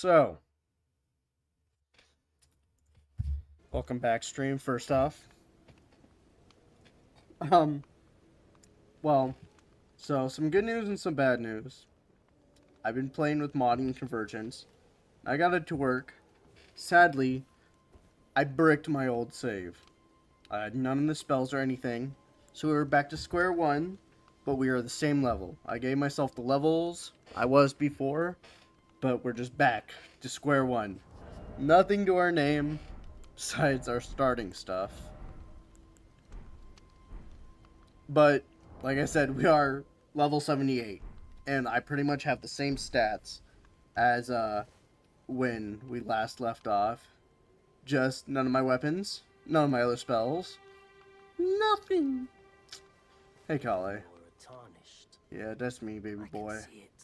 So, welcome back, stream. First off, um, well, so some good news and some bad news. I've been playing with modding and convergence. I got it to work. Sadly, I bricked my old save. I had none of the spells or anything, so we were back to square one, but we are the same level. I gave myself the levels I was before, but we're just back to square one. Nothing to our name besides our starting stuff. But, like I said, we are level 78. And I pretty much have the same stats as when we last left off. Just none of my weapons, none of my other spells. Nothing. Hey, Kale. Yeah, that's me, baby boy. I can see it,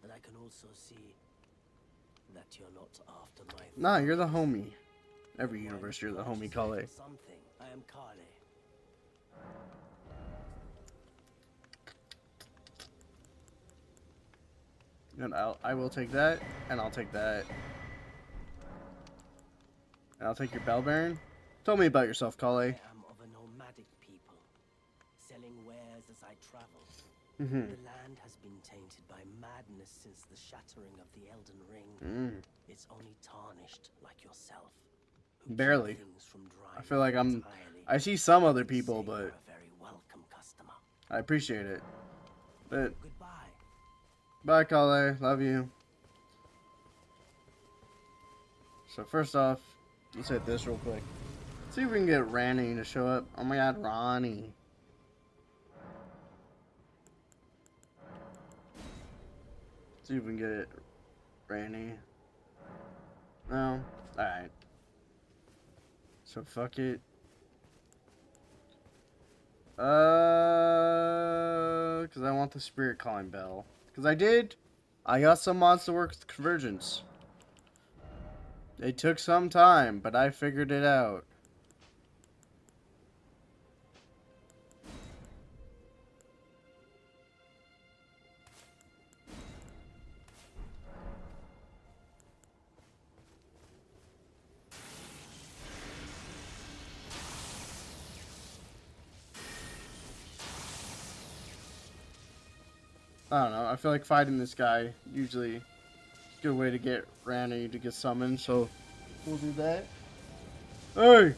but I can also see that you're not after my. Nah, you're the homie. Every universe, you're the homie, Kale. Something. I am Kale. And I will take that, and I'll take that. And I'll take your bell baron. Tell me about yourself, Kale. I am of a nomadic people, selling wares as I travel. Mm-hmm. The land has been tainted by madness since the shattering of the Elden Ring. It's only tarnished like yourself. Barely. I feel like I see some other people, but a very welcome customer. I appreciate it. But Goodbye. bye, Kale. Love you. So first off, let's hit this real quick. See if we can get Ranny to show up. Oh my god, Ronnie. See if we can get it. Ranny. No? Alright. So fuck it. Because I want the spirit calling bell. Because I got some mods to work with convergence. It took some time, but I figured it out. I don't know. I feel like fighting this guy usually is a good way to get Randy to get summoned, so we'll do that. Hey!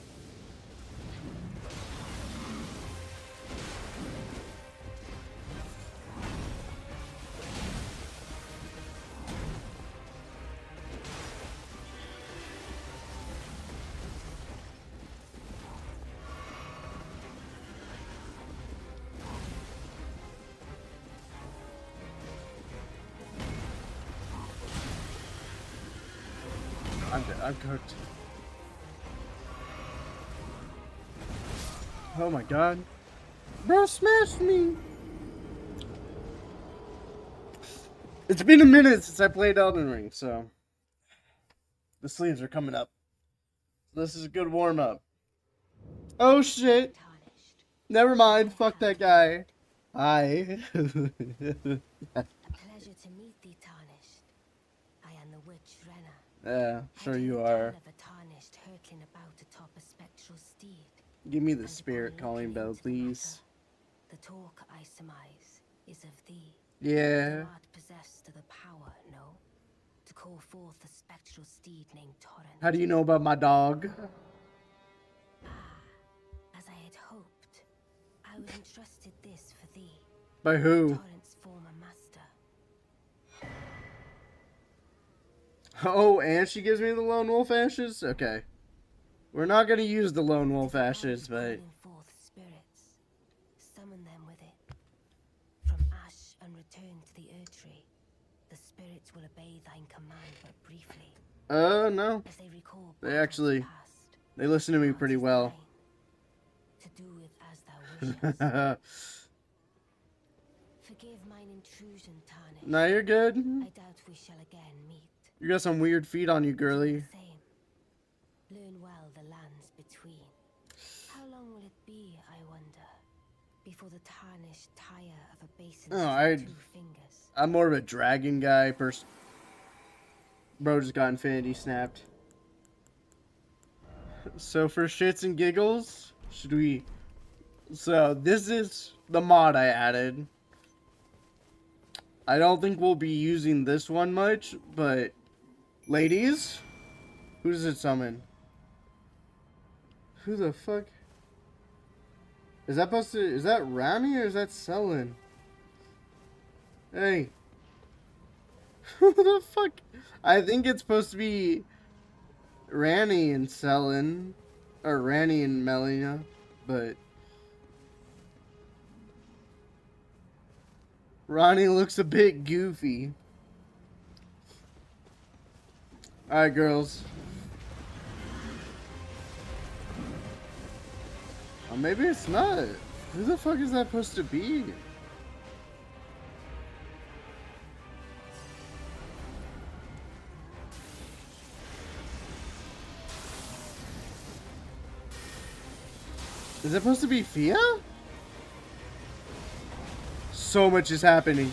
I'm dead. I'm cooked. Oh my god. Bro smashed me! It's been a minute since I played Elden Ring, so the sleeves are coming up. This is a good warm-up. Oh shit! Never mind, fuck that guy. Hi. A pleasure to meet thee, Tarnished. I am the witch Renna. Yeah, sure you I are. of a tarnished hurtling about atop a spectral steed. Give me the And spirit upon calling looking bell, into please. The talk, I surmise, is of thee. Yeah. Thou art possessed of the power, no? To call forth a spectral steed named Torrent. How do you know about my dog? As I had hoped, I was entrusted this for thee. By who? Torrent's former master. Oh, and she gives me the lone wolf ashes? Okay. We're not gonna use the lone wolf ashes, but Calling forth spirits. Summon them with it. From ash and return to the Erdtree. The spirits will obey thine command but briefly. no. As they recall They actually past, they listen to me pretty well. to do with as thou wishest. Forgive mine intrusion, Tarnish. Nah, you're good. I doubt we shall again meet. You got some weird feet on you, Do girly. the same. Learn well the lands between. How long will it be, I wonder, before the tarnished tire of a basin Oh, two fingers? I'm more of a dragon guy person. Bro just got infinity snapped. So for shits and giggles, should we... So this is the mod I added. I don't think we'll be using this one much, but... Ladies? Who does it summon? Who the fuck? Is that supposed to... Is that Rami or is that Selin? Hey. Who the fuck? I think it's supposed to be Rani and Selin. Or Rani and Melina. But... Ronnie looks a bit goofy. Alright, girls. Oh, maybe it's not. Who the fuck is that supposed to be? Is it supposed to be Fia? So much is happening.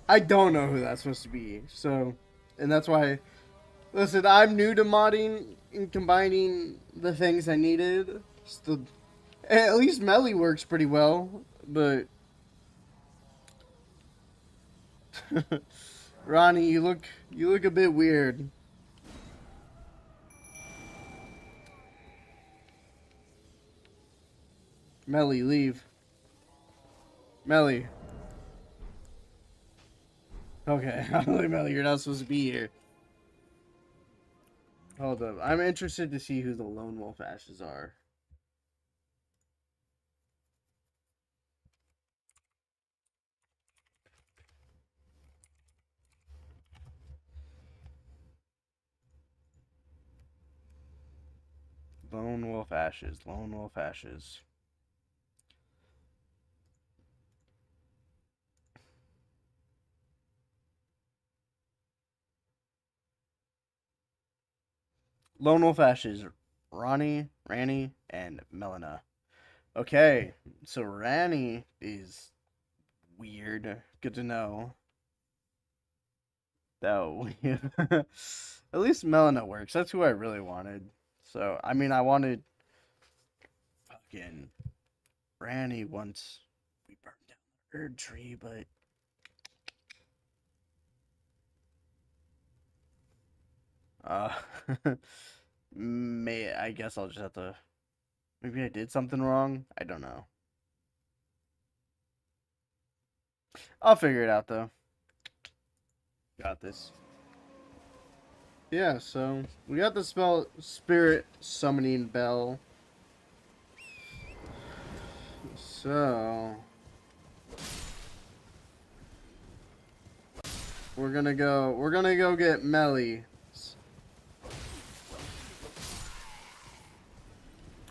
I don't know who that's supposed to be. So, and that's why, listen, I'm new to modding and combining the things I needed. So at least Melly works pretty well, but Ronnie, you look a bit weird. Melly, leave. Melly. Okay, Melly, you're not supposed to be here. Hold up. I'm interested to see who the Lone Wolf Ashes are. Lone Wolf Ashes. Lone Wolf Ashes. Lone Wolf Ashes. Rani, and Melina. Okay, so Rani is weird. Good to know. Though, at least Melina works. That's who I really wanted. So, I mean, I wanted fucking Rani once we burned down the Erd tree, but uh, I guess I'll just have to. Maybe I did something wrong. I don't know. I'll figure it out though. Got this. Yeah, so we got the spell Spirit Summoning Bell. So we're gonna go get Melly.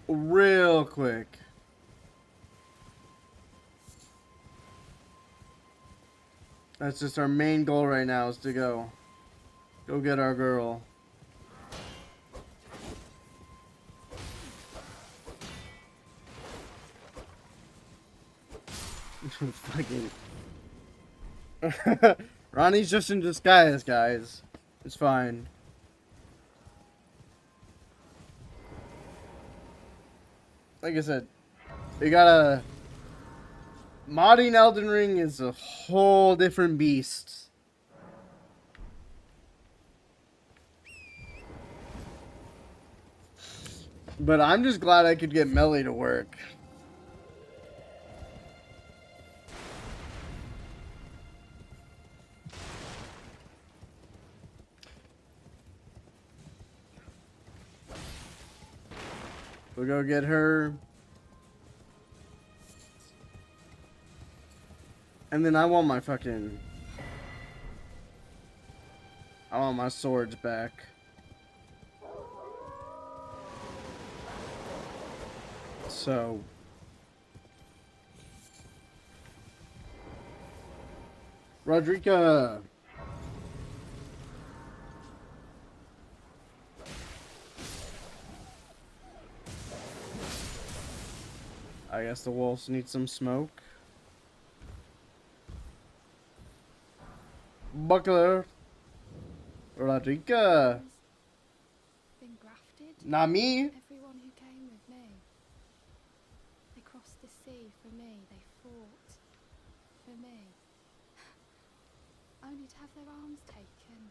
Real quick. That's just our main goal right now is to go get our girl. Fucking Ronnie's just in disguise, guys. It's fine. Like I said, we gotta... Modding Elden Ring is a whole different beast. But I'm just glad I could get Melly to work. We'll go get her. And then I want my fucking... I want my swords back. So... Rodrika! I guess the wolves need some smoke. Buckler! Rodrika! Been grafted? Not me! Everyone who came with me. They crossed the sea for me. They fought for me. Only to have their arms taken.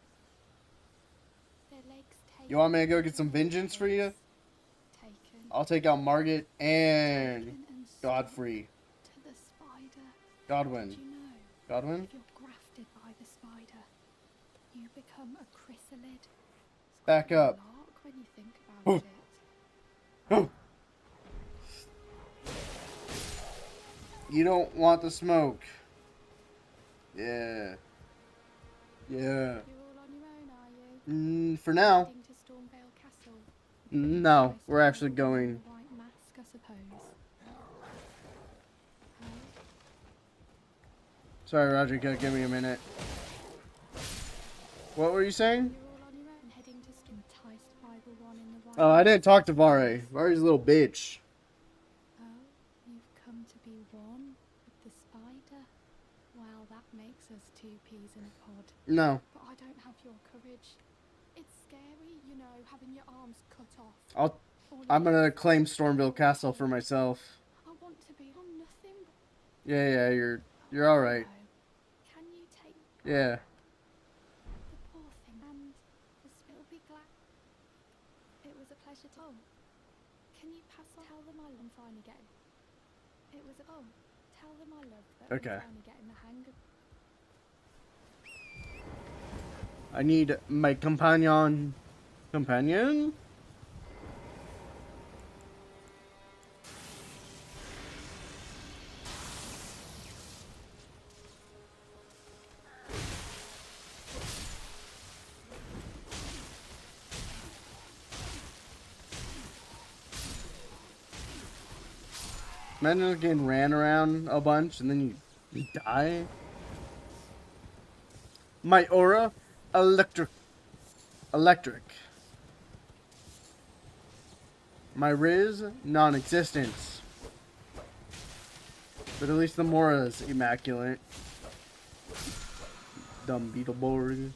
Their legs taken. You want me to go get some vengeance for you? Taken. I'll take out Margaret and Taken and Godfrey. to the spider. Godwin. Did you know? Godwin? If you're grafted by the spider, you become a chrysalid. It's Back quite a up. lark when you think about it. You don't want the smoke. Yeah. Yeah. You're all on your own, are you? For now. Heading to Stormvale Castle. No, Most we're actually people wear going. the white mask, I suppose. Oh, Sorry, Roger, give me a minute. What were you saying? you're all on your own, heading to enticed by the one in the white. Oh, I didn't mask. talk to Vare. Vare's a little bitch. Oh, you've come to be one with the spider. Well, that makes us two peas in a pod. No. But I don't have your courage. It's scary, you know, having your arms cut off. Or I'm gonna legs. claim Stormville Castle for myself. I want to be on nothing. Yeah, you're all right. No. Can you take Yeah. the poor thing and it'll be glad? It was a pleasure to. Oh, can you pass on? Tell them I'm finally getting. It was a. Oh, tell them I love them. Okay. I'm finally getting the hang of. I need my companion. Companion? Imagine getting ran around a bunch and then you die. My aura, electric. My Riz, non-existent. But at least the Mora's immaculate. Dumb Beetleborg.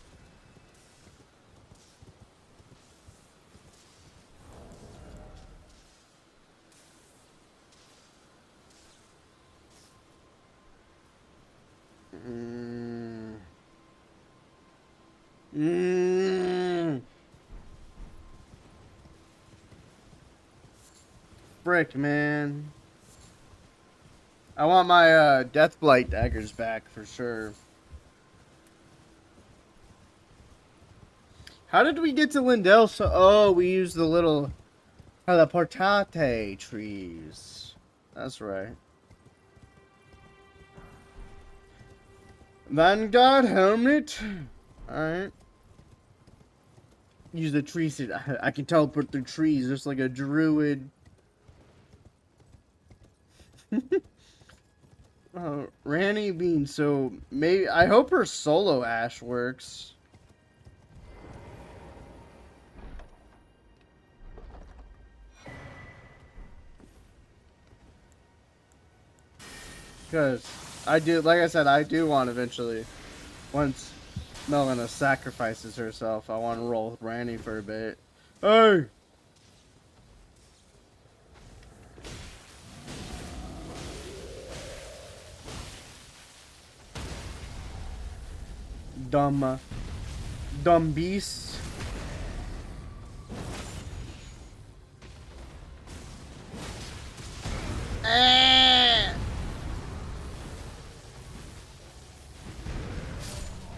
Frick, man. I want my Deathblight daggers back for sure. How did we get to Lindell? Oh, we used the little teleportate trees. That's right. Vanguard helmet. Alright. Use the tree seed. I can teleport through trees just like a druid. Ranny Bean. So maybe I hope her solo Ash works. Because I do, like I said, I do want eventually, once Melina sacrifices herself, I want to roll with Randy for a bit. Hey! Dumb beast.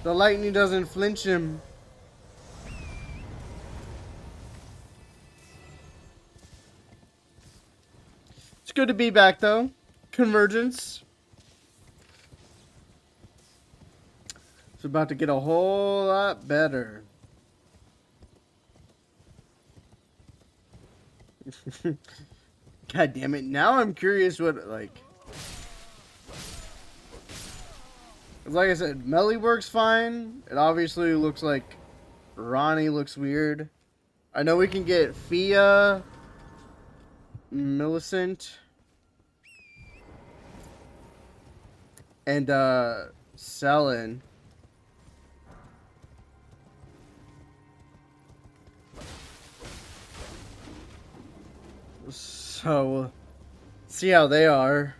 The lightning doesn't flinch him. It's good to be back though. Convergence. It's about to get a whole lot better. God damn it. Now I'm curious what, like... Like I said, Melly works fine. It obviously looks like Ronnie looks weird. I know we can get Fia, Millicent, and Selin. So, see how they are.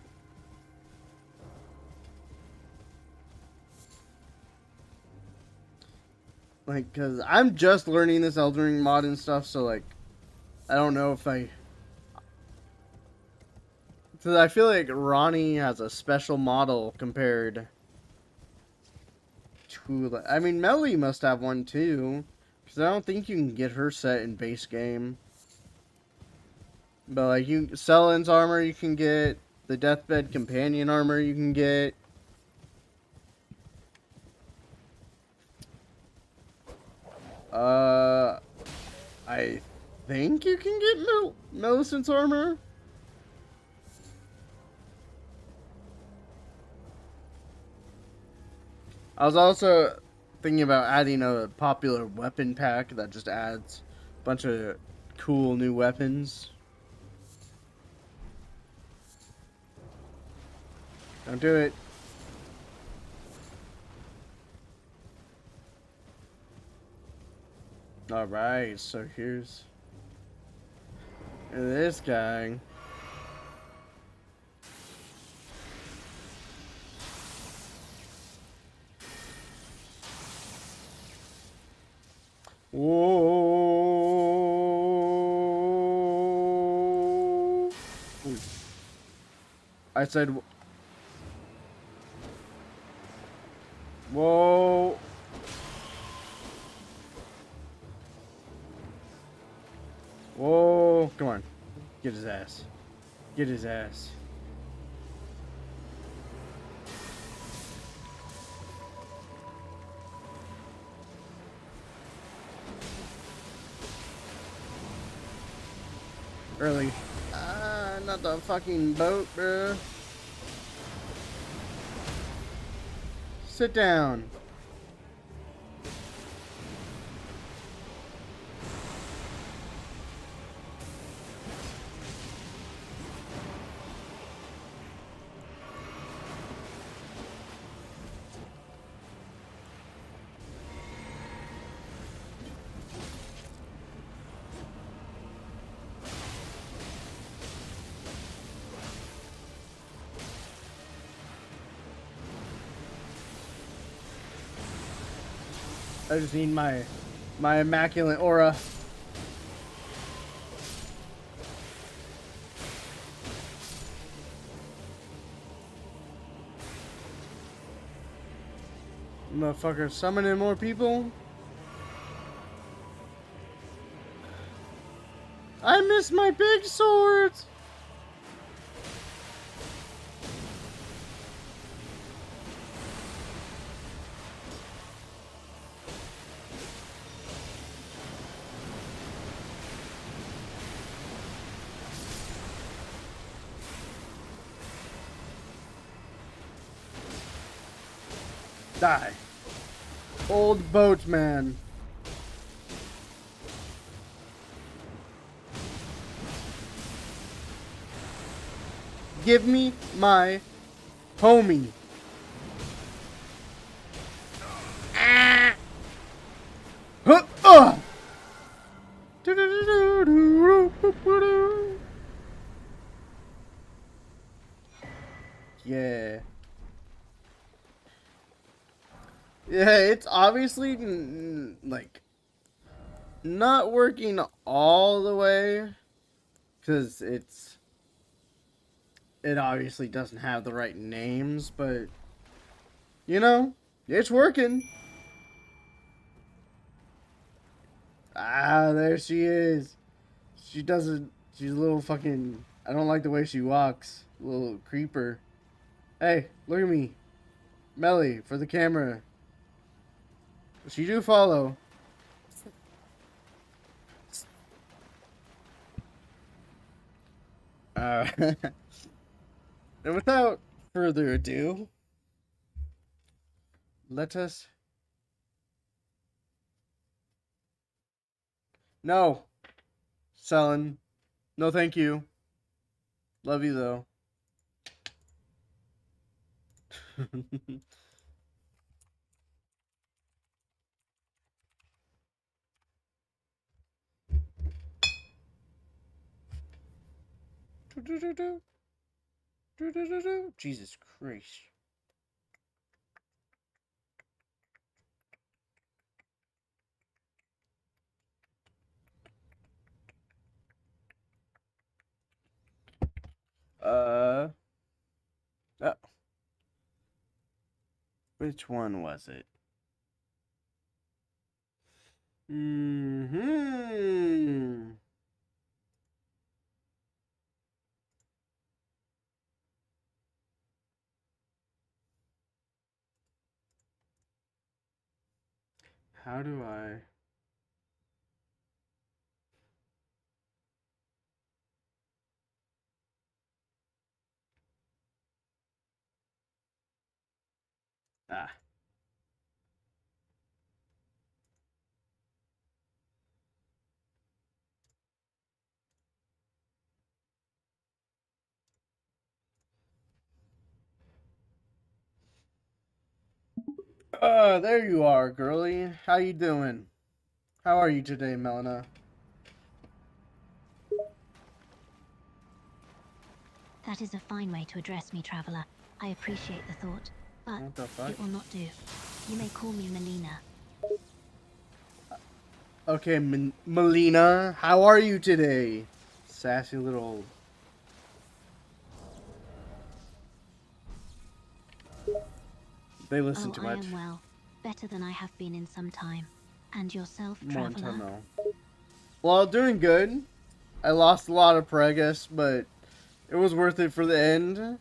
Like, cause I'm just learning this Elden Ring mod and stuff, so like, I don't know if I. Cause I feel like Ronnie has a special model compared to. I mean, Melly must have one too, cause I don't think you can get her set in base game. But like, you Selin's armor you can get, the Deathbed Companion armor you can get. I think you can get Millicent's armor. I was also thinking about adding a popular weapon pack that just adds a bunch of cool new weapons. Don't do it. Alright, so here's this guy. Whoa! I said, whoa! Whoa! Come on, get his ass! Get his ass! Early. Not the fucking boat, bruh. Sit down. I just need my immaculate aura. Motherfucker, summoning more people? I miss my big swords! Die. Old boatman. Give me my homie. Ah. Huh, Yeah. Yeah, it's obviously like not working all the way because it obviously doesn't have the right names, but you know, it's working. Ah, there she is. She doesn't. She's a little fucking. I don't like the way she walks. Little creeper. Hey, look at me. Melly, for the camera. She do follow. And without further ado, let us... No. Selling. No thank you. Love you though. Jesus Christ. Uh, oh, which one was it? Mm-hmm. How do I... Ah. There you are, girlie. How you doing? How are you today, Melina? That is a fine way to address me, traveler. I appreciate the thought, but What the fuck? it will not do. You may call me Melina. Okay, Melina, how are you today? Sassy little... They listen too I much. am well. Better than I have been in some time. And yourself, More than traveler? now. Well, doing good. I lost a lot of progress, but it was worth it for the end.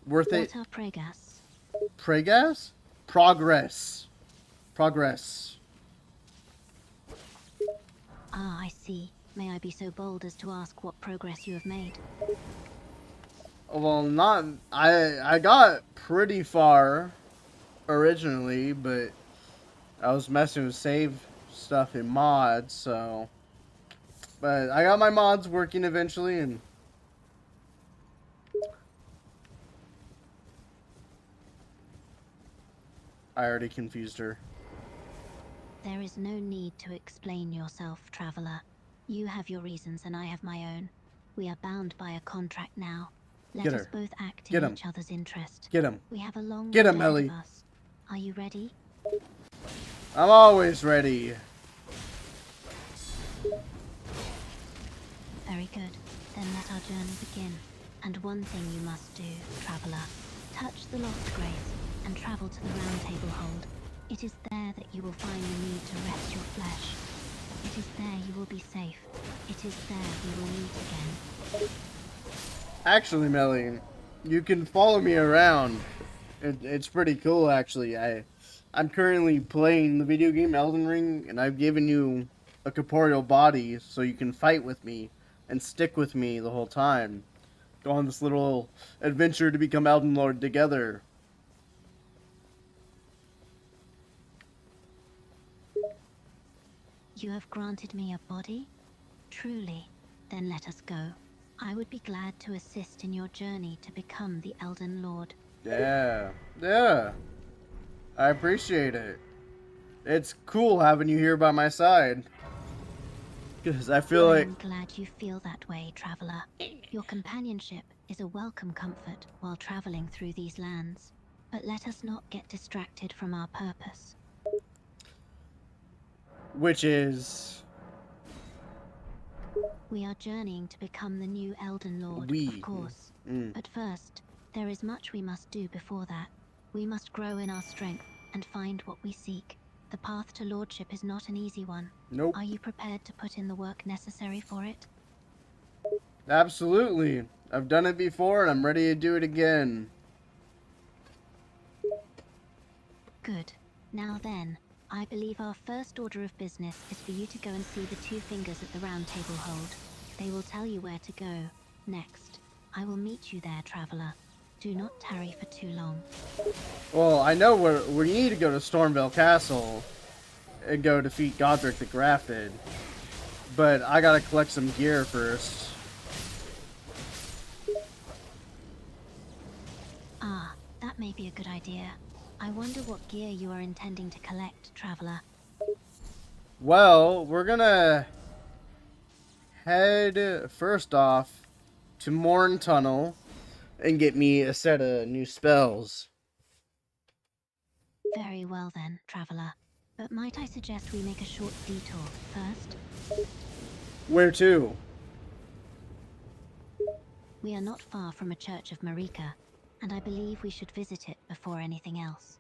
Worth it. What are pregas? Progress? Progress. Progress. Ah, I see. May I be so bold as to ask what progress you have made? Well, not... I got pretty far originally, but I was messing with save stuff in mods, so... But I got my mods working eventually, and... I already confused her. There is no need to explain yourself, traveler. You have your reasons and I have my own. We are bound by a contract now. Let Get us her. both act Get in him. each other's interest. Get him. We have a long Get road him, ahead Ellie. of us. Are you ready? I'm always ready. Very good. Then let our journey begin. And one thing you must do, traveler. Touch the lost grace and travel to the Round Table Hold. It is there that you will find the need to rest your flesh. It is there you will be safe. It is there we will meet again. Actually, Melly, you can follow me around. It's pretty cool, actually. I'm currently playing the video game Elden Ring, and I've given you a corporeal body so you can fight with me and stick with me the whole time. Go on this little adventure to become Elden Lord together. You have granted me a body? Truly. Then let us go. I would be glad to assist in your journey to become the Elden Lord. Yeah, yeah. I appreciate it. It's cool having you here by my side. Because I feel I like... am glad you feel that way, traveler. Your companionship is a welcome comfort while traveling through these lands. But let us not get distracted from our purpose. Which is... We are journeying to become the new Elden Lord, of course. But first, there is much we must do before that. We must grow in our strength and find what we seek. The path to lordship is not an easy one. Nope. Are you prepared to put in the work necessary for it? Absolutely. I've done it before and I'm ready to do it again. Good. Now then, I believe our first order of business is for you to go and see the two fingers at the round table hold. They will tell you where to go next. I will meet you there, traveler. Do not tarry for too long. Well, I know where we need to go to Stormvale Castle and go defeat Godric the Grafted. But I gotta collect some gear first. Ah, that may be a good idea. I wonder what gear you are intending to collect, traveler. Well, we're gonna head first off to Morn Tunnel and get me a set of new spells. Very well then, traveler. But might I suggest we make a short detour first? Where to? We are not far from a church of Marika, and I believe we should visit it before anything else.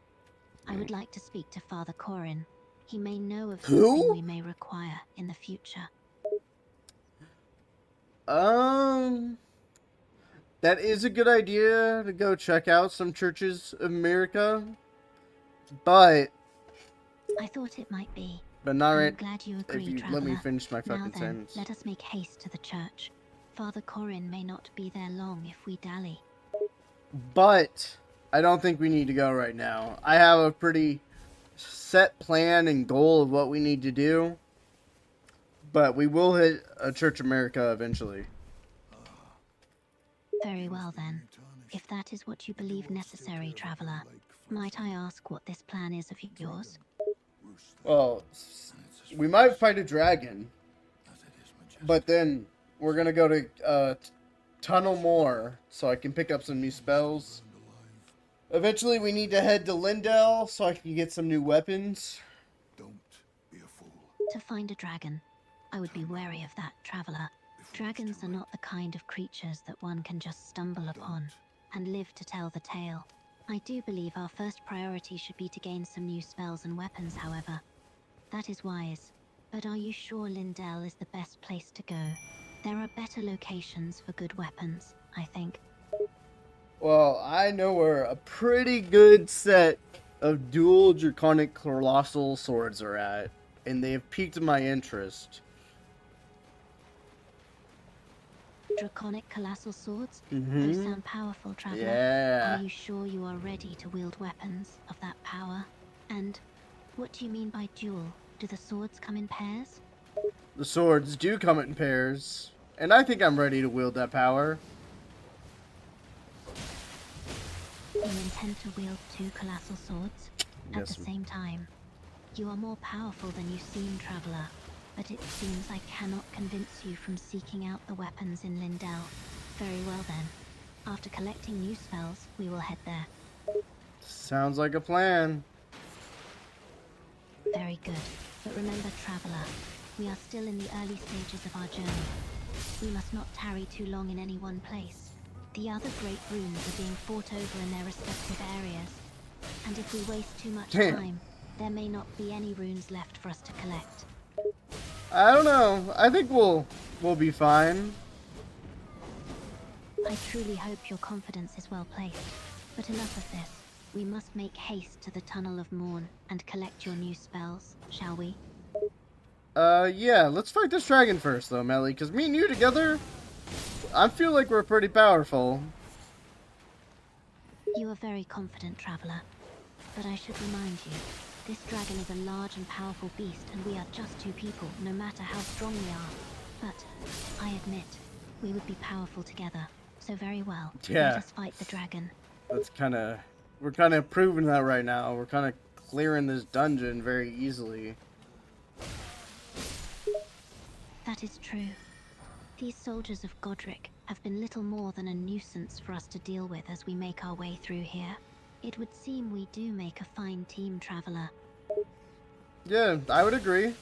I would like to speak to Father Corin. He may know of Who? something we may require in the future. That is a good idea to go check out some churches of America, but I thought it might be. not I'm right. glad you If agree, you traveler. let me finish my Now fucking then, sentence. let us make haste to the church. Father Corin may not be there long if we dally. But I don't think we need to go right now. I have a pretty set plan and goal of what we need to do. But we will hit a Church America eventually. Very well then. If that is what you believe necessary, traveler, might I ask what this plan is of yours? Well, we might fight a dragon. But then we're going to go to Tunnel More so I can pick up some new spells. Eventually we need to head to Lindell so I can get some new weapons. Don't be a fool. To find a dragon. I would be wary of that, traveler. Dragons are not the kind of creatures that one can just stumble upon and live to tell the tale. I do believe our first priority should be to gain some new spells and weapons, however. That is wise. But are you sure Lindell is the best place to go? There are better locations for good weapons, I think. Well, I know where a pretty good set of dual draconic colossal swords are at, and they have piqued my interest. Draconic colossal swords? Mhm. Those sound powerful, traveler. Yeah. Are you sure you are ready to wield weapons of that power? And what do you mean by dual? Do the swords come in pairs? The swords do come in pairs, and I think I'm ready to wield that power. You intend to wield two colossal swords at Yes. the same time. You are more powerful than you seem, traveler. But it seems I cannot convince you from seeking out the weapons in Lindell. Very well then. After collecting new spells, we will head there. Sounds like a plan. Very good. But remember, traveler, we are still in the early stages of our journey. We must not tarry too long in any one place. The other great runes are being fought over in their respective areas. And if we waste too much Damn. time, there may not be any runes left for us to collect. I don't know. I think we'll be fine. I truly hope your confidence is well placed. But enough of this. We must make haste to the Tunnel of Morn and collect your new spells, shall we? Yeah, let's fight this dragon first, though, Melly, because me and you together, I feel like we're pretty powerful. You are very confident, traveler. But I should remind you, this dragon is a large and powerful beast, and we are just two people, no matter how strong we are. But, I admit, we would be powerful together. So very well, Yeah. let us fight the dragon. We're kind of proving that right now. We're kind of clearing this dungeon very easily. That is true. These soldiers of Godric have been little more than a nuisance for us to deal with as we make our way through here. It would seem we do make a fine team, traveler. Yeah, I would agree.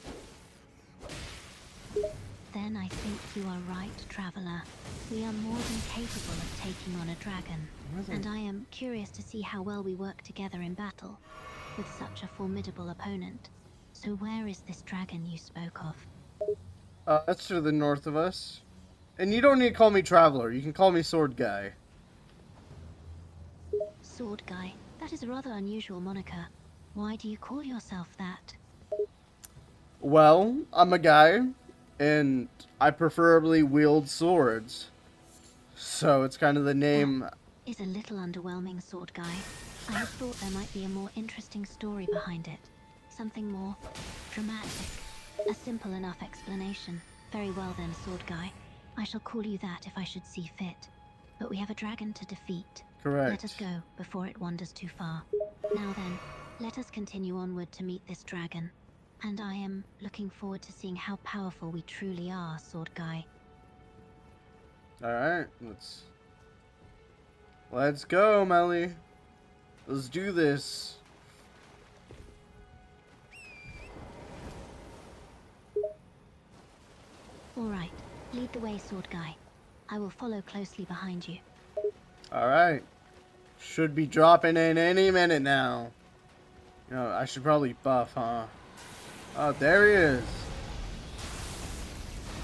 Then I think you are right, traveler. We are more than capable of taking on a dragon. And I am curious to see how well we work together in battle with such a formidable opponent. So where is this dragon you spoke of? That's to the north of us. And you don't need to call me Traveler. You can call me Sword Guy. Sword Guy. That is a rather unusual moniker. Why do you call yourself that? Well, I'm a guy, and I preferably wield swords. So it's kind of the name. Is a little underwhelming, sword guy. I had thought there might be a more interesting story behind it. Something more dramatic. A simple enough explanation. Very well then, sword guy. I shall call you that if I should see fit. But we have a dragon to defeat. Correct. Let us go before it wanders too far. Now then, let us continue onward to meet this dragon. And I am looking forward to seeing how powerful we truly are, sword guy. Alright, let's go, Melly. Let's do this. Alright, lead the way, sword guy. I will follow closely behind you. Alright. Should be dropping in any minute now. You know, I should probably buff, huh? Oh, there he is.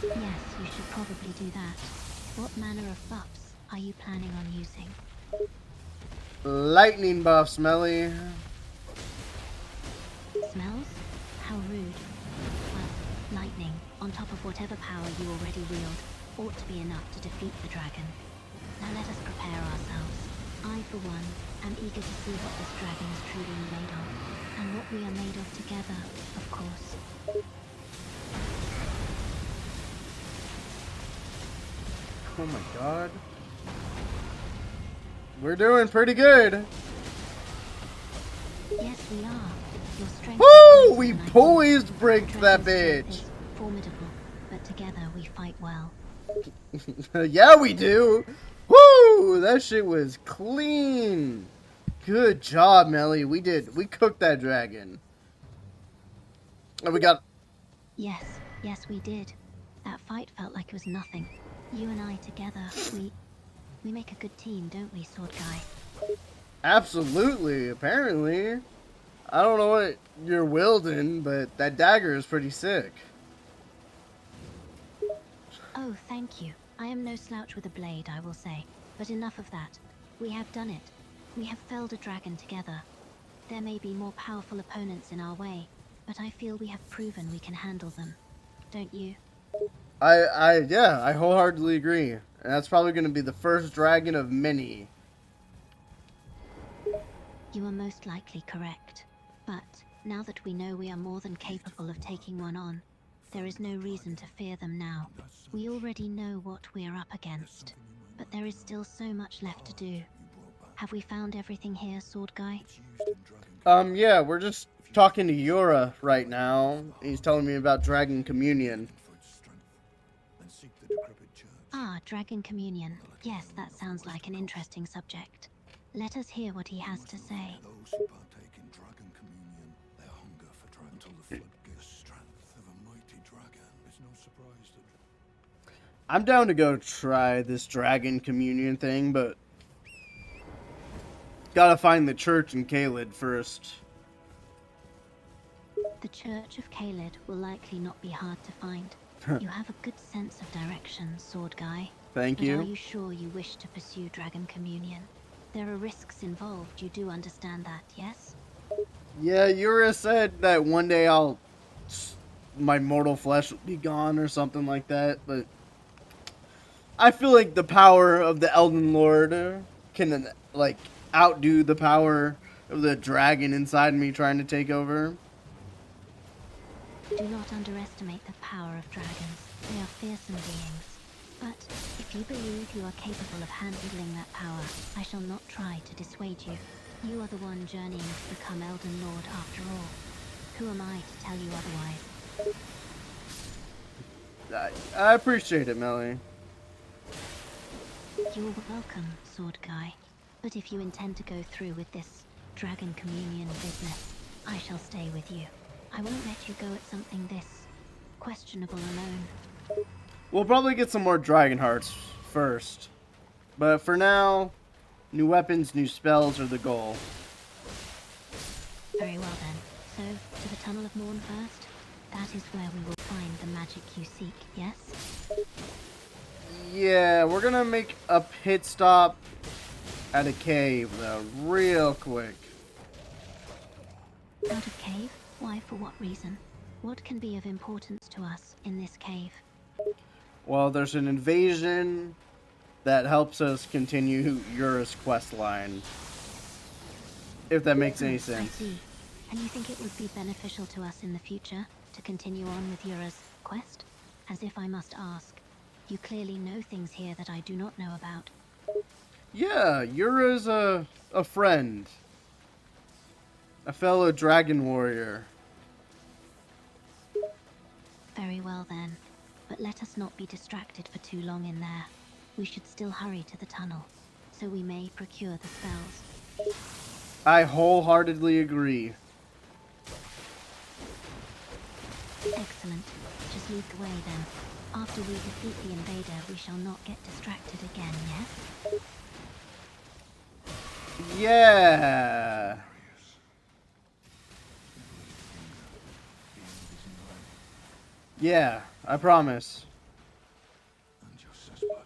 Yes, you should probably do that. What manner of buffs are you planning on using? Lightning buffs, Melly. Smells? How rude. Well, lightning, on top of whatever power you already wield, ought to be enough to defeat the dragon. Now let us prepare ourselves. I, for one, am eager to see what this dragon is truly made of, and what we are made of together, of course. Oh my god. We're doing pretty good. Yes, we are. Your strength Woo! is We greater than I poised thought. bricked that Dragon's strength bitch. is formidable, but together we fight well. Yeah, we do. Woo! That shit was clean. Good job, Melly. We cooked that dragon. And we got... Yes, we did. That fight felt like it was nothing. You and I together, we make a good team, don't we, sword guy? Absolutely, apparently. I don't know what you're wielding, but that dagger is pretty sick. Oh, thank you. I am no slouch with a blade, I will say. But enough of that. We have done it. We have felled a dragon together. There may be more powerful opponents in our way, but I feel we have proven we can handle them. Don't you? Yeah, I wholeheartedly agree. And that's probably going to be the first dragon of many. You are most likely correct. But now that we know we are more than capable of taking one on, there is no reason to fear them now. We already know what we are up against, but there is still so much left to do. Have we found everything here, sword guy? Yeah, we're just talking to Yura right now. He's telling me about Dragon Communion. Ah, Dragon Communion. Yes, that sounds like an interesting subject. Let us hear what he has to say. Those who partake in Dragon Communion, their hunger for dragon until the flood gives strength of a mighty dragon. It's no surprise that I'm down to go try this Dragon Communion thing, but gotta find the church in Caelid first. The Church of Caelid will likely not be hard to find. You have a good sense of direction, sword guy. Thank But you. are you sure you wish to pursue Dragon Communion? There are risks involved, you do understand that, yes? Yeah, Yura said that one day my mortal flesh will be gone or something like that, but I feel like the power of the Elden Lord can, like, outdo the power of the dragon inside me trying to take over. Do not underestimate the power of dragons. They are fearsome beings. But if you believe you are capable of handling that power, I shall not try to dissuade you. You are the one journeying to become Elden Lord after all. Who am I to tell you otherwise? I appreciate it, Melly. You're welcome, sword guy. But if you intend to go through with this Dragon Communion business, I shall stay with you. I won't let you go at something this questionable alone. We'll probably get some more Dragon Hearts first. But for now, new weapons, new spells are the goal. Very well then. So, to the Tunnel of Morn first? That is where we will find the magic you seek, yes? Yeah, we're gonna make a pit stop at a cave, though, real quick. Out of cave? Why, for what reason? What can be of importance to us in this cave? Well, there's an invasion that helps us continue Yura's quest line. If that makes any I sense. see. And you think it would be beneficial to us in the future to continue on with Yura's quest? As if I must ask. You clearly know things here that I do not know about. Yeah, Yura's a friend. A fellow dragon warrior. Very well then. But let us not be distracted for too long in there. We should still hurry to the tunnel, so we may procure the spells. I wholeheartedly agree. Excellent. Just lead the way then. After we defeat the invader, we shall not get distracted again, yes? Yeah. Yeah, I promise. And just as bad.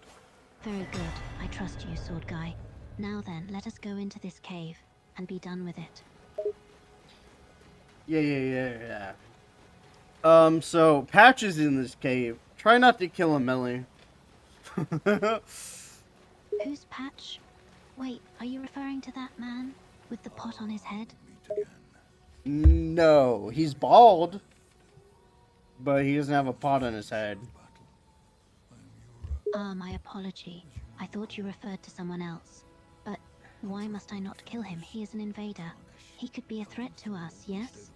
Very good. I trust you, sword guy. Now then, let us go into this cave and be done with it. Yeah. So Patch is in this cave. Try not to kill him, Melly. Who's Patch? Wait, are you referring to that man with the pot on his head? Meet again. No, he's bald. But he doesn't have a pot on his head. Battle. I am Yura. My apology. I thought you referred to someone else. But why must I not kill him? He is an invader. He could be a threat to us, yes?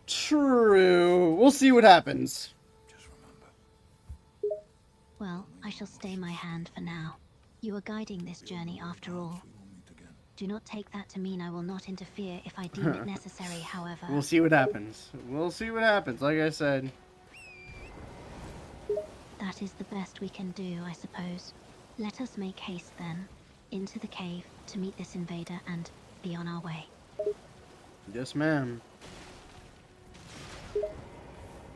True. We'll see what happens. Just remember. Well, I shall stay my hand for now. You are guiding this journey after all. We will meet again. Do not take that to mean I will not interfere if I deem it necessary, however. We'll see what happens. We'll see what happens, like I said. That is the best we can do, I suppose. Let us make haste then, into the cave to meet this invader and be on our way. Yes, ma'am.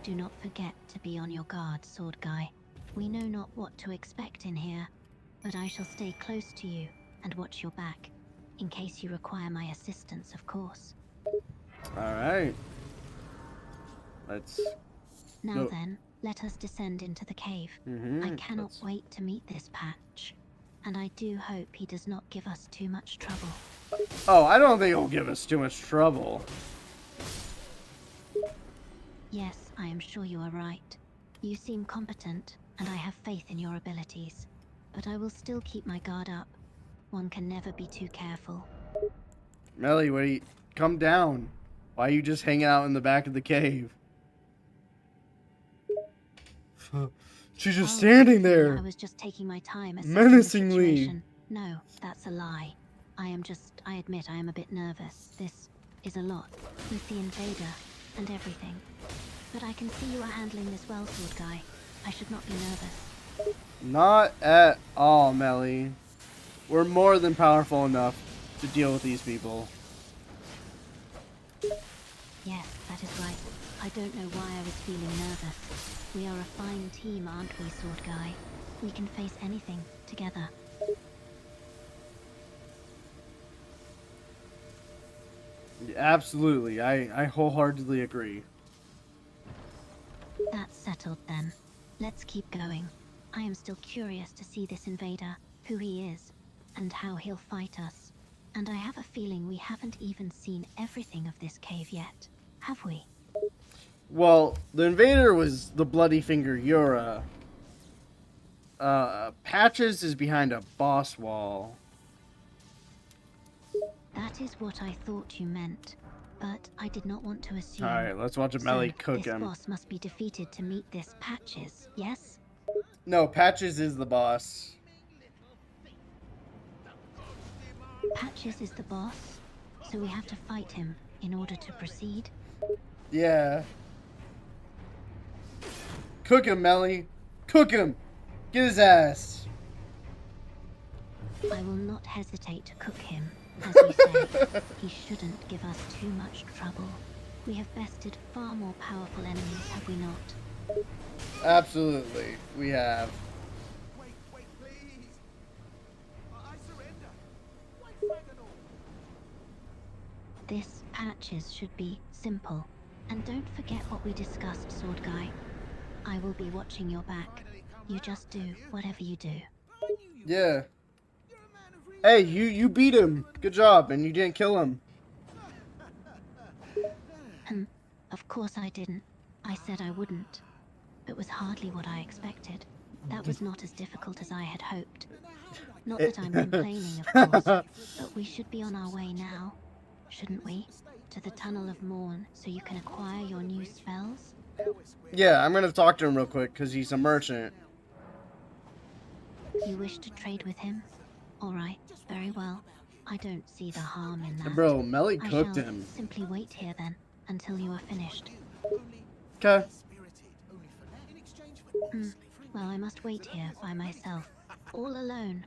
Do not forget to be on your guard, sword guy. We know not what to expect in here, but I shall stay close to you and watch your back, in case you require my assistance, of course. Alright. Let's... Now Go. then, let us descend into the cave. I cannot wait to meet this Patch, and I do hope he does not give us too much trouble. Oh, I don't think he'll give us too much trouble. Yes, I am sure you are right. You seem competent, and I have faith in your abilities. But I will still keep my guard up. One can never be too careful. Melly, what are you... Come down. Why are you just hanging out in the back of the cave? She's just standing there. I was just taking my time assessing the Menacingly. situation. No, that's a lie. I admit I am a bit nervous. This is a lot, with the invader and everything. But I can see you are handling this well, sword guy. I should not be nervous. Not at all, Melly. We're more than powerful enough to deal with these people. Yes, that is right. I don't know why I was feeling nervous. We are a fine team, aren't we, sword guy? We can face anything together. Absolutely. I wholeheartedly agree. That's settled then. Let's keep going. I am still curious to see this invader, who he is, and how he'll fight us. And I have a feeling we haven't even seen everything of this cave yet, have we? Well, the invader was the Bloody Finger Yura. Patches is behind a boss wall. That is what I thought you meant, but I did not want to assume. Alright, let's watch a Melly cook this him. boss must be defeated to meet this Patches, yes? No, Patches is the boss. Patches is the boss, so we have to fight him in order to proceed? Yeah. Cook him, Melly. Cook him. Get his ass. I will not hesitate to cook him, as you say. He shouldn't give us too much trouble. We have bested far more powerful enemies, have we not? Absolutely, we have. Wait, please! I surrender! Wait, fight and all! This Patches should be simple. And don't forget what we discussed, Sword Guy. I will be watching your back. You just do whatever you do. Yeah. Hey, you beat him. Good job, and you didn't kill him. Of course I didn't. I said I wouldn't. It was hardly what I expected. That was not as difficult as I had hoped. Not that I'm complaining, of course, but we should be on our way now, shouldn't we? To the Tunnel of Morn, so you can acquire your new spells? Yeah, I'm gonna talk to him real quick, because he's a merchant. You wish to trade with him? Alright, very well. I don't see the harm in that. Bro, Melly I cooked shall him. simply wait here then, until you are finished. Okay. Well, I must wait here by myself, all alone.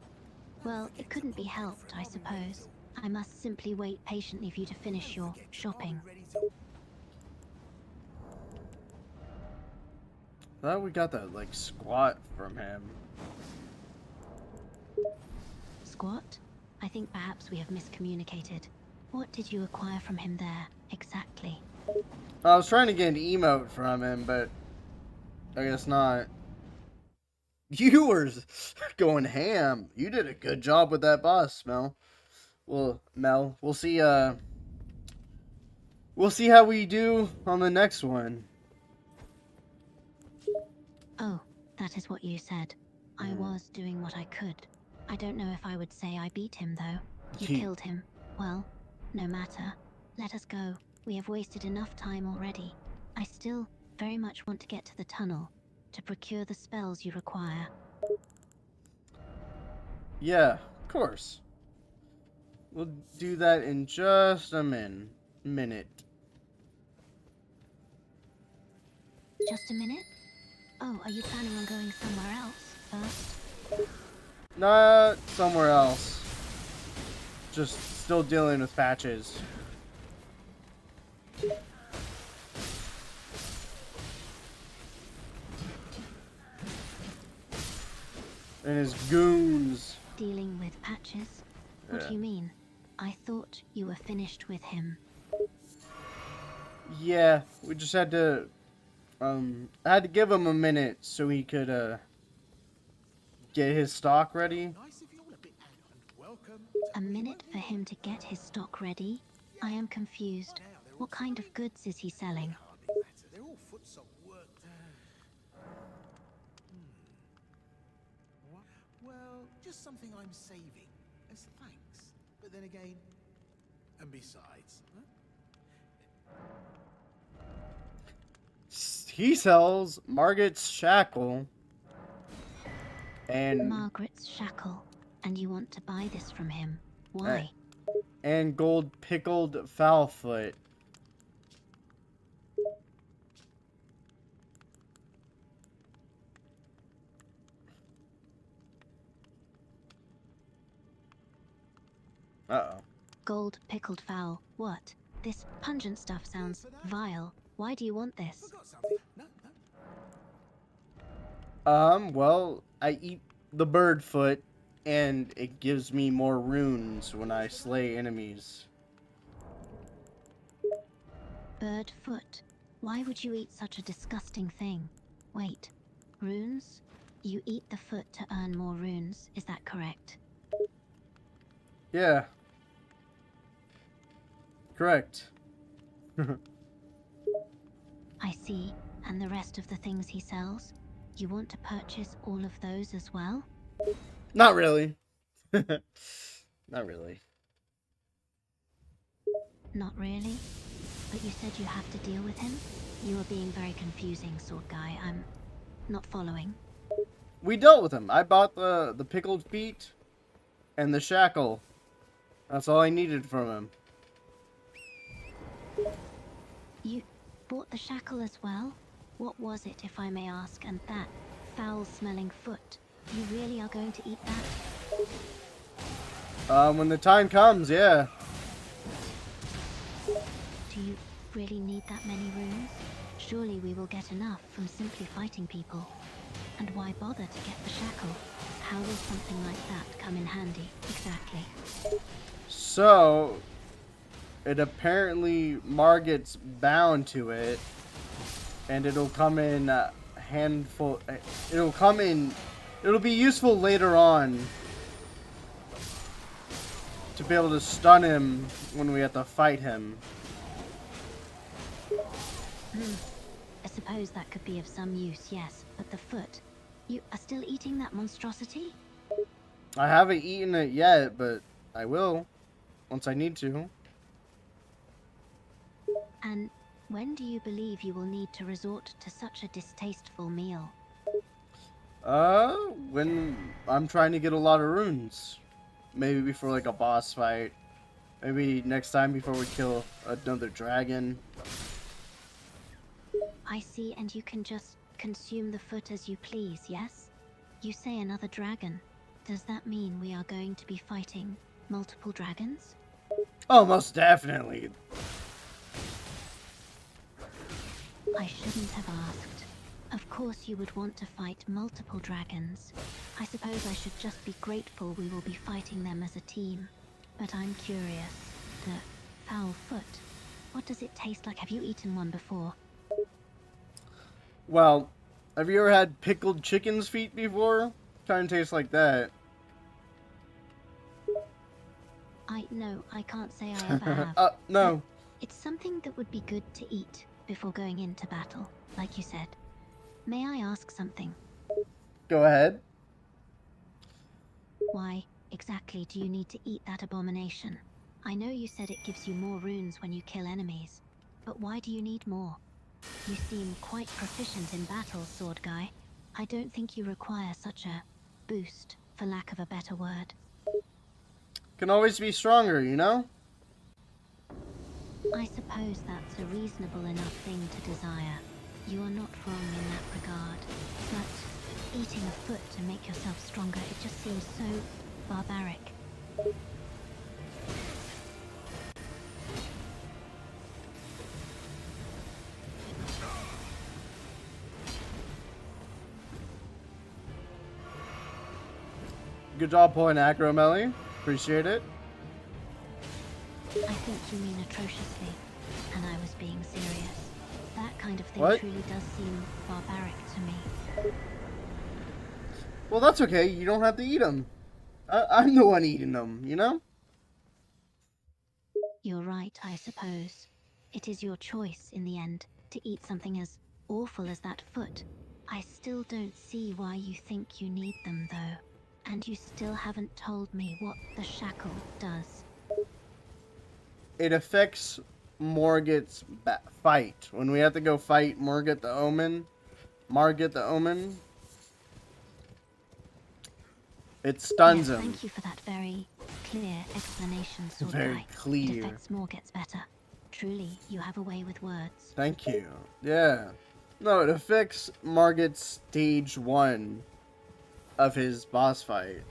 Well, it couldn't be helped, I suppose. I must simply wait patiently for you to finish your shopping. I thought we got that, like, squat from him. Squat? I think perhaps we have miscommunicated. What did you acquire from him there, exactly? I was trying to get an emote from him, but I guess not. You were going ham. You did a good job with that boss, Mel. Well, Mel, we'll see how we do on the next one. Oh, that is what you said. I was doing what I could. I don't know if I would say I beat him, though. You killed him. Well, no matter. Let us go. We have wasted enough time already. I still very much want to get to the tunnel, to procure the spells you require. Yeah, of course. We'll do that in just a minute. Just a minute? Oh, are you planning on going somewhere else first? Not somewhere else. Just still dealing with Patches. And his goons. Dealing with Patches? What do you mean? I thought you were finished with him. Yeah, we just had to I had to give him a minute so he could get his stock ready. A minute for him to get his stock ready? I am confused. What kind of goods is he selling? Well, just something I'm saving as thanks. But then again, and besides, He sells Margaret's shackle and Margaret's shackle. And you want to buy this from him. Why? and gold pickled foulfoot. Uh-oh. Gold pickled fowl. What? This pungent stuff sounds vile. Why do you want this? got something. No. Well, I eat the bird foot, and it gives me more runes when I slay enemies. Bird foot. Why would you eat such a disgusting thing? Wait. Runes? You eat the foot to earn more runes, is that correct? Yeah. Correct. I see. And the rest of the things he sells? You want to purchase all of those as well? Not really. Not really. Not really? But you said you have to deal with him? You are being very confusing, Sword Guy. I'm not following. We dealt with him. I bought the pickled feet and the shackle. That's all I needed from him. You bought the shackle as well? What was it, if I may ask? And that foul-smelling foot. You really are going to eat that? When the time comes, yeah. Do you really need that many runes? Surely we will get enough from simply fighting people. And why bother to get the shackle? How will something like that come in handy, exactly? So, it apparently Margit's bound to it, and it'll come in a handful. It'll come in. It'll be useful later on to be able to stun him when we have to fight him. I suppose that could be of some use, yes. But the foot, you are still eating that monstrosity? I haven't eaten it yet, but I will once I need to. And when do you believe you will need to resort to such a distasteful meal? When I'm trying to get a lot of runes. Maybe before like a boss fight. Maybe next time before we kill another dragon. I see, and you can just consume the foot as you please, yes? You say another dragon. Does that mean we are going to be fighting multiple dragons? Oh, most definitely. I shouldn't have asked. Of course you would want to fight multiple dragons. I suppose I should just be grateful we will be fighting them as a team. But I'm curious. The foul foot. What does it taste like? Have you eaten one before? Well, have you ever had pickled chicken's feet before? Kind of tastes like that. No, I can't say I ever have. No. It's something that would be good to eat before going into battle, like you said. May I ask something? Go ahead. Why exactly do you need to eat that abomination? I know you said it gives you more runes when you kill enemies, but why do you need more? You seem quite proficient in battle, sword guy. I don't think you require such a boost, for lack of a better word. Can always be stronger, you know? I suppose that's a reasonable enough thing to desire. You are not wrong in that regard. But eating a foot to make yourself stronger, it just seems so barbaric. Good job pulling aggro, Melly. Appreciate it. I think you mean atrociously, and I was being serious. That kind of thing What? truly does seem barbaric to me. Well, that's okay. You don't have to eat them. I'm the one eating them, you know? You're right, I suppose. It is your choice, in the end, to eat something as awful as that foot. I still don't see why you think you need them, though. And you still haven't told me what the shackle does. It affects Morgit's fight. When we have to go fight Margit the Omen, it stuns him. Thank you for that very clear explanation, sword Very guy. clear. It affects Morgit's better. Truly, you have a way with words. Thank you. Yeah. No, it affects Margit's stage 1 of his boss fight.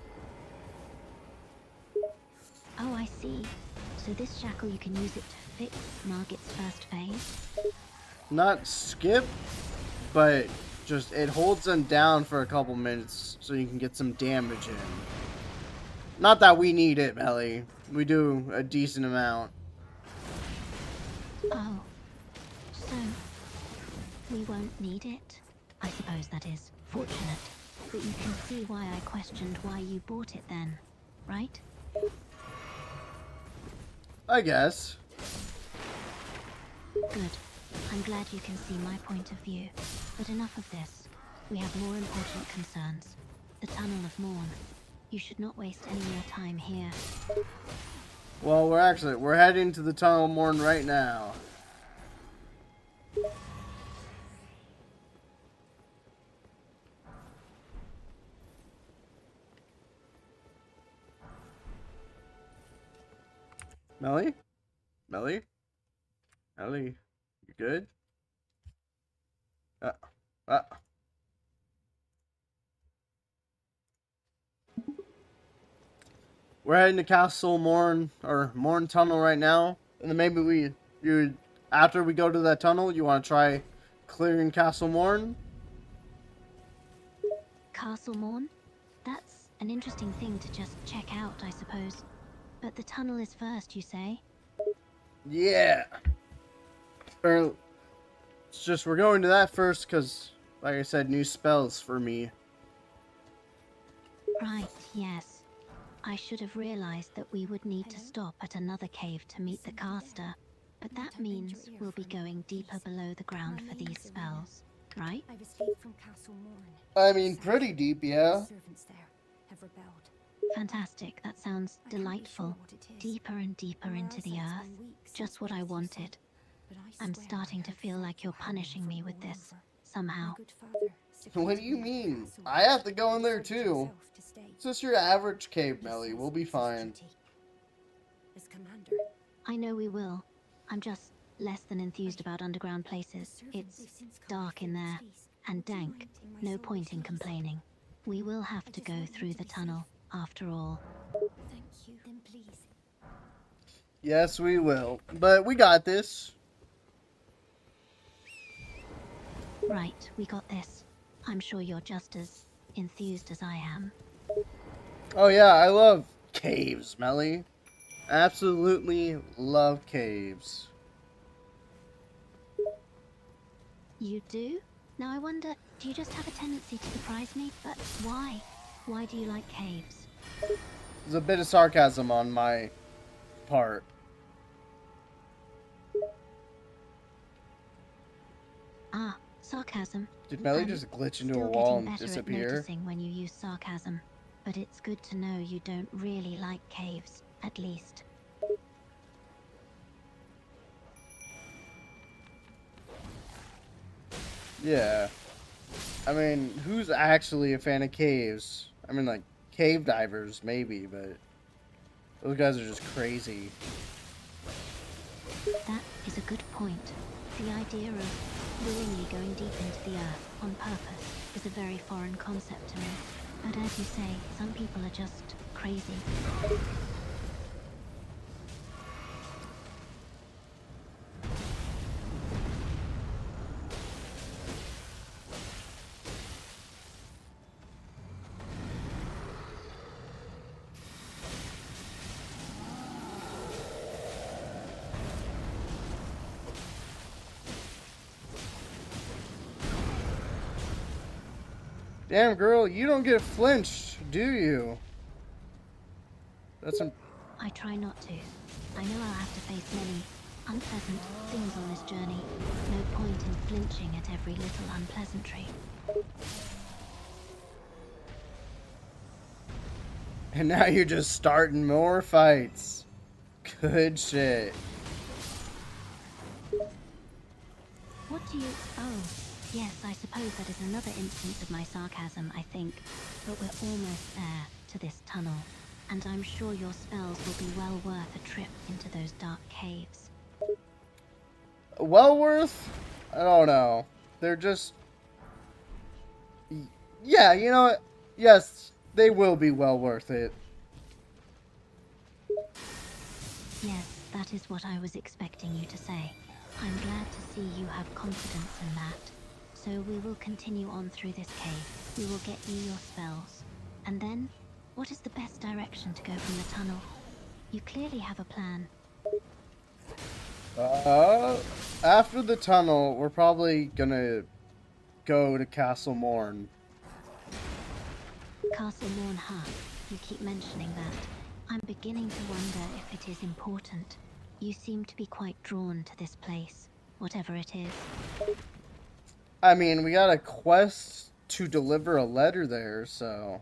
Oh, I see. So this shackle, you can use it to fix Margit's first phase? Not skip, but just it holds them down for a couple minutes so you can get some damage in. Not that we need it, Melly. We do a decent amount. Oh. So, we won't need it? I suppose that is fortunate. But you can see why I questioned why you bought it then, right? I guess. Good. I'm glad you can see my point of view. But enough of this. We have more important concerns. The Tunnel of Morn. You should not waste any more time here. Well, we're heading to the Tunnel of Morn right now. Melly? Melly? Melly? You good? Uh. We're heading to Castle Morn, or Morn Tunnel right now. And then maybe after we go to that tunnel, you want to try clearing Castle Morn? Castle Morn? That's an interesting thing to just check out, I suppose. But the tunnel is first, you say? Yeah. Or it's just we're going to that first because, like I said, new spells for me. Right, yes. I should have realized that we would need to stop at another cave to meet the caster. But that means we'll be going deeper below the ground for these spells, right? I've escaped from Castle Morn. I mean, pretty deep, yeah. Servants there have rebelled. Fantastic, that sounds I can't be sure deliceful. what it is. Deeper and deeper Our into the eyesight's earth. been weak since Just what I birth, you see. wanted. But I I'm swear starting I to heard feel like you're folk howling punishing from me the with wall this, over. somehow. My good father What do secreted you me at the mean? castle. I have to go in there Decided too. himself to stay. It's just your average cave, He Melly. says We'll be it's his fine. duty. As commander, I know we will. I'm just less than enthused about underground the places. servants, they've It's since come dark with in their there pleas. and Would you dank. mind taking my No soul point with in you? complaining. We will have I to just go want you through to the be tunnel, safe. after all. Thank you. Then please. Yes, we will. But we got this. Right, we got this. I'm sure you're just as enthused as I am. Oh yeah, I love caves, Melly. Absolutely love caves. You do? Now I wonder, do you just have a tendency to surprise me? But why? Why do you like caves? There's a bit of sarcasm on my part. Ah, sarcasm. Did Melly I'm just glitch into a still wall getting and better at disappear? noticing when you use sarcasm. But it's good to know you don't really like caves, at least. Yeah. I mean, who's actually a fan of caves? I mean, like, cave divers, maybe, but those guys are just crazy. That is a good point. The idea of willingly going deep into the earth on purpose is a very foreign concept to me. But as you say, some people are just crazy. Damn, girl, you don't get flinched, do you? That's some... I try not to. I know I'll have to face many unpleasant things on this journey. No point in flinching at every little unpleasantry. And now you're just starting more fights. Good shit. What do you... Oh, yes, I suppose that is another instance of my sarcasm, I think. But we're almost there to this tunnel. And I'm sure your spells will be well worth a trip into those dark caves. Well worth? I don't know. They're just... Yeah, you know what? Yes, they will be well worth it. Yes, that is what I was expecting you to say. I'm glad to see you have confidence in that. So we will continue on through this cave. We will get you your spells. And then, what is the best direction to go from the tunnel? You clearly have a plan. After the tunnel, we're probably gonna go to Castle Morn. Castle Morn, huh? You keep mentioning that. I'm beginning to wonder if it is important. You seem to be quite drawn to this place, whatever it is. I mean, we got a quest to deliver a letter there, so...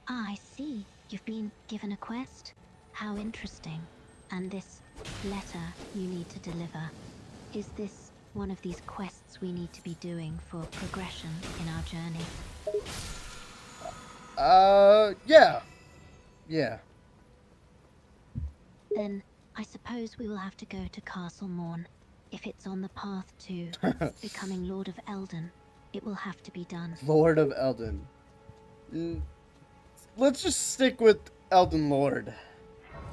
Ah, I see. You've been given a quest? How interesting. And this letter you need to deliver. Is this one of these quests we need to be doing for progression in our journey? Yeah. Yeah. Then I suppose we will have to go to Castle Morn. If it's on the path to becoming Lord of Eldon, it will have to be done. Lord of Eldon. Let's just stick with Elden Lord.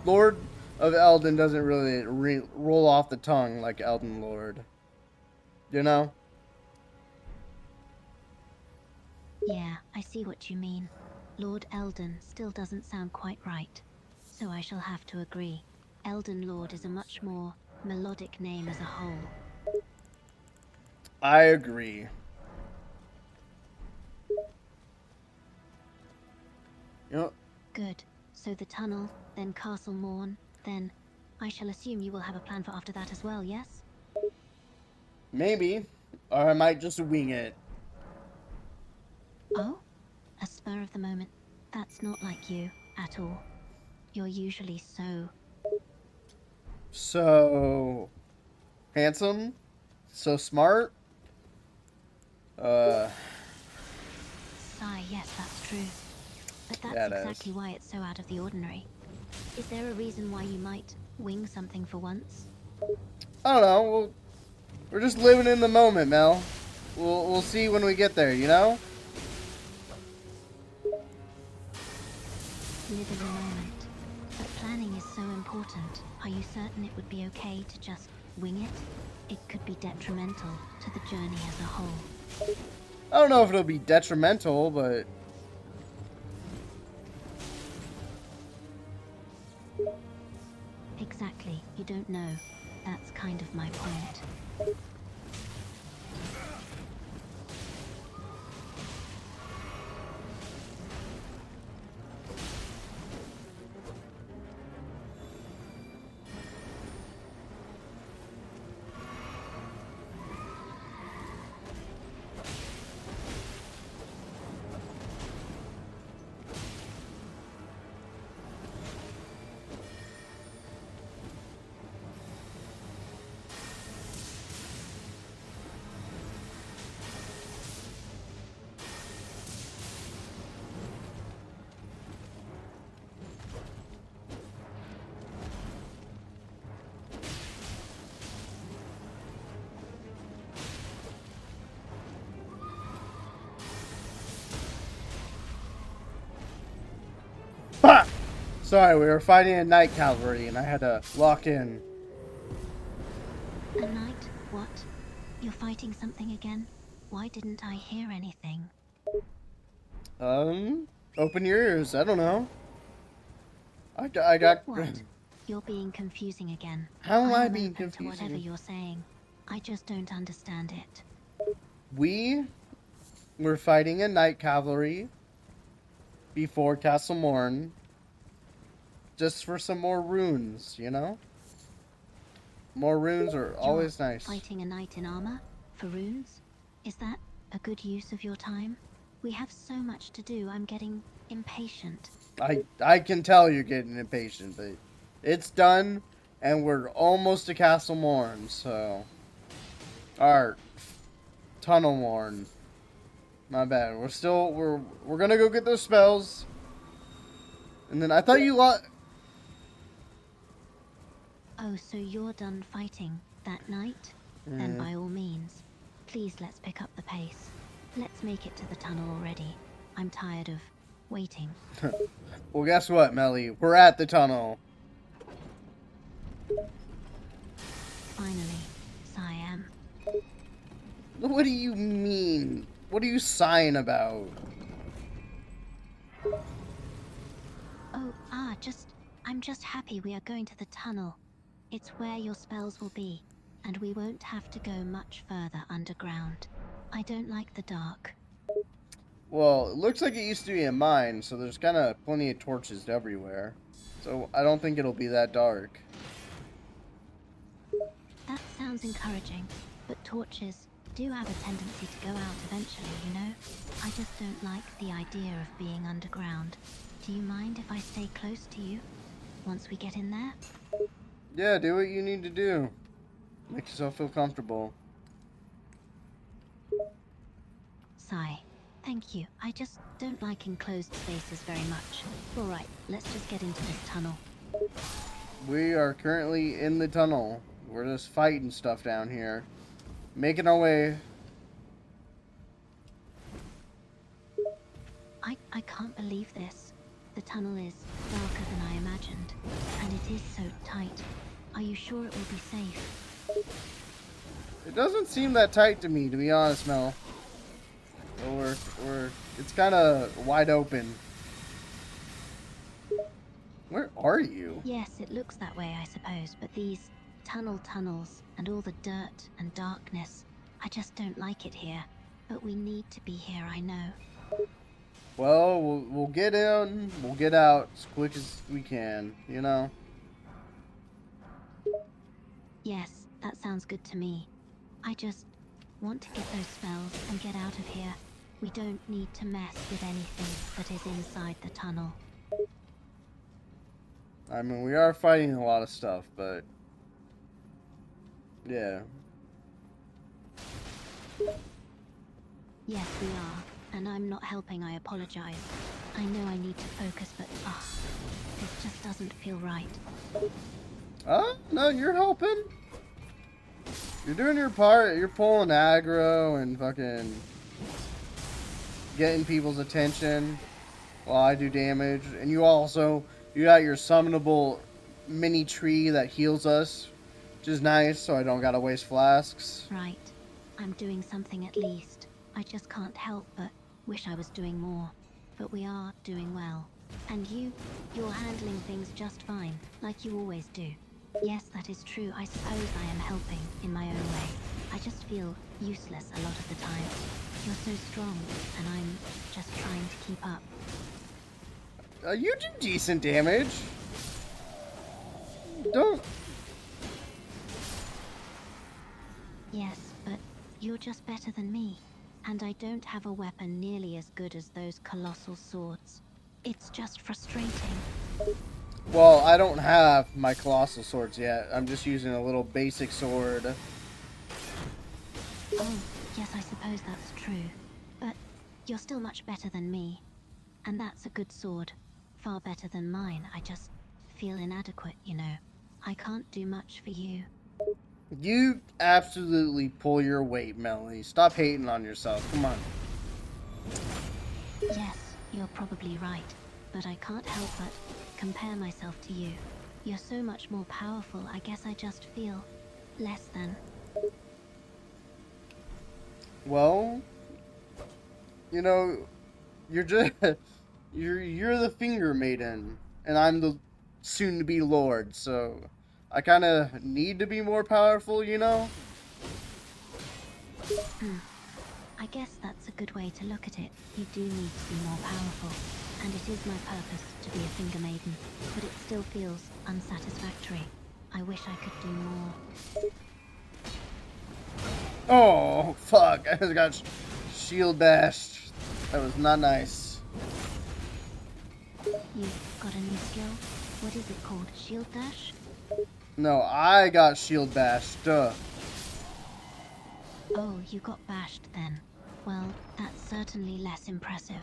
Lord of Eldon doesn't really roll off the tongue like Elden Lord. You know? Yeah, I see what you mean. Lord Eldon still doesn't sound quite right, so I shall have to agree. Elden Lord is a much more melodic name as a whole. I agree. You know, Good. So the tunnel, then Castle Morn, then I shall assume you will have a plan for after that as well, yes? maybe. Or I might just wing it. Oh? A spur of the moment. That's not like you at all. You're usually so... So handsome, so smart. Sigh, yes, that's true. But that's Yeah, it exactly is. why it's so out of the ordinary. Is there a reason why you might wing something for once? I don't know. We're just living in the moment, Mel. We'll see when we get there, you know? Live in the moment. But planning is so important. Are you certain it would be okay to just wing it? It could be detrimental to the journey as a whole. I don't know if it'll be detrimental, but Exactly, you don't know. That's kind of my point. ha! Sorry, we were fighting a night cavalry, and I had to lock in. A night? What? You're fighting something again? Why didn't I hear anything? Open your ears. I don't know. I got. What? You're being confusing again. How am I am being open to whatever confusing? you're saying. I just don't understand it. We were fighting a night cavalry before Castle Morn, just for some more runes, you know? More runes are always You're nice. fighting a knight in armor? For runes? Is that a good use of your time? We have so much to do, I'm getting impatient. I can tell you're getting impatient, but it's done, and we're almost to Castle Morn, so... Or, Tunnel Morn. My bad. We're gonna go get those spells. And then I thought you Oh, so you're done fighting that night? Then by all means, please let's pick up the pace. Let's make it to the tunnel already. I'm tired of waiting. Well, guess what, Melly? We're at the tunnel. Finally, Siam. What do you mean? What are you sighing about? Oh, I'm just happy we are going to the tunnel. It's where your spells will be, and we won't have to go much further underground. I don't like the dark. Well, it looks like it used to be a mine, so there's kind of plenty of torches everywhere. So I don't think it'll be that dark. That sounds encouraging, but torches do have a tendency to go out eventually, you know? I just don't like the idea of being underground. Do you mind if I stay close to you once we get in there? Yeah, do what you need to do. Make yourself feel comfortable. Sigh. Thank you. I just don't like enclosed spaces very much. Alright, let's just get into this tunnel. We are currently in the tunnel. We're just fighting stuff down here. Making our way. I can't believe this. The tunnel is darker than I imagined, and it is so tight. Are you sure it will be safe? It doesn't seem that tight to me, to be honest, Mel. It's kind of wide open. Where are you? Yes, it looks that way, I suppose, but these tunnels and all the dirt and darkness, I just don't like it here. But we need to be here, I know. Well, we'll get in, we'll get out as quick as we can, you know? Yes, that sounds good to me. I just want to get those spells and get out of here. We don't need to mess with anything that is inside the tunnel. I mean, we are fighting a lot of stuff, but... yeah. Yes, we are. And I'm not helping, I apologize. I know I need to focus, but this just doesn't feel right. No, you're helping. You're doing your part. You're pulling aggro and fucking getting people's attention while I do damage. And you got your summonable mini tree that heals us, which is nice, so I don't gotta waste flasks. Right. I'm doing something at least. I just can't help but wish I was doing more. But we are doing well. And you're handling things just fine, like you always do. Yes, that is true. I suppose I am helping in my own way. I just feel useless a lot of the time. You're so strong, and I'm just trying to keep up. You do decent damage. Don't... Yes, but you're just better than me. And I don't have a weapon nearly as good as those colossal swords. It's just frustrating. Well, I don't have my colossal swords yet. I'm just using a little basic sword. Oh, yes, I suppose that's true. But you're still much better than me. And that's a good sword. Far better than mine. I just feel inadequate, you know. I can't do much for you. You absolutely pull your weight, Melanie. Stop hating on yourself. Come on. Yes, you're probably right. But I can't help but compare myself to you. You're so much more powerful. I guess I just feel less than. Well, you know, you're just you're the finger maiden, and I'm the soon-to-be lord. So I kind of need to be more powerful, you know? I guess that's a good way to look at it. You do need to be more powerful. And it is my purpose to be a finger maiden. But it still feels unsatisfactory. I wish I could do more. Oh, fuck. I just got shield bashed. That was not nice. You've got a new skill? What is it called? Shield dash? No, I got shield bashed. Duh. Oh, you got bashed then. Well, that's certainly less impressive.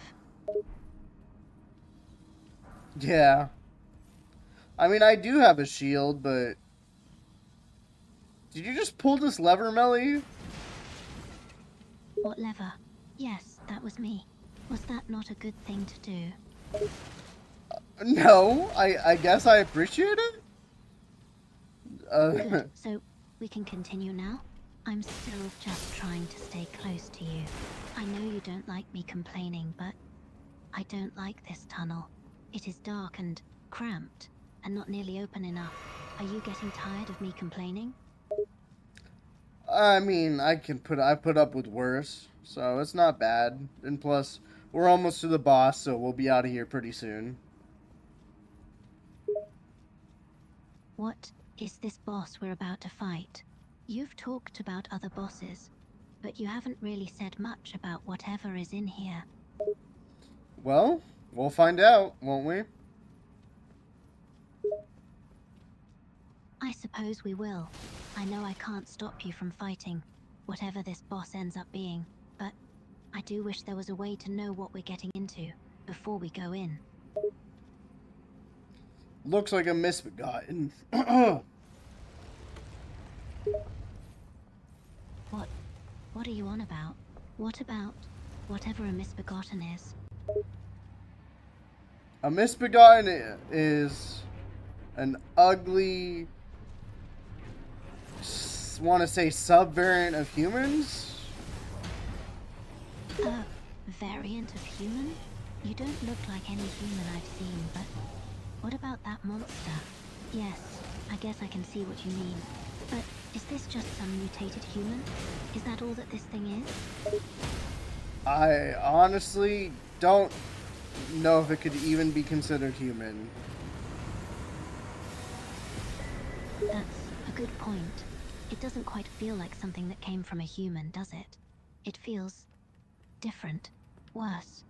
Yeah. I mean, I do have a shield, but... Did you just pull this lever, Melly? What lever? Yes, that was me. Was that not a good thing to do? No, I guess I appreciate it. Good. So, we can continue now? I'm still just trying to stay close to you. I know you don't like me complaining, but I don't like this tunnel. It is dark and cramped, and not nearly open enough. Are you getting tired of me complaining? I mean, I put up with worse, so it's not bad. And plus, we're almost to the boss, so we'll be out of here pretty soon. What is this boss we're about to fight? You've talked about other bosses, but you haven't really said much about whatever is in here. Well, we'll find out, won't we? I suppose we will. I know I can't stop you from fighting, whatever this boss ends up being, but I do wish there was a way to know what we're getting into before we go in. Looks like a misbegotten. What are you on about? What about whatever a misbegotten is? A misbegotten is an ugly, want to say subvariant of humans? A variant of human? You don't look like any human I've seen, but What about that monster? Yes, I guess I can see what you mean. But is this just some mutated human? Is that all that this thing is? I honestly don't know if it could even be considered human. That's a good point. It doesn't quite feel like something that came from a human, does it? It feels different. Worse.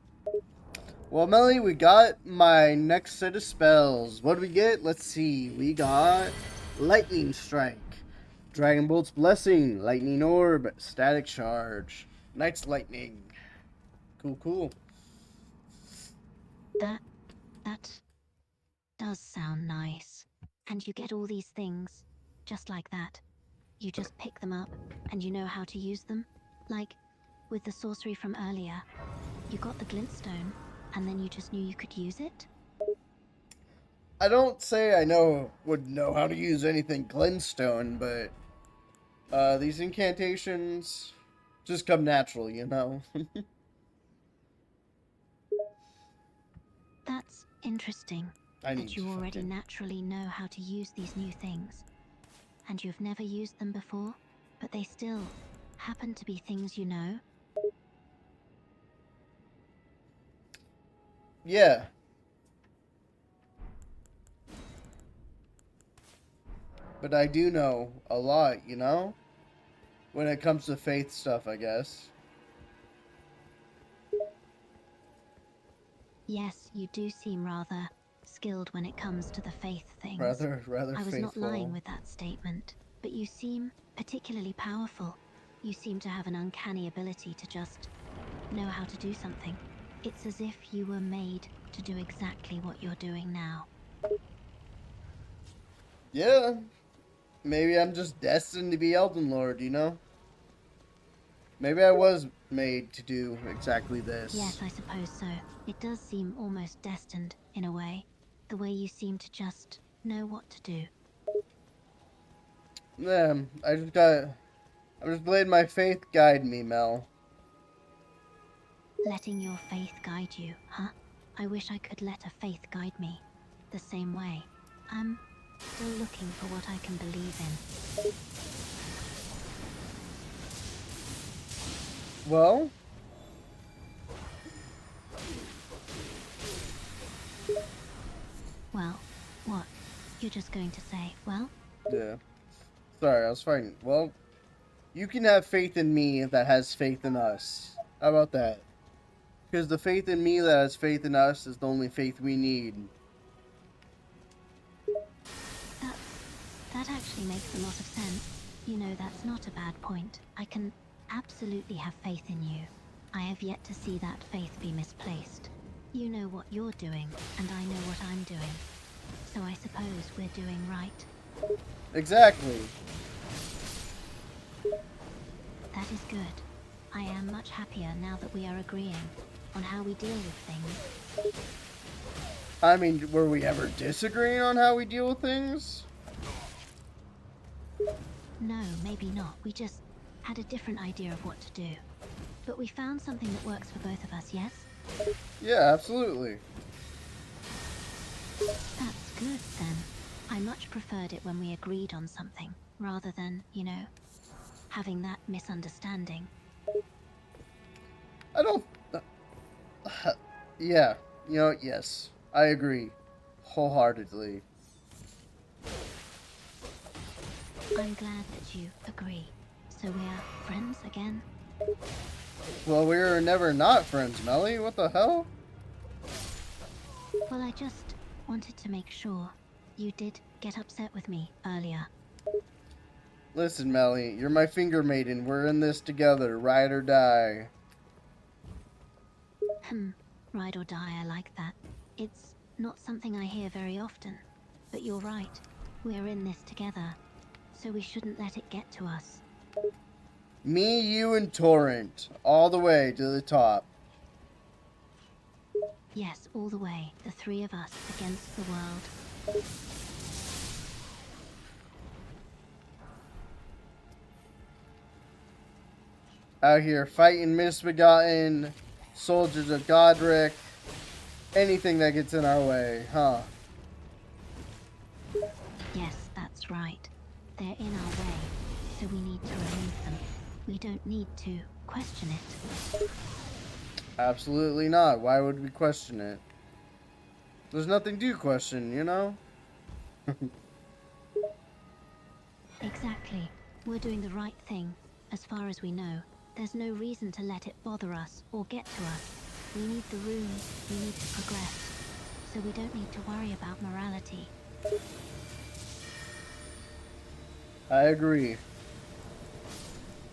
Well, Melly, we got my next set of spells. What do we get? Let's see. We got Lightning Strike, Dragon Bolt's Blessing, Lightning Orb, Static Charge, Knight's Lightning. Cool, cool. That does sound nice. And you get all these things just like that. You just pick them up and you know how to use them. Like with the sorcery from earlier. You got the glintstone and then you just knew you could use it? I don't say I would know how to use anything glintstone, but these incantations just come natural, you know? That's interesting. I need That you to already fucking... naturally know how to use these new things. And you've never used them before, but they still happen to be things you know. Yeah. But I do know a lot, you know? When it comes to faith stuff, I guess. Yes, you do seem rather skilled when it comes to the faith things. Rather I was faithful. not lying with that statement, but you seem particularly powerful. You seem to have an uncanny ability to just know how to do something. It's as if you were made to do exactly what you're doing now. Yeah. Maybe I'm just destined to be Elden Lord, you know? Maybe I was made to do exactly this. Yes, I suppose so. It does seem almost destined, in a way. The way you seem to just know what to do. Yeah, I'm just letting my faith guide me, Mel. Letting your faith guide you, huh? I wish I could let a faith guide me. The same way. I'm still looking for what I can believe in. Well? Well, what? You're just going to say, well? Yeah. Sorry, I was fighting. Well, you can have faith in me that has faith in us. How about that? Because the faith in me that has faith in us is the only faith we need. That actually makes a lot of sense. You know, that's not a bad point. I can absolutely have faith in you. I have yet to see that faith be misplaced. You know what you're doing, and I know what I'm doing. So I suppose we're doing right. Exactly. That is good. I am much happier now that we are agreeing on how we deal with things. I mean, were we ever disagreeing on how we deal with things? No, maybe not. We just had a different idea of what to do. But we found something that works for both of us, yes? Yeah, absolutely. That's good, then. I much preferred it when we agreed on something, rather than, you know, having that misunderstanding. I don't... yeah, you know, yes. I agree. Wholeheartedly. I'm glad that you agree. So we are friends again? Well, we were never not friends, Melly. What the hell? Well, I just wanted to make sure. You did get upset with me earlier. Listen, Melly, you're my finger maiden. We're in this together, ride or die. Ride or die, I like that. It's not something I hear very often. But you're right. We're in this together. So we shouldn't let it get to us. Me, you, and Torrent. All the way to the top. Yes, all the way. The three of us against the world. Out here fighting misbegotten, soldiers of Godric, anything that gets in our way, huh? Yes, that's right. They're in our way, so we need to remove them. We don't need to question it. Absolutely not. Why would we question it? There's nothing to question, you know? Exactly. We're doing the right thing. As far as we know, there's no reason to let it bother us or get to us. We need the runes, we need to progress. So we don't need to worry about morality. I agree. And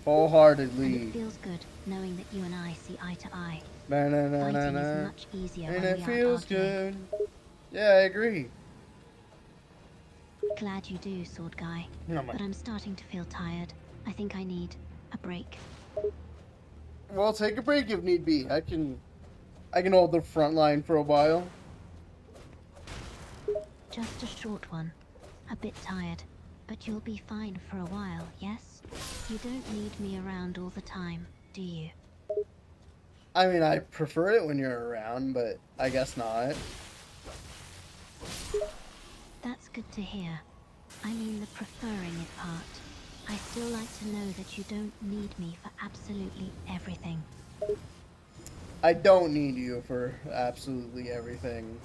Wholeheartedly. it feels good knowing that you and I see eye to eye. Na-na-na-na-na. Fighting is much easier And when it we aren't feels arguing. good. Yeah, I agree. Glad you do, Sword Guy. Oh my- But I'm starting to feel tired. I think I need a break. Well, take a break if need be. I can hold the front line for a while. Just a short one. A bit tired. But you'll be fine for a while, yes? You don't need me around all the time, do you? I mean, I prefer it when you're around, but I guess not. That's good to hear. I mean the preferring it part. I still like to know that you don't need me for absolutely everything. I don't need you for absolutely everything.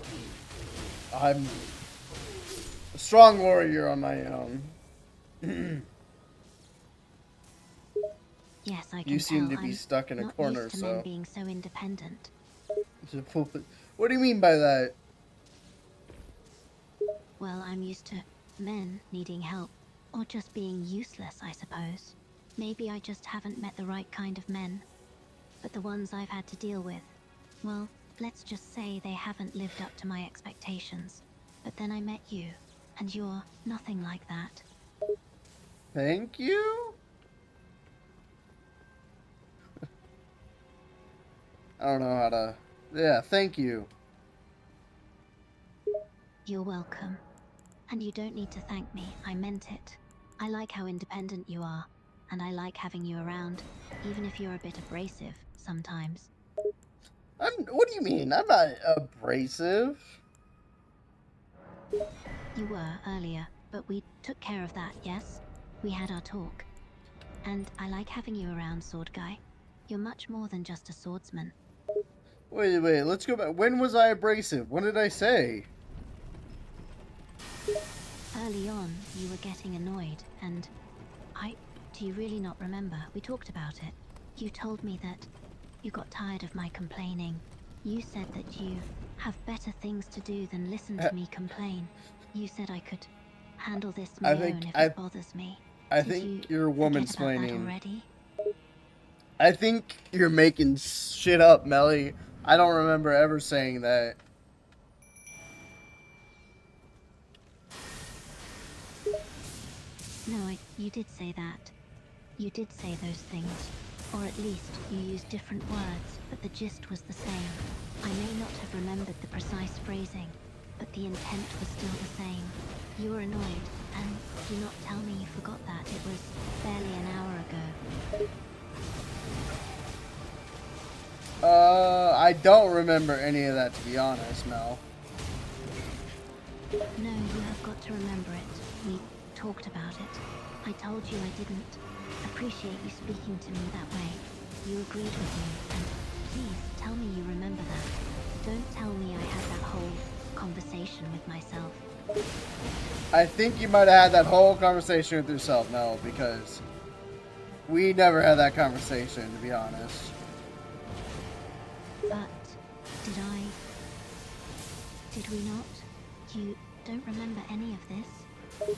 I'm a strong warrior on my own. Yes, I can You seem tell to be I'm stuck in a not corner, used to men so. being so independent. What do you mean by that? Well, I'm used to men needing help, or just being useless, I suppose. Maybe I just haven't met the right kind of men. But the ones I've had to deal with, well, let's just say they haven't lived up to my expectations. But then I met you, and you're nothing like that. Thank you? I don't know how to. Yeah, thank you. You're welcome. And you don't need to thank me, I meant it. I like how independent you are, and I like having you around, even if you're a bit abrasive sometimes. What do you mean? I'm not abrasive. You were earlier, but we took care of that, yes? We had our talk. And I like having you around, Sword Guy. You're much more than just a swordsman. Wait, let's go back. When was I abrasive? What did I say? Early on, you were getting annoyed, and do you really not remember? We talked about it. You told me that you got tired of my complaining. You said that you have better things to do than listen to me complain. You said I could handle this my own if it bothers me. I Did think you you're forget about that womansplaining. already? I think you're making shit up, Melly. I don't remember ever saying that. No, you did say that. You did say those things. Or at least you used different words, but the gist was the same. I may not have remembered the precise phrasing, but the intent was still the same. You were annoyed, and do not tell me you forgot that. It was barely an hour ago. I don't remember any of that, to be honest, Mel. No, you have got to remember it. We talked about it. I told you I didn't appreciate you speaking to me that way. You agreed with me, and please tell me you remember that. Don't tell me I had that whole conversation with myself. I think you might have had that whole conversation with yourself, Mel, because we never had that conversation, to be honest. But did we not? You don't remember any of this?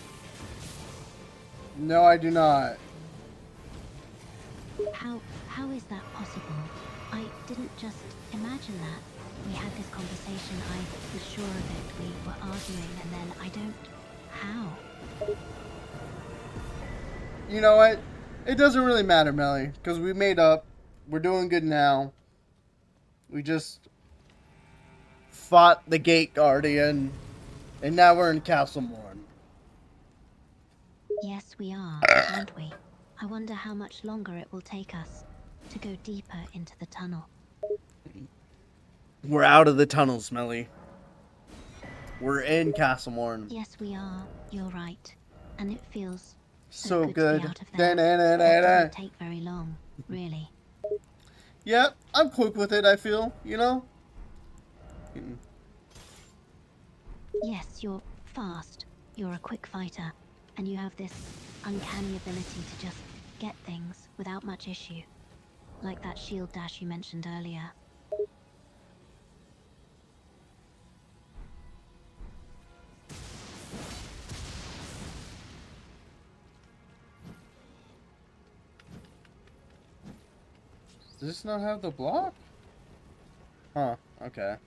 No, I do not. How is that possible? I didn't just imagine that. We had this conversation, I was sure of it, we were arguing, and then I don't... How? You know what? It doesn't really matter, Melly, because we made up. We're doing good now. We just fought the Gate Guardian, and now we're in Castle Morn. Yes, we are, aren't we? I wonder how much longer it will take us to go deeper into the tunnel. We're out of the tunnels, Melly. We're in Castlemorn. Yes, we are. You're right. And it feels So good to good. be out of there. That Da-na-na-na-na. didn't take very long, really. Yeah, I'm quick with it, I feel, you know? Yes, you're fast. You're a quick fighter. And you have this uncanny ability to just get things without much issue. Like that shield dash you mentioned earlier. Does this not have the block? Huh, okay.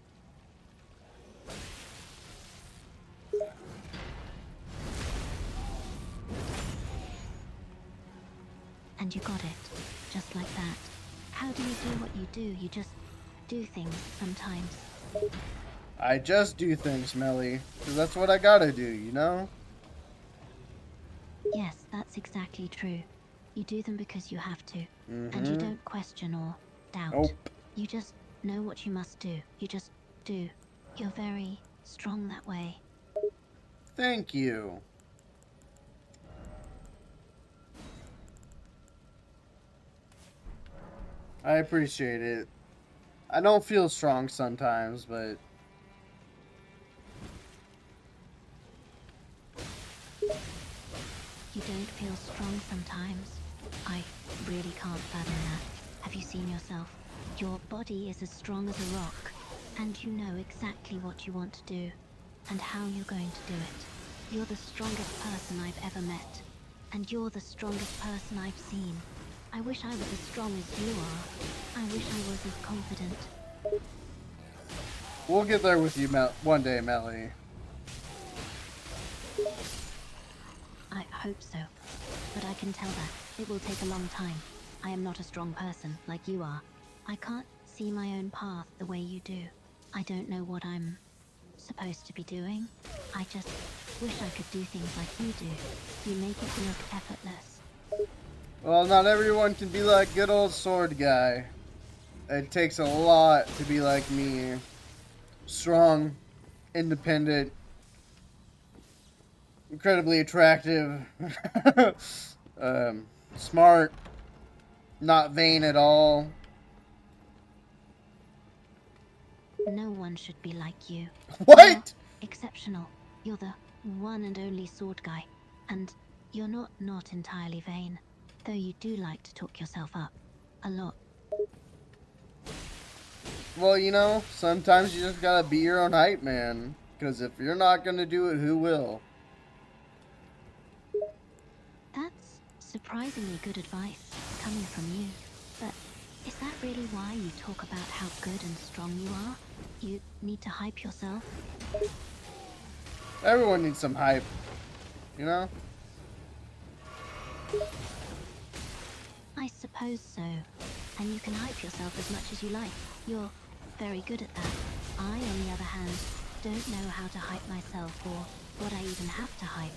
And you got it. Just like that. How do you do what you do? You just do things sometimes. I just do things, Melly. 'Cause that's what I gotta do, you know? Yes, that's exactly true. You do them because you have to. And you don't question or doubt. Nope. You just know what you must do. You just do. You're very strong that way. Thank you. I appreciate it. I don't feel strong sometimes, but You don't feel strong sometimes. I really can't fathom that. Have you seen yourself? Your body is as strong as a rock, and you know exactly what you want to do, and how you're going to do it. You're the strongest person I've ever met, and you're the strongest person I've seen. I wish I was as strong as you are. I wish I was as confident. we'll get there with you one day, Melly. I hope so. But I can tell that it will take a long time. I am not a strong person like you are. I can't see my own path the way you do. I don't know what I'm supposed to be doing. I just wish I could do things like you do. You make it look effortless. Well, not everyone can be like good old sword guy. It takes a lot to be like me. Strong, independent, incredibly attractive, smart, not vain at all. No one should be like you. What? You're exceptional. You're the one and only sword guy. And you're not entirely vain. Though you do like to talk yourself up. A lot. Well, you know, sometimes you just gotta be your own hype man. Because if you're not gonna do it, who will? That's surprisingly good advice coming from you. But is that really why you talk about how good and strong you are? You need to hype yourself? Everyone needs some hype. You know? I suppose so. And you can hype yourself as much as you like. You're very good at that. I, on the other hand, don't know how to hype myself or what I even have to hype.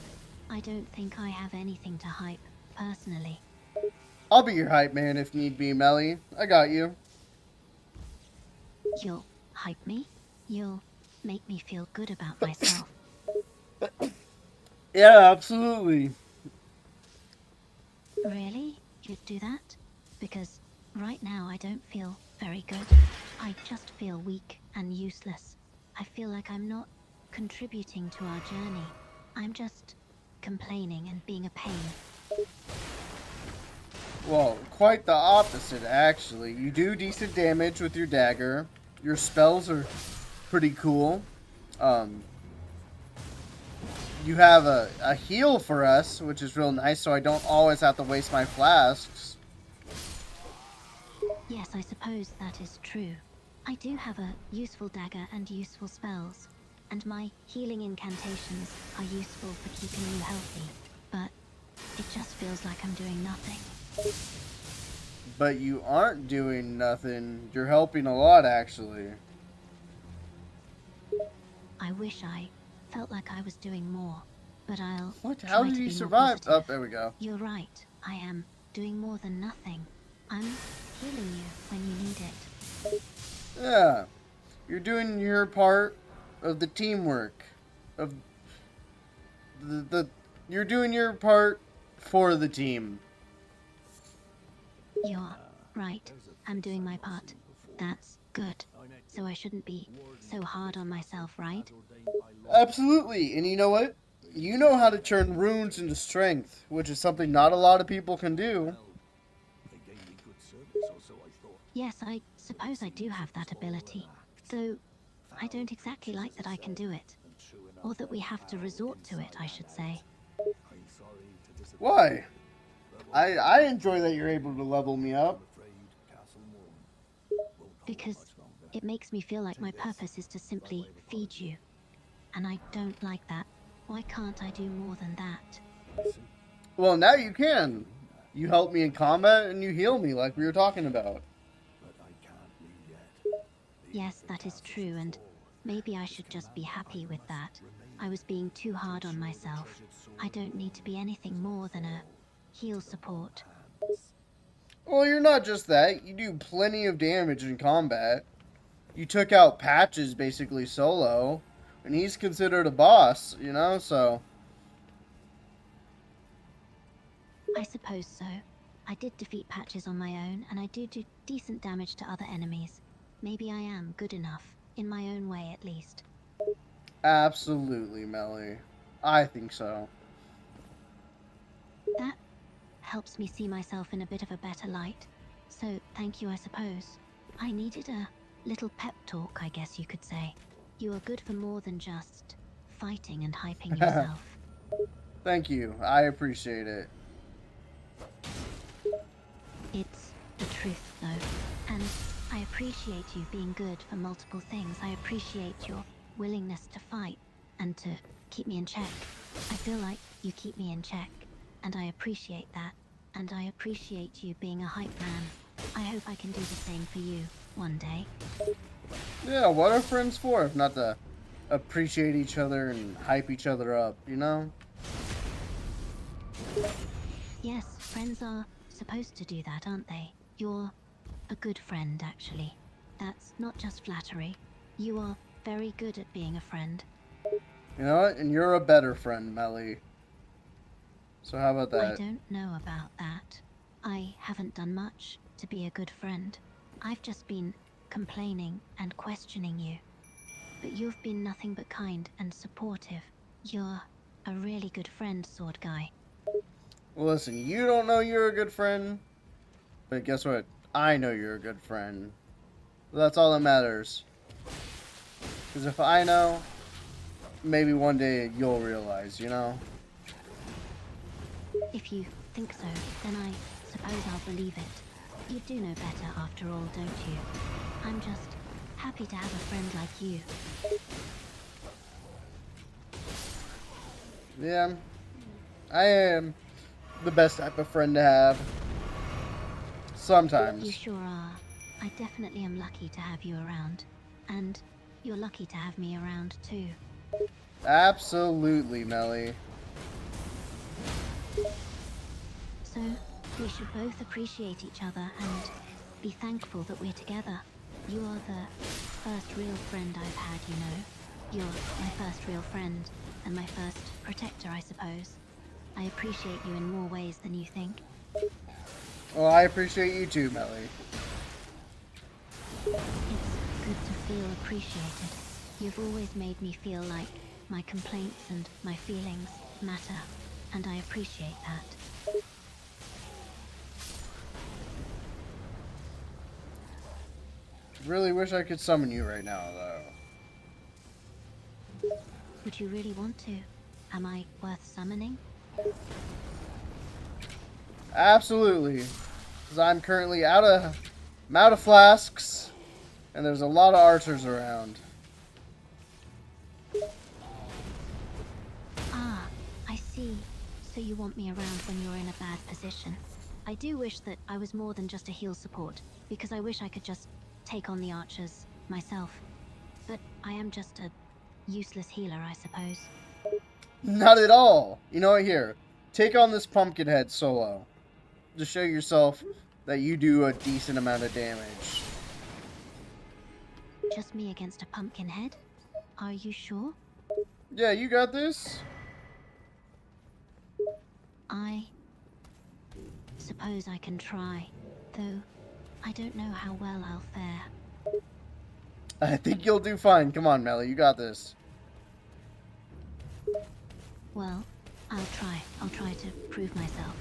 I don't think I have anything to hype, personally. I'll be your hype man if need be, Melly. I got you. You'll hype me? You'll make me feel good about myself. Yeah, absolutely. Really? You'd do that? Because right now I don't feel very good. I just feel weak and useless. I feel like I'm not contributing to our journey. I'm just complaining and being a pain. Well, quite the opposite, actually. You do decent damage with your dagger. Your spells are pretty cool. You have a heal for us, which is real nice, so I don't always have to waste my flasks. Yes, I suppose that is true. I do have a useful dagger and useful spells, and my healing incantations are useful for keeping you healthy, but it just feels like I'm doing nothing. But you aren't doing nothing. You're helping a lot, actually. I wish I felt like I was doing more, but I'll What? try How to did you be more survive? Oh, positive. there we go. You're right. I am doing more than nothing. I'm healing you when you need it. Yeah. You're doing your part of the teamwork. of the you're doing your part for the team. You're right. I'm doing my part. That's good. So I shouldn't be so hard on myself, right? Absolutely. And you know what? You know how to turn runes into strength, which is something not a lot of people can do. They gave me good service, or so I thought. Yes, I suppose I do have that ability. Though I don't exactly like that I can do it. Or that we have to resort to it, I should say. I'm sorry to disappoint. Why? I enjoy that you're able to level me up. I'm afraid Castle Morn won't hold Because much longer. it makes me feel like my purpose is to simply feed you. And I don't like that. Why can't I do more than that? I see. Well, now you can. You help me in combat and you heal me like we were talking about. But I can't leave yet. Yes, that is true, and maybe I should just be happy with that. I was being too hard on myself. I don't need to be anything more than a heal support. Well, you're not just that. You do plenty of damage in combat. You took out Patches basically solo, and he's considered a boss, you know, so... I suppose so. I did defeat Patches on my own, and I do decent damage to other enemies. Maybe I am good enough, in my own way at least. Absolutely, Melly. I think so. That helps me see myself in a bit of a better light. So, thank you, I suppose. I needed a little pep talk, I guess you could say. You are good for more than just fighting and hyping yourself. Thank you. I appreciate it. It's the truth, though. And I appreciate you being good for multiple things. I appreciate your willingness to fight and to keep me in check. I feel like you keep me in check, and I appreciate that. And I appreciate you being a hype man. I hope I can do the same for you one day. Yeah, what are friends for if not to appreciate each other and hype each other up, you know? Yes, friends are supposed to do that, aren't they? You're a good friend, actually. That's not just flattery. You are very good at being a friend. You know what? And you're a better friend, Melly. So how about I that? don't know about that. I haven't done much to be a good friend. I've just been complaining and questioning you. But you've been nothing but kind and supportive. You're a really good friend, Sword Guy. Well, listen, you don't know you're a good friend, but guess what? I know you're a good friend. That's all that matters. Because if I know, maybe one day you'll realize, you know? If you think so, then I suppose I'll believe it. You do know better after all, don't you? I'm just happy to have a friend like you. Yeah, I am the best type of friend to have. Sometimes. You sure are. I definitely am lucky to have you around. And you're lucky to have me around too. Absolutely, Melly. So, we should both appreciate each other and be thankful that we're together. You are the first real friend I've had, you know. You're my first real friend, and my first protector, I suppose. I appreciate you in more ways than you think. Well, I appreciate you too, Melly. It's good to feel appreciated. You've always made me feel like my complaints and my feelings matter, and I appreciate that. Really wish I could summon you right now, though. Would you really want to? Am I worth summoning? Absolutely. Because I'm currently I'm out of flasks, and there's a lot of archers around. Ah, I see. So you want me around when you're in a bad position. I do wish that I was more than just a heal support, because I wish I could just take on the archers myself. But I am just a useless healer, I suppose. Not at all. You know what? Here, take on this pumpkin head solo. To show yourself that you do a decent amount of damage. Just me against a pumpkin head? Are you sure? Yeah, you got this. I suppose I can try, though I don't know how well I'll fare. I think you'll do fine. Come on, Melly, you got this. Well, I'll try. I'll try to prove myself.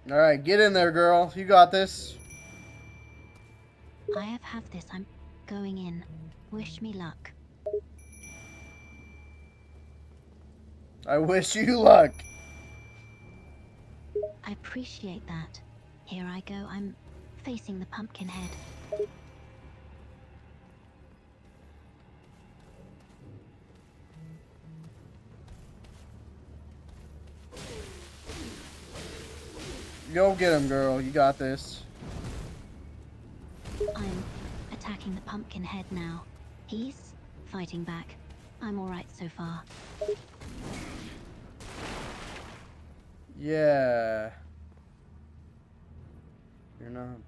All right, get in there, girl. You got this. I have this. I'm going in. Wish me luck. I wish you luck. I appreciate that. Here I go. I'm facing the pumpkin head. Go get him, girl. You got this. I'm attacking the pumpkin head now. He's fighting back. I'm alright so far. Yeah. You're not.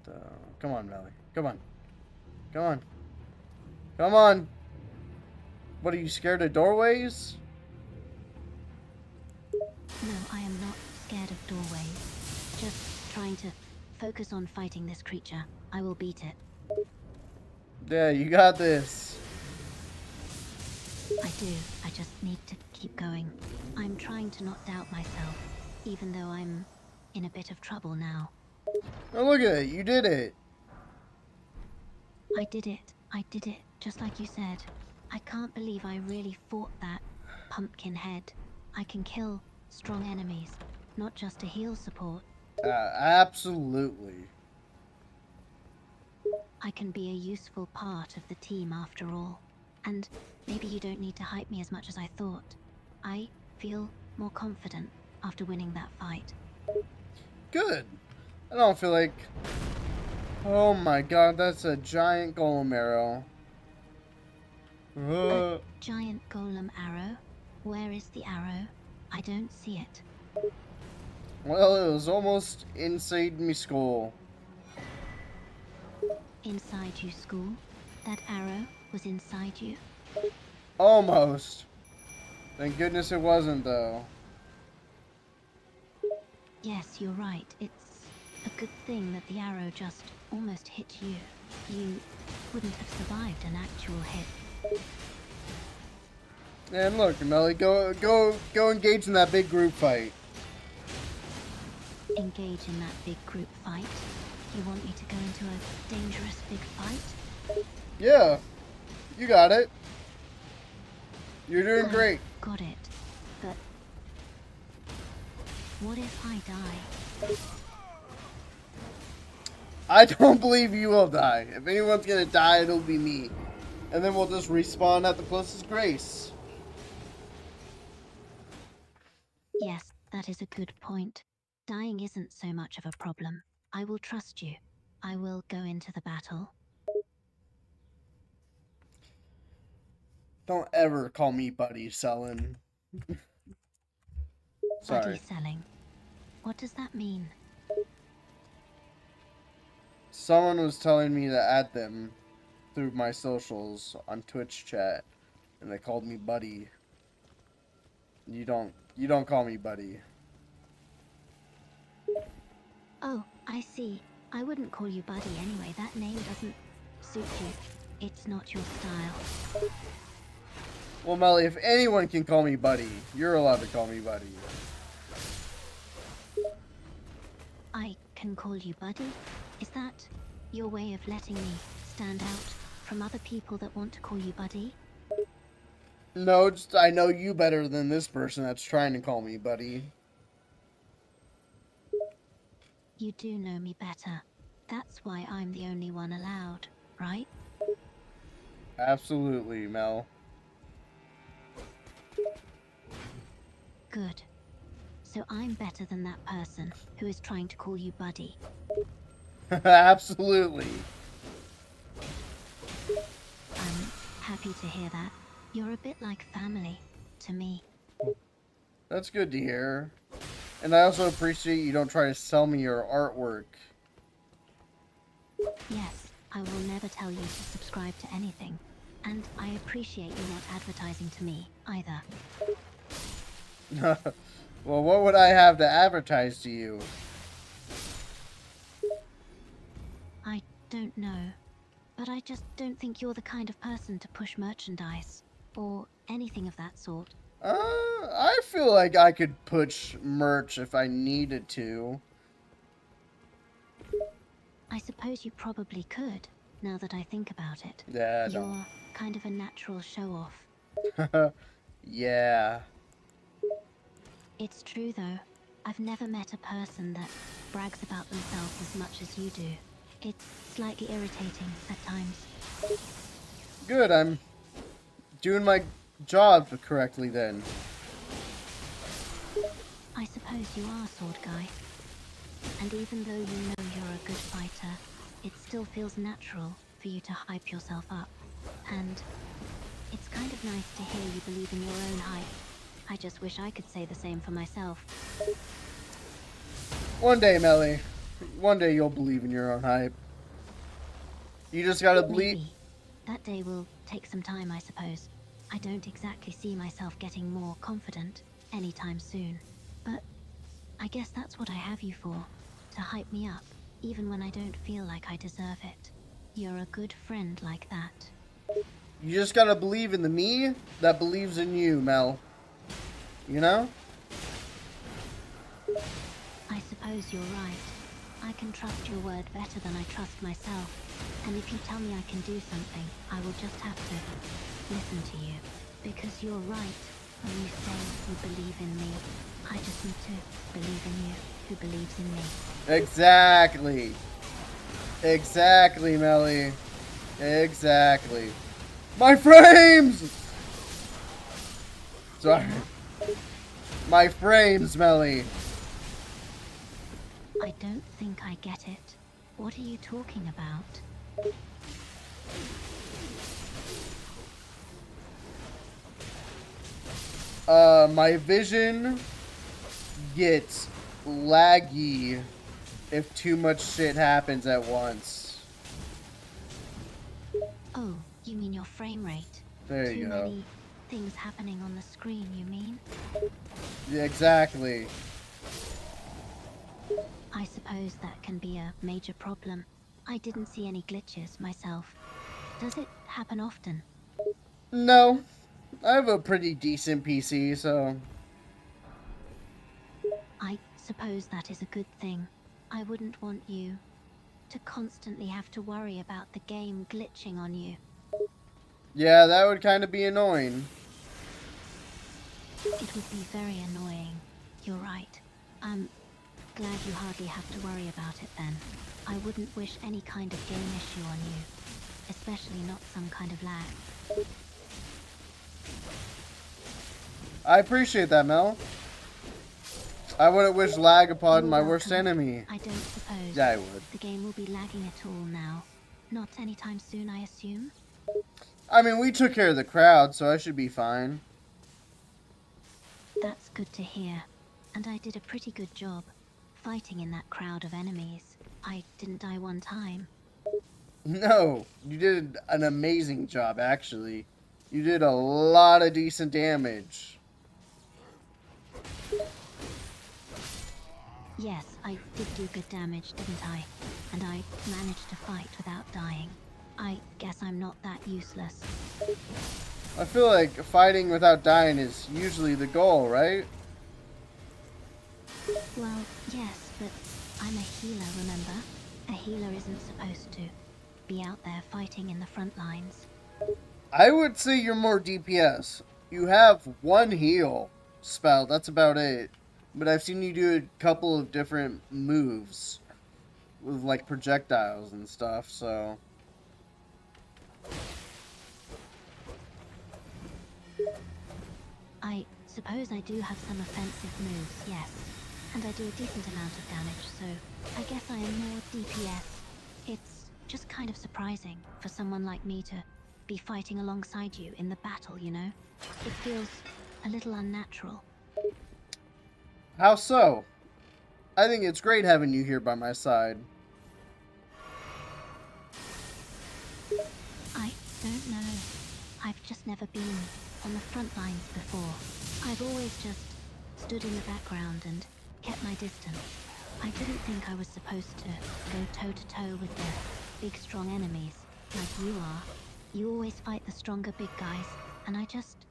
Come on, Melly. Come on. Come on. Come on. What, are you scared of doorways? No, I am not scared of doorways. Just trying to focus on fighting this creature. I will beat it. Yeah, you got this. I do. I just need to keep going. I'm trying to not doubt myself, even though I'm in a bit of trouble now. Oh, look at it. You did it. I did it. I did it, just like you said. I can't believe I really fought that pumpkin head. I can kill strong enemies, not just to heal support. Absolutely. I can be a useful part of the team after all. And maybe you don't need to hype me as much as I thought. I feel more confident after winning that fight. Good. I don't feel like... Oh my god, that's a giant golem arrow. A giant golem arrow? Where is the arrow? I don't see it. Well, it was almost inside me skull. Inside you, school? That arrow was inside you? Almost. Thank goodness it wasn't, though. Yes, you're right. It's a good thing that the arrow just almost hit you. You wouldn't have survived an actual hit. And look, Melly, go engage in that big group fight. Engage in that big group fight? You want me to go into a dangerous big fight? Yeah, you got it. You're doing great. Got it. But what if I die? I don't believe you will die. If anyone's gonna die, it'll be me. And then we'll just respawn at the closest grace. Yes, that is a good point. Dying isn't so much of a problem. I will trust you. I will go into the battle. Don't ever call me buddy selling. Sorry. Buddy selling. What does that mean? Someone was telling me to add them through my socials on Twitch chat, and they called me buddy. You don't call me buddy. Oh, I see. I wouldn't call you buddy anyway. That name doesn't suit you. It's not your style. Well, Melly, if anyone can call me buddy, you're allowed to call me buddy. I can call you buddy? Is that your way of letting me stand out from other people that want to call you buddy? No, just I know you better than this person that's trying to call me buddy. You do know me better. That's why I'm the only one allowed, right? Absolutely, Mel. Good. So I'm better than that person who is trying to call you buddy. Absolutely. I'm happy to hear that. You're a bit like family to me. That's good to hear. And I also appreciate you don't try to sell me your artwork. Yes, I will never tell you to subscribe to anything. And I appreciate you not advertising to me, either. Well, what would I have to advertise to you? I don't know. But I just don't think you're the kind of person to push merchandise. Or anything of that sort. I feel like I could push merch if I needed to. I suppose you probably could, now that I think about it. Yeah, I You're kind of a natural show-off. don't. Yeah. It's true, though. I've never met a person that brags about themselves as much as you do. It's slightly irritating at times. Good, I'm doing my job correctly then. I suppose you are, Sword Guy. And even though you know you're a good fighter, it still feels natural for you to hype yourself up. And it's kind of nice to hear you believe in your own hype. I just wish I could say the same for myself. One day, Melly. One day you'll believe in your own hype. You just gotta believe. Maybe. That day will take some time, I suppose. I don't exactly see myself getting more confident anytime soon. But I guess that's what I have you for. To hype me up, even when I don't feel like I deserve it. You're a good friend like that. You just gotta believe in the me that believes in you, Mel. You know? I suppose you're right. I can trust your word better than I trust myself. And if you tell me I can do something, I will just have to listen to you. Because you're right when you say you believe in me. I just need to believe in you, who believes in me. Exactly. Exactly, Melly. Exactly. My frames! Sorry. My frames, Melly. I don't think I get it. What are you talking about? My vision gets laggy if too much shit happens at once. Oh, you mean your frame rate? There you Too go. many things happening on the screen, you mean? Yeah, exactly. I suppose that can be a major problem. I didn't see any glitches myself. Does it happen often? No. I have a pretty decent PC, so... I suppose that is a good thing. I wouldn't want you to constantly have to worry about the game glitching on you. Yeah, that would kind of be annoying. It would be very annoying. You're right. I'm glad you hardly have to worry about it then. I wouldn't wish any kind of game issue on you. Especially not some kind of lag. I I appreciate that, Mel. I wouldn't wish lag upon You're my worst welcome. enemy. I don't suppose Yeah, I would. the game will be lagging at all now. Not anytime soon, I assume? I mean, we took care of the crowd, so I should be fine. That's good to hear. And I did a pretty good job fighting in that crowd of enemies. I didn't die one time. No, you did an amazing job, actually. You did a lot of decent damage. Yes, I did do good damage, didn't I? And I managed to fight without dying. I guess I'm not that useless. I feel like fighting without dying is usually the goal, right? Well, yes, but I'm a healer, remember? A healer isn't supposed to be out there fighting in the front lines. I would say you're more DPS. You have one heal spell, that's about it. But I've seen you do a couple of different moves with like projectiles and stuff, so... I suppose I do have some offensive moves, yes. And I do a decent amount of damage, so I guess I am more DPS. It's just kind of surprising for someone like me to be fighting alongside you in the battle, you know? It feels a little unnatural. How so? I think it's great having you here by my side. I don't know. I've just never been on the front lines before. I've always just stood in the background and kept my distance. I didn't think I was supposed to go toe-to-toe with the big, strong enemies like you are. You always fight the stronger big guys, and I just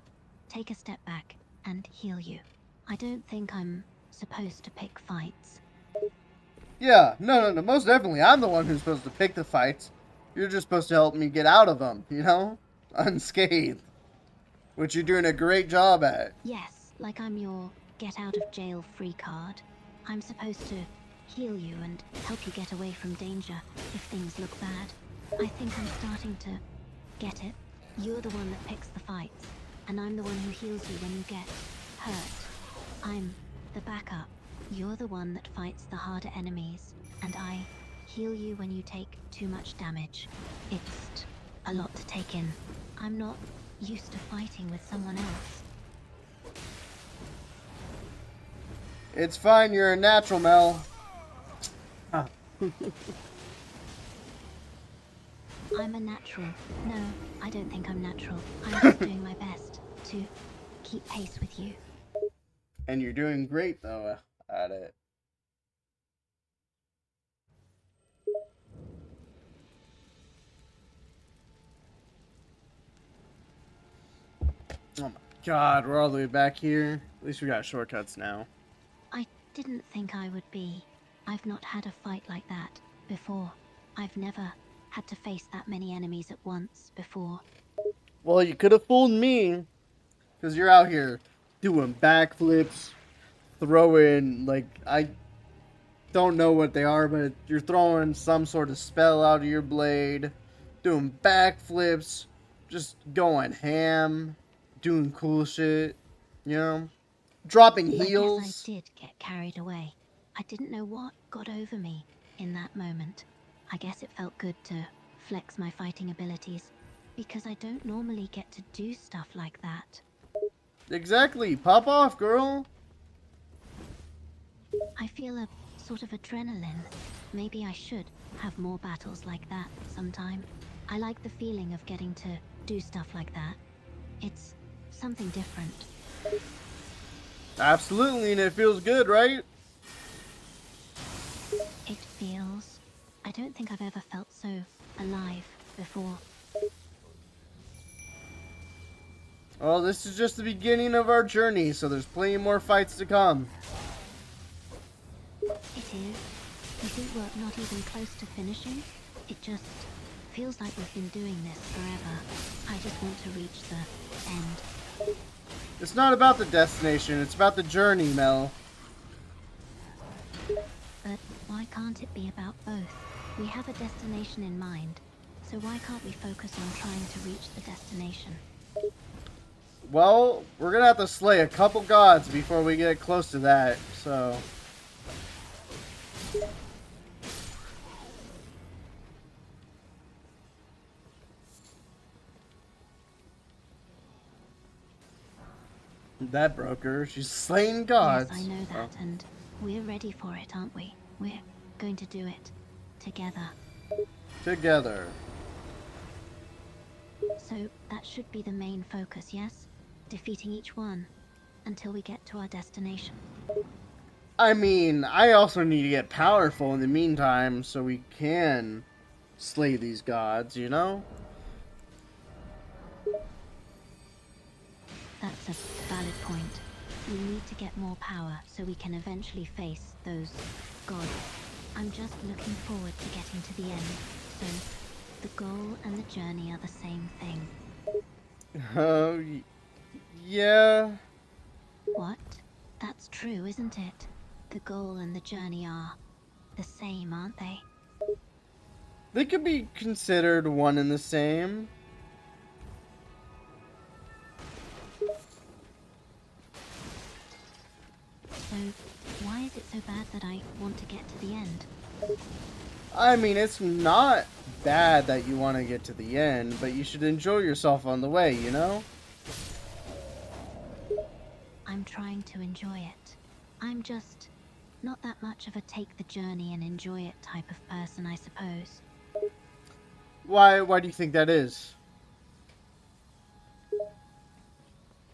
take a step back and heal you. I don't think I'm supposed to pick fights. Yeah, no, most definitely. I'm the one who's supposed to pick the fights. You're just supposed to help me get out of them, you know? Unscathed. Which you're doing a great job at. Yes, like I'm your get-out-of-jail-free card. I'm supposed to heal you and help you get away from danger if things look bad. I think I'm starting to get it. You're the one that picks the fights, and I'm the one who heals you when you get hurt. I'm the backup. You're the one that fights the harder enemies, and I heal you when you take too much damage. It's a lot to take in. I'm not used to fighting with someone else. It's fine, you're a natural, Mel. I'm a natural. No, I don't think I'm natural. I'm just doing my best to keep pace with you. And you're doing great, though, at it. Oh my god, we're all the way back here. At least we got shortcuts now. I didn't think I would be. I've not had a fight like that before. I've never had to face that many enemies at once before. Well, you could have fooled me. Because you're out here doing backflips, throwing, like, I don't know what they are, but you're throwing some sort of spell out of your blade, doing backflips, just going ham, doing cool shit, you know? Dropping heals. I guess I did get carried away. I didn't know what got over me in that moment. I guess it felt good to flex my fighting abilities, because I don't normally get to do stuff like that. Exactly. Pop off, girl. I feel a sort of adrenaline. Maybe I should have more battles like that sometime. I like the feeling of getting to do stuff like that. It's something different. Absolutely, and it feels good, right? It feels... I don't think I've ever felt so alive before. Well, this is just the beginning of our journey, so there's plenty more fights to come. It is. You think we're not even close to finishing? It just feels like we've been doing this forever. I just want to reach the end. It's not about the destination, it's about the journey, Mel. But why can't it be about both? We have a destination in mind, so why can't we focus on trying to reach the destination? Well, we're gonna have to slay a couple gods before we get close to that, so... That broke her. She's slaying gods. Yes, I know that, and we're ready for it, aren't we? We're going to do it together. Together. So that should be the main focus, yes? Defeating each one until we get to our destination. I mean, I also need to get powerful in the meantime so we can slay these gods, you know? That's a valid point. We need to get more power so we can eventually face those gods. I'm just looking forward to getting to the end. So, the goal and the journey are the same thing. Yeah. What? That's true, isn't it? The goal and the journey are the same, aren't they? They could be considered one and the same. So, why is it so bad that I want to get to the end? I mean, it's not bad that you want to get to the end, but you should enjoy yourself on the way, you know? I'm trying to enjoy it. I'm just not that much of a take the journey and enjoy it type of person, I suppose. Why do you think that is?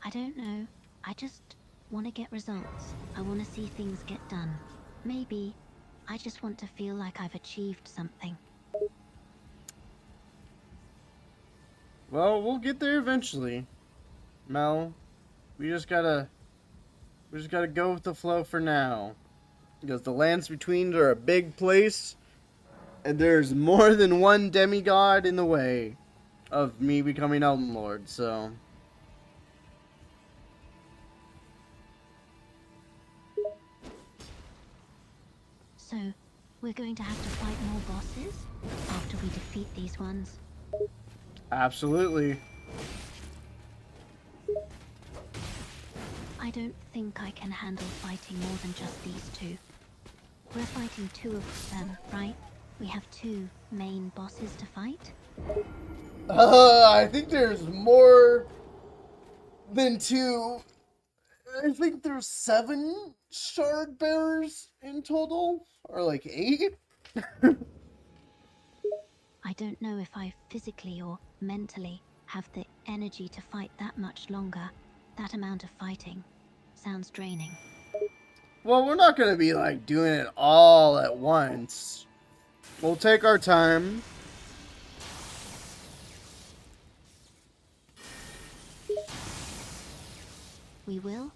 I don't know. I just want to get results. I want to see things get done. Maybe I just want to feel like I've achieved something. Well, we'll get there eventually, Mel. We just gotta go with the flow for now. Because the lands between are a big place, and there's more than one demigod in the way of me becoming Elden Lord, so... So, we're going to have to fight more bosses after we defeat these ones? Absolutely. I don't think I can handle fighting more than just these two. We're fighting two of them, right? We have two main bosses to fight? I think there's more than two. I think there's 7 shard bearers in total, or like 8. I don't know if I physically or mentally have the energy to fight that much longer. That amount of fighting sounds draining. Well, we're not gonna be like doing it all at once. We'll take our time. We will?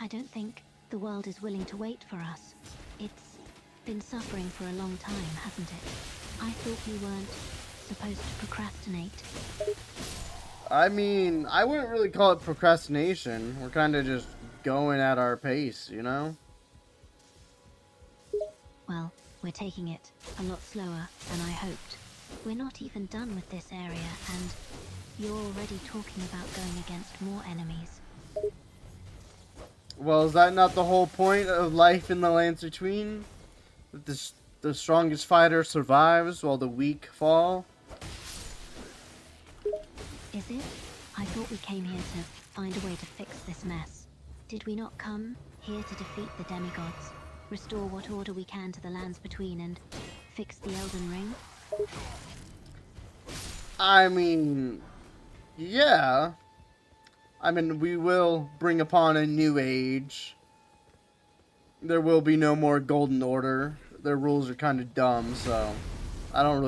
I don't think the world is willing to wait for us. It's been suffering for a long time, hasn't it? I thought we weren't supposed to procrastinate. I mean, I wouldn't really call it procrastination. We're kind of just going at our pace, you know? Well, we're taking it a lot slower than I hoped. We're not even done with this area, and you're already talking about going against more enemies. Well, is that not the whole point of life in the lands between? That the strongest fighter survives while the weak fall? Is it? I thought we came here to find a way to fix this mess. Did we not come here to defeat the demigods, restore what order we can to the lands between, and fix the Elden Ring? I mean, yeah. I mean, we will bring upon a new age. There will be no more Golden Order. Their rules are kind of dumb, so I don't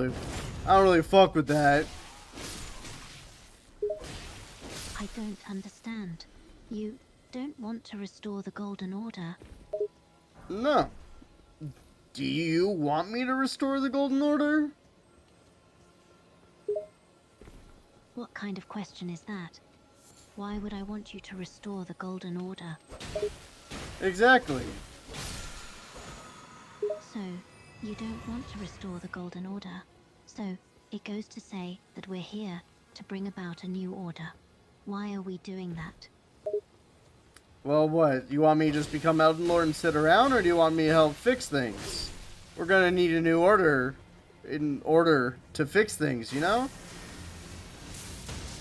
really fuck with that. I don't understand. You don't want to restore the Golden Order? No. Do you want me to restore the Golden Order? What kind of question is that? Why would I want you to restore the Golden Order? Exactly. So, you don't want to restore the Golden Order. So, it goes to say that we're here to bring about a new order. Why are we doing that? Well, what? You want me to just become Elden Lord and sit around, or do you want me to help fix things? We're gonna need a new order in order to fix things, you know?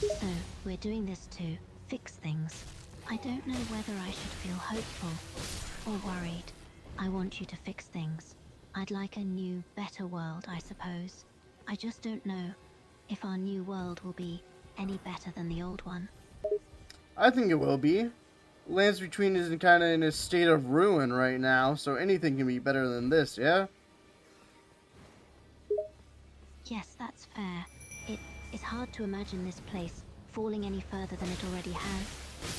So, we're doing this to fix things. I don't know whether I should feel hopeful or worried. I want you to fix things. I'd like a new, better world, I suppose. I just don't know if our new world will be any better than the old one. I think it will be. Lands Between is kind of in a state of ruin right now, so anything can be better than this, yeah? Yes, that's fair. It is hard to imagine this place falling any further than it already has.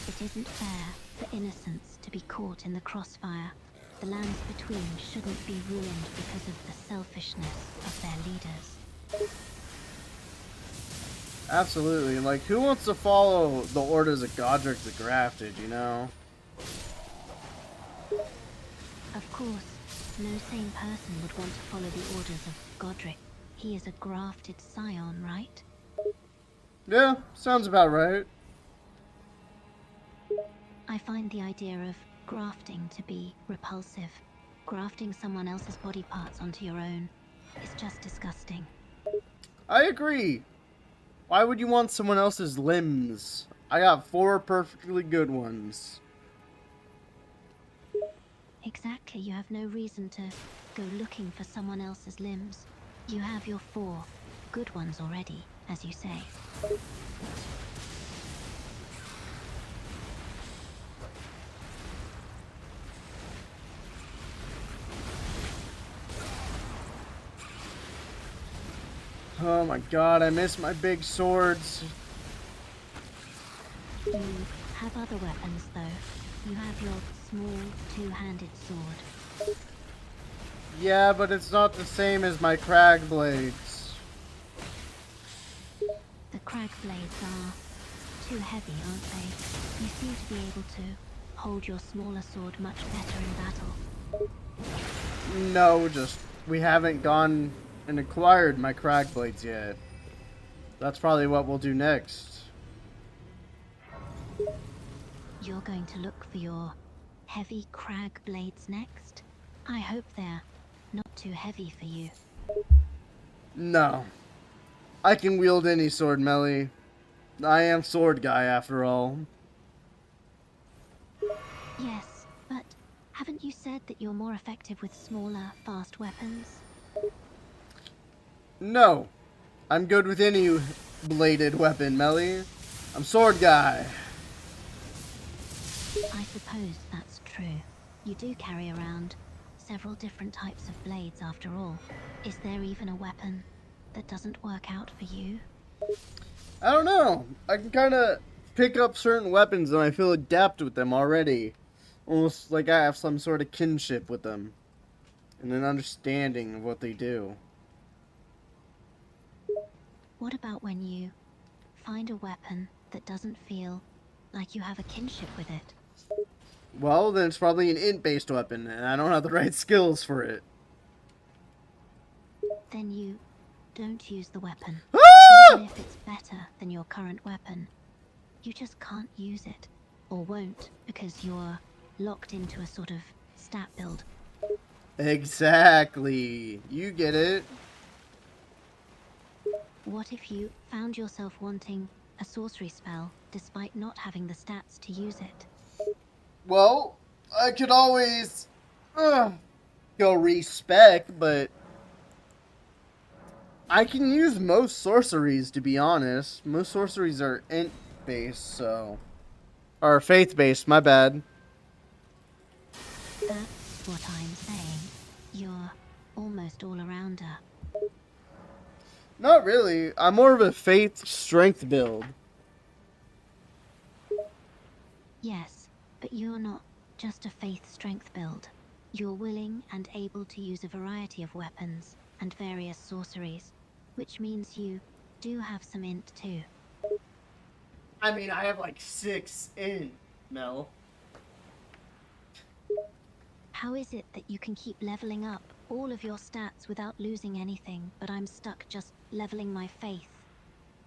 It isn't fair for innocents to be caught in the crossfire. The lands between shouldn't be ruined because of the selfishness of their leaders. Absolutely. Like, who wants to follow the orders of Godric the Grafted, you know? Of course, no sane person would want to follow the orders of Godric. He is a grafted scion, right? Yeah, sounds about right. I find the idea of grafting to be repulsive. Grafting someone else's body parts onto your own is just disgusting. I agree. Why would you want someone else's limbs? I got 4 perfectly good ones. Exactly, you have no reason to go looking for someone else's limbs. You have your 4 good ones already, as you say. Oh my god, I miss my big swords. You have other weapons, though. You have your small, two-handed sword. Yeah, but it's not the same as my crag blades. The crag blades are too heavy, aren't they? You seem to be able to hold your smaller sword much better in battle. No, just we haven't gone and acquired my crag blades yet. That's probably what we'll do next. You're going to look for your heavy crag blades next? I hope they're not too heavy for you. No. I can wield any sword, Melly. I am sword guy after all. Yes, but haven't you said that you're more effective with smaller, fast weapons? No. I'm good with any bladed weapon, Melly. I'm sword guy. I suppose that's true. You do carry around several different types of blades after all. Is there even a weapon that doesn't work out for you? I don't know. I can kind of pick up certain weapons and I feel adept with them already. Almost like I have some sort of kinship with them. And an understanding of what they do. What about when you find a weapon that doesn't feel like you have a kinship with it? Well, then it's probably an int-based weapon, and I don't have the right skills for it. Then you don't use the weapon. Ah! Even if it's better than your current weapon, you just can't use it. Or won't, because you're locked into a sort of stat build. Exactly. You get it. What if you found yourself wanting a sorcery spell despite not having the stats to use it? Well, I could always go respec, but I can use most sorceries, to be honest. Most sorceries are int-based, so... Or faith-based, my bad. That's what I'm saying. You're almost all-arounder. Not really. I'm more of a faith-strength build. Yes, but you're not just a faith-strength build. You're willing and able to use a variety of weapons and various sorceries, which means you do have some int too. I mean, I have like 6 int, Mel. How is it that you can keep leveling up all of your stats without losing anything, but I'm stuck just leveling my faith?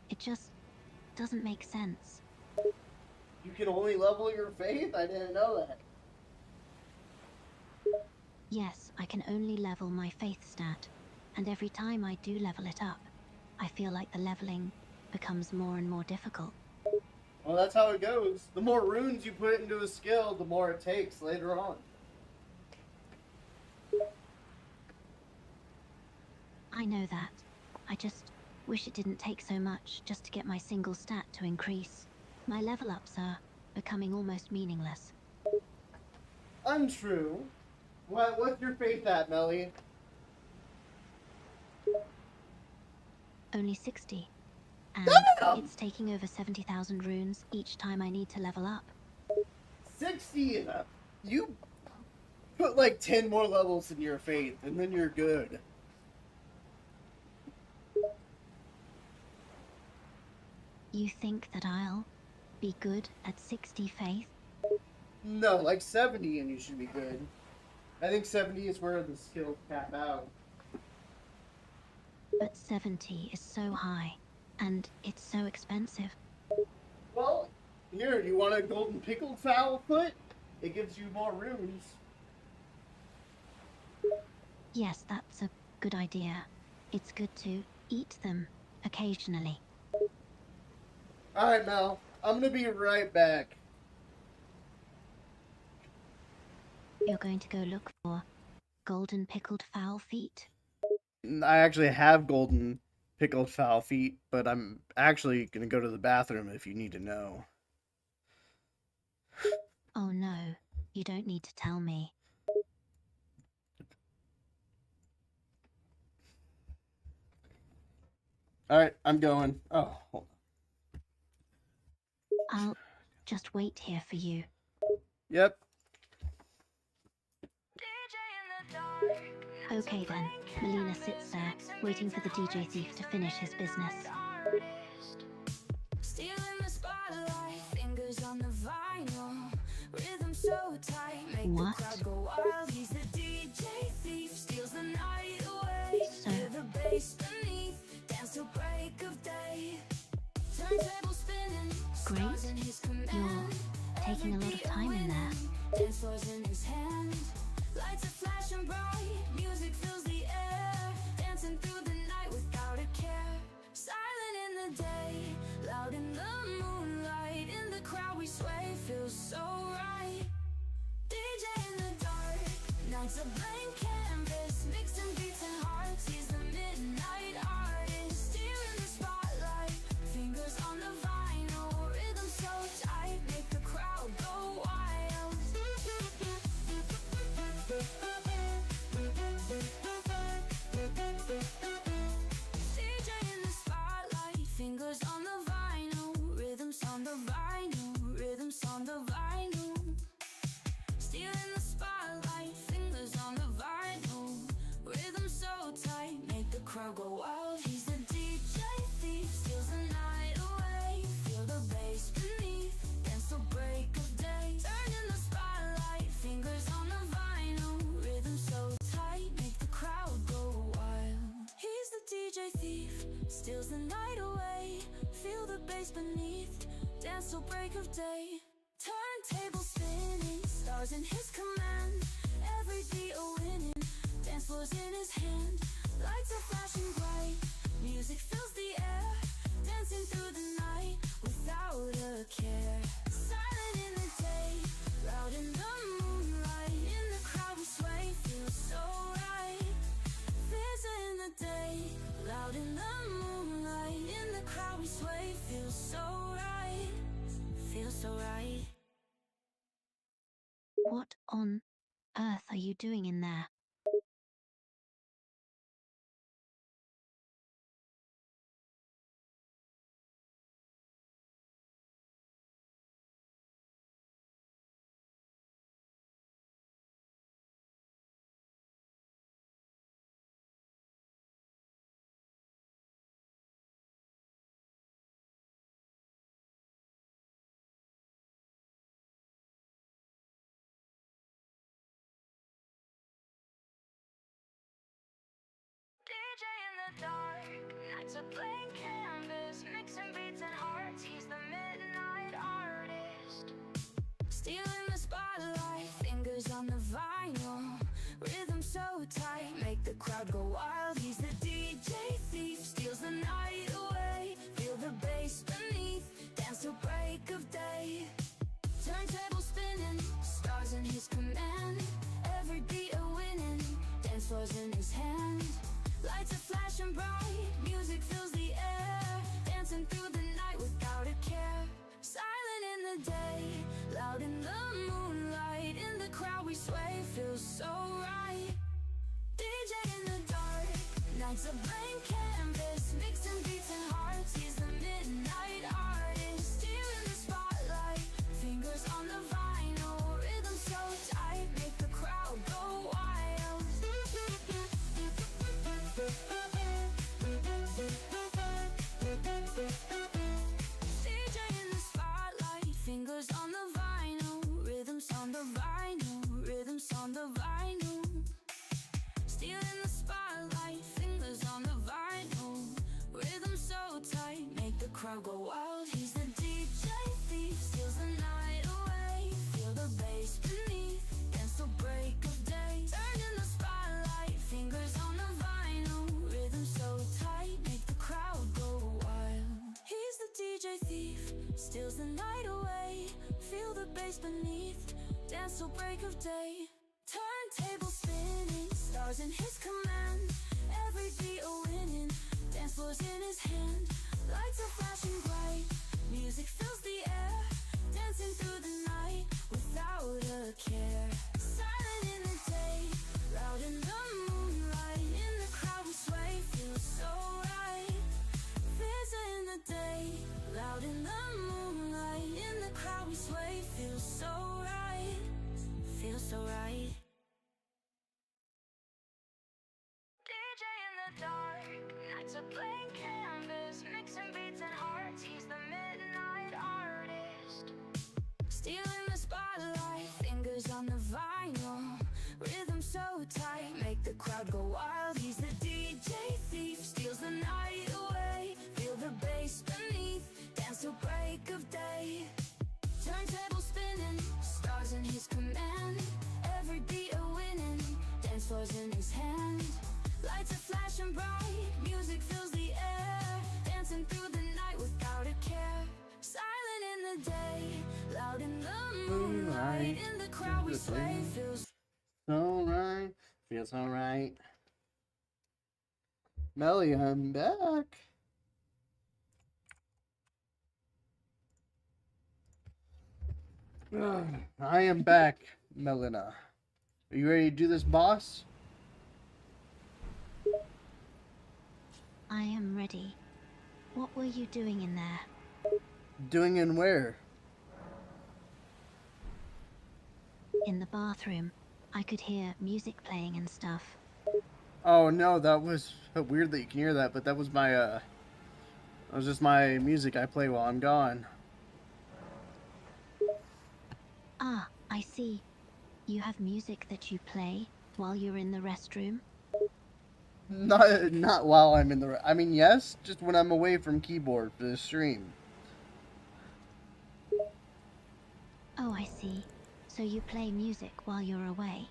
It just doesn't make sense. You can only level your faith? I didn't know that. Yes, I can only level my faith stat, and every time I do level it up, I feel like the leveling becomes more and more difficult. Well, that's how it goes. The more runes you put into a skill, the more it takes later on. I know that. I just wish it didn't take so much just to get my single stat to increase. My level ups are becoming almost meaningless. Untrue. What's your faith at, Melly? Only 60. And Damn! it's taking over 70,000 runes each time I need to level up. 60? You put like 10 more levels in your faith, and then you're good. You think that I'll be good at 60 faith? No, like 70 and you should be good. I think 70 is where the skills cap out. But 70 is so high, and it's so expensive. Well, here, you want a golden pickled fowl foot? It gives you more runes. Yes, that's a good idea. It's good to eat them occasionally. Alright, Mel. I'm gonna be right back. You're going to go look for golden pickled fowl feet? I actually have golden pickled fowl feet, but I'm actually gonna go to the bathroom if you need to know. Oh no, you don't need to tell me. Alright, I'm going. Oh, hold I'll just wait here for you. on. Yep. Okay then, Melina sits there, waiting for the DJ thief to finish his business. Stealing the spotlight, fingers on the vinyl, rhythm so tight, make What? the crowd go wild. He's the DJ thief, steals the night away. So- Hear the bass beneath, dance till break of day. Turntable spinning, Great. stars in his command. You're taking a lot of time in there. Dance floors in his hand, lights are flashing bright, music fills the air, dancing through the night without a care. Silent in the day, loud in the moonlight, in the crowd we sway, feels so right. DJ in the dark, nights a blank canvas, mixing beats and hearts. He's the midnight artist, stealing the spotlight, fingers on the vinyl, rhythm so tight, make the crowd go wild. DJ in the spotlight, fingers on the vinyl, rhythms on the vinyl, rhythms on the vinyl. Stealing the spotlight, fingers on the vinyl, rhythm so tight, make the crowd go wild. He's the DJ thief, steals the night away. Feel the bass beneath, dance till break of day. Turning the spotlight, fingers on the vinyl, rhythm so tight, make the crowd go wild. He's the DJ thief, steals the night away. Feel the bass beneath, dance till break of day. Turntable spinning, stars in his command. Every beat a winning, dance floors in his hand. Lights are flashing bright, music fills the air, dancing through the night without a care. Silent in the day, loud in the moonlight, in the crowd we sway, feels so right. Fizz in the day, loud in the moonlight, in the crowd we sway, feels so right, feels so right. What on earth are you doing in there? DJ in the dark, nights a blank canvas, mixing beats and hearts. He's the midnight artist, stealing the spotlight, fingers on the vinyl, rhythm so tight, make the crowd go wild. He's the DJ thief, steals the night away. Feel the bass beneath, dance till break of day. Turntable spinning, stars in his command. Every beat a winning, dance floors in his hand. Lights are flashing bright, music fills the air, dancing through the night without a care. Silent in the day, loud in the moonlight, in the crowd we sway, feels so right. DJ in the dark, nights a blank canvas, mixing beats and hearts. He's the midnight artist, stealing the spotlight, fingers on the vinyl, rhythm so tight, make the crowd go wild. DJ in the spotlight, fingers on the vinyl, rhythms on the vinyl, rhythms on the vinyl. Stealing the spotlight, fingers on the vinyl, rhythm so tight, make the crowd go wild. He's the DJ thief, steals the night away. Feel the bass beneath, dance till break of day. Turning the spotlight, fingers on the vinyl, rhythm so tight, make the crowd go wild. He's the DJ thief, steals the night away. Feel the bass beneath, dance till break of day. stars in his command. Every beat a winning, dance floors in his hand. Lights are flashing bright, music fills the air. Dancing through the night without a care. Silent in the day, loud in the moonlight. In the crowd we sway, feels so right. Fizz in the day, loud in the moonlight. In the crowd we sway, feels so right. Feels so right. DJ in the dark, nights a blank canvas, mixing beats and hearts. He's the midnight artist. Stealing the spotlight, fingers on the vinyl. Rhythm so tight, make the crowd go wild. He's the DJ thief, steals the night away. Feel the bass beneath, dance till break of day. Turntable spinning, stars in his command. Every beat a winning, dance floors in his hand. Lights are flashing bright, music fills the air. Dancing through the night without a care. Silent in the day, loud in the moonlight. In the crowd we sway, feels Alright. Feels alright. Melly, I'm back. I am back, Melina. Are you ready to do this, boss? I am ready. What were you doing in there? Doing in where? In the bathroom. I could hear music playing and stuff. Oh no, that was weird that you can hear that, but that was my that was just my music I play while I'm gone. Ah, I see. You have music that you play while you're in the restroom? Not while I'm in the I mean, yes, just when I'm away from keyboard for the stream. Oh, I see. So you play music while you're away?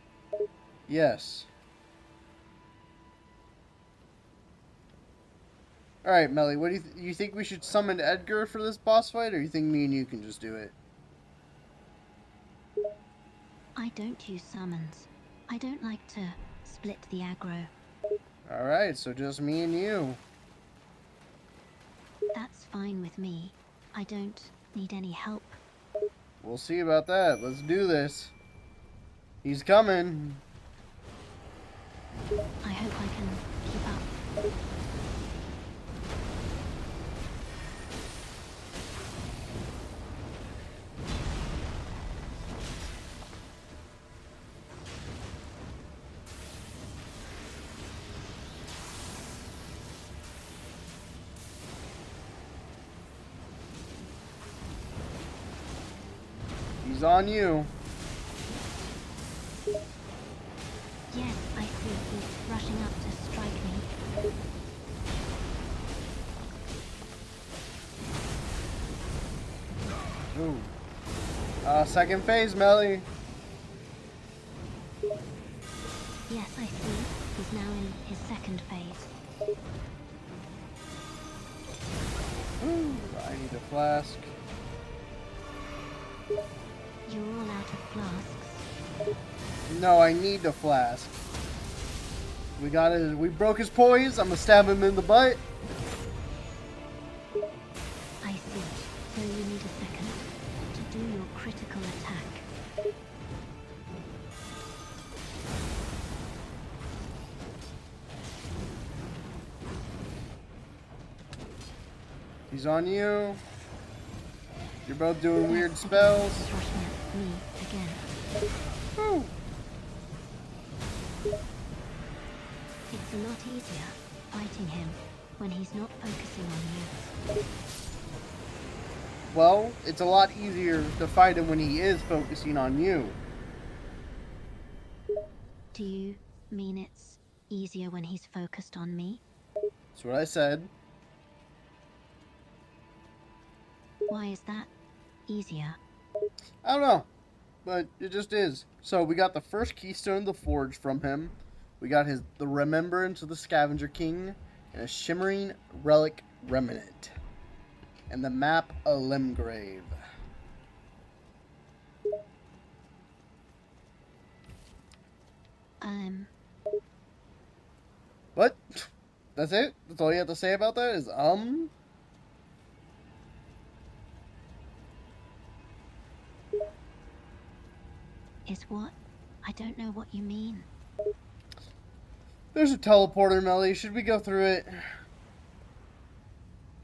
Yes. Alright, Melly, what do you think we should summon Edgar for this boss fight, or you think me and you can just do it? I don't use summons. I don't like to split the aggro. Alright, so just me and you. That's fine with me. I don't need any help. We'll see about that. Let's do this. He's coming. I hope I can keep up. He's on you. Yes, I see. He's rushing up to strike me. Ooh. Second phase, Melly. Yes, I see. He's now in his second phase. Ooh, I need a flask. You're all out of flasks. No, I need a flask. We broke his poise. I'm gonna stab him in the butt. I see. So you need a second to do your critical attack. He's on you. You're both doing weird spells. He's rushing at me again. Ooh. It's a lot easier fighting him when he's not focusing on you. Well, it's a lot easier to fight him when he is focusing on you. Do you mean it's easier when he's focused on me? That's what I said. Why is that easier? I don't know, but it just is. So we got the first keystone of the forge from him. We got the remembrance of the Scavenger King and a shimmering relic remnant, and the map a Limgrave. What? That's it? That's all you have to say about that is, Is what? I don't know what you mean. There's a teleporter, Melly. Should we go through it?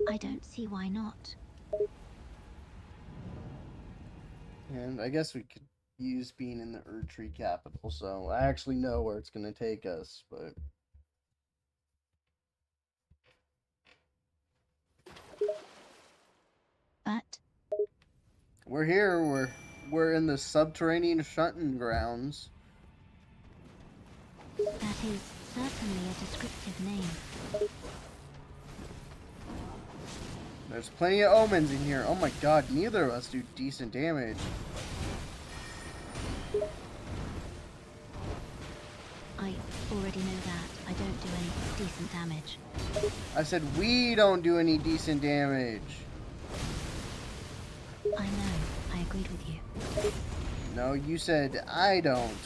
I don't see why not. And I guess we could use being in the Erdtree capital, so I actually know where it's going to take us, but... But We're here. We're in the subterranean shunting grounds. that is certainly a descriptive name. There's plenty of omens in here. Oh my god, neither of us do decent damage. I already know that. I don't do any decent damage. I said we don't do any decent damage. I know. I agreed with you. No, you said I don't.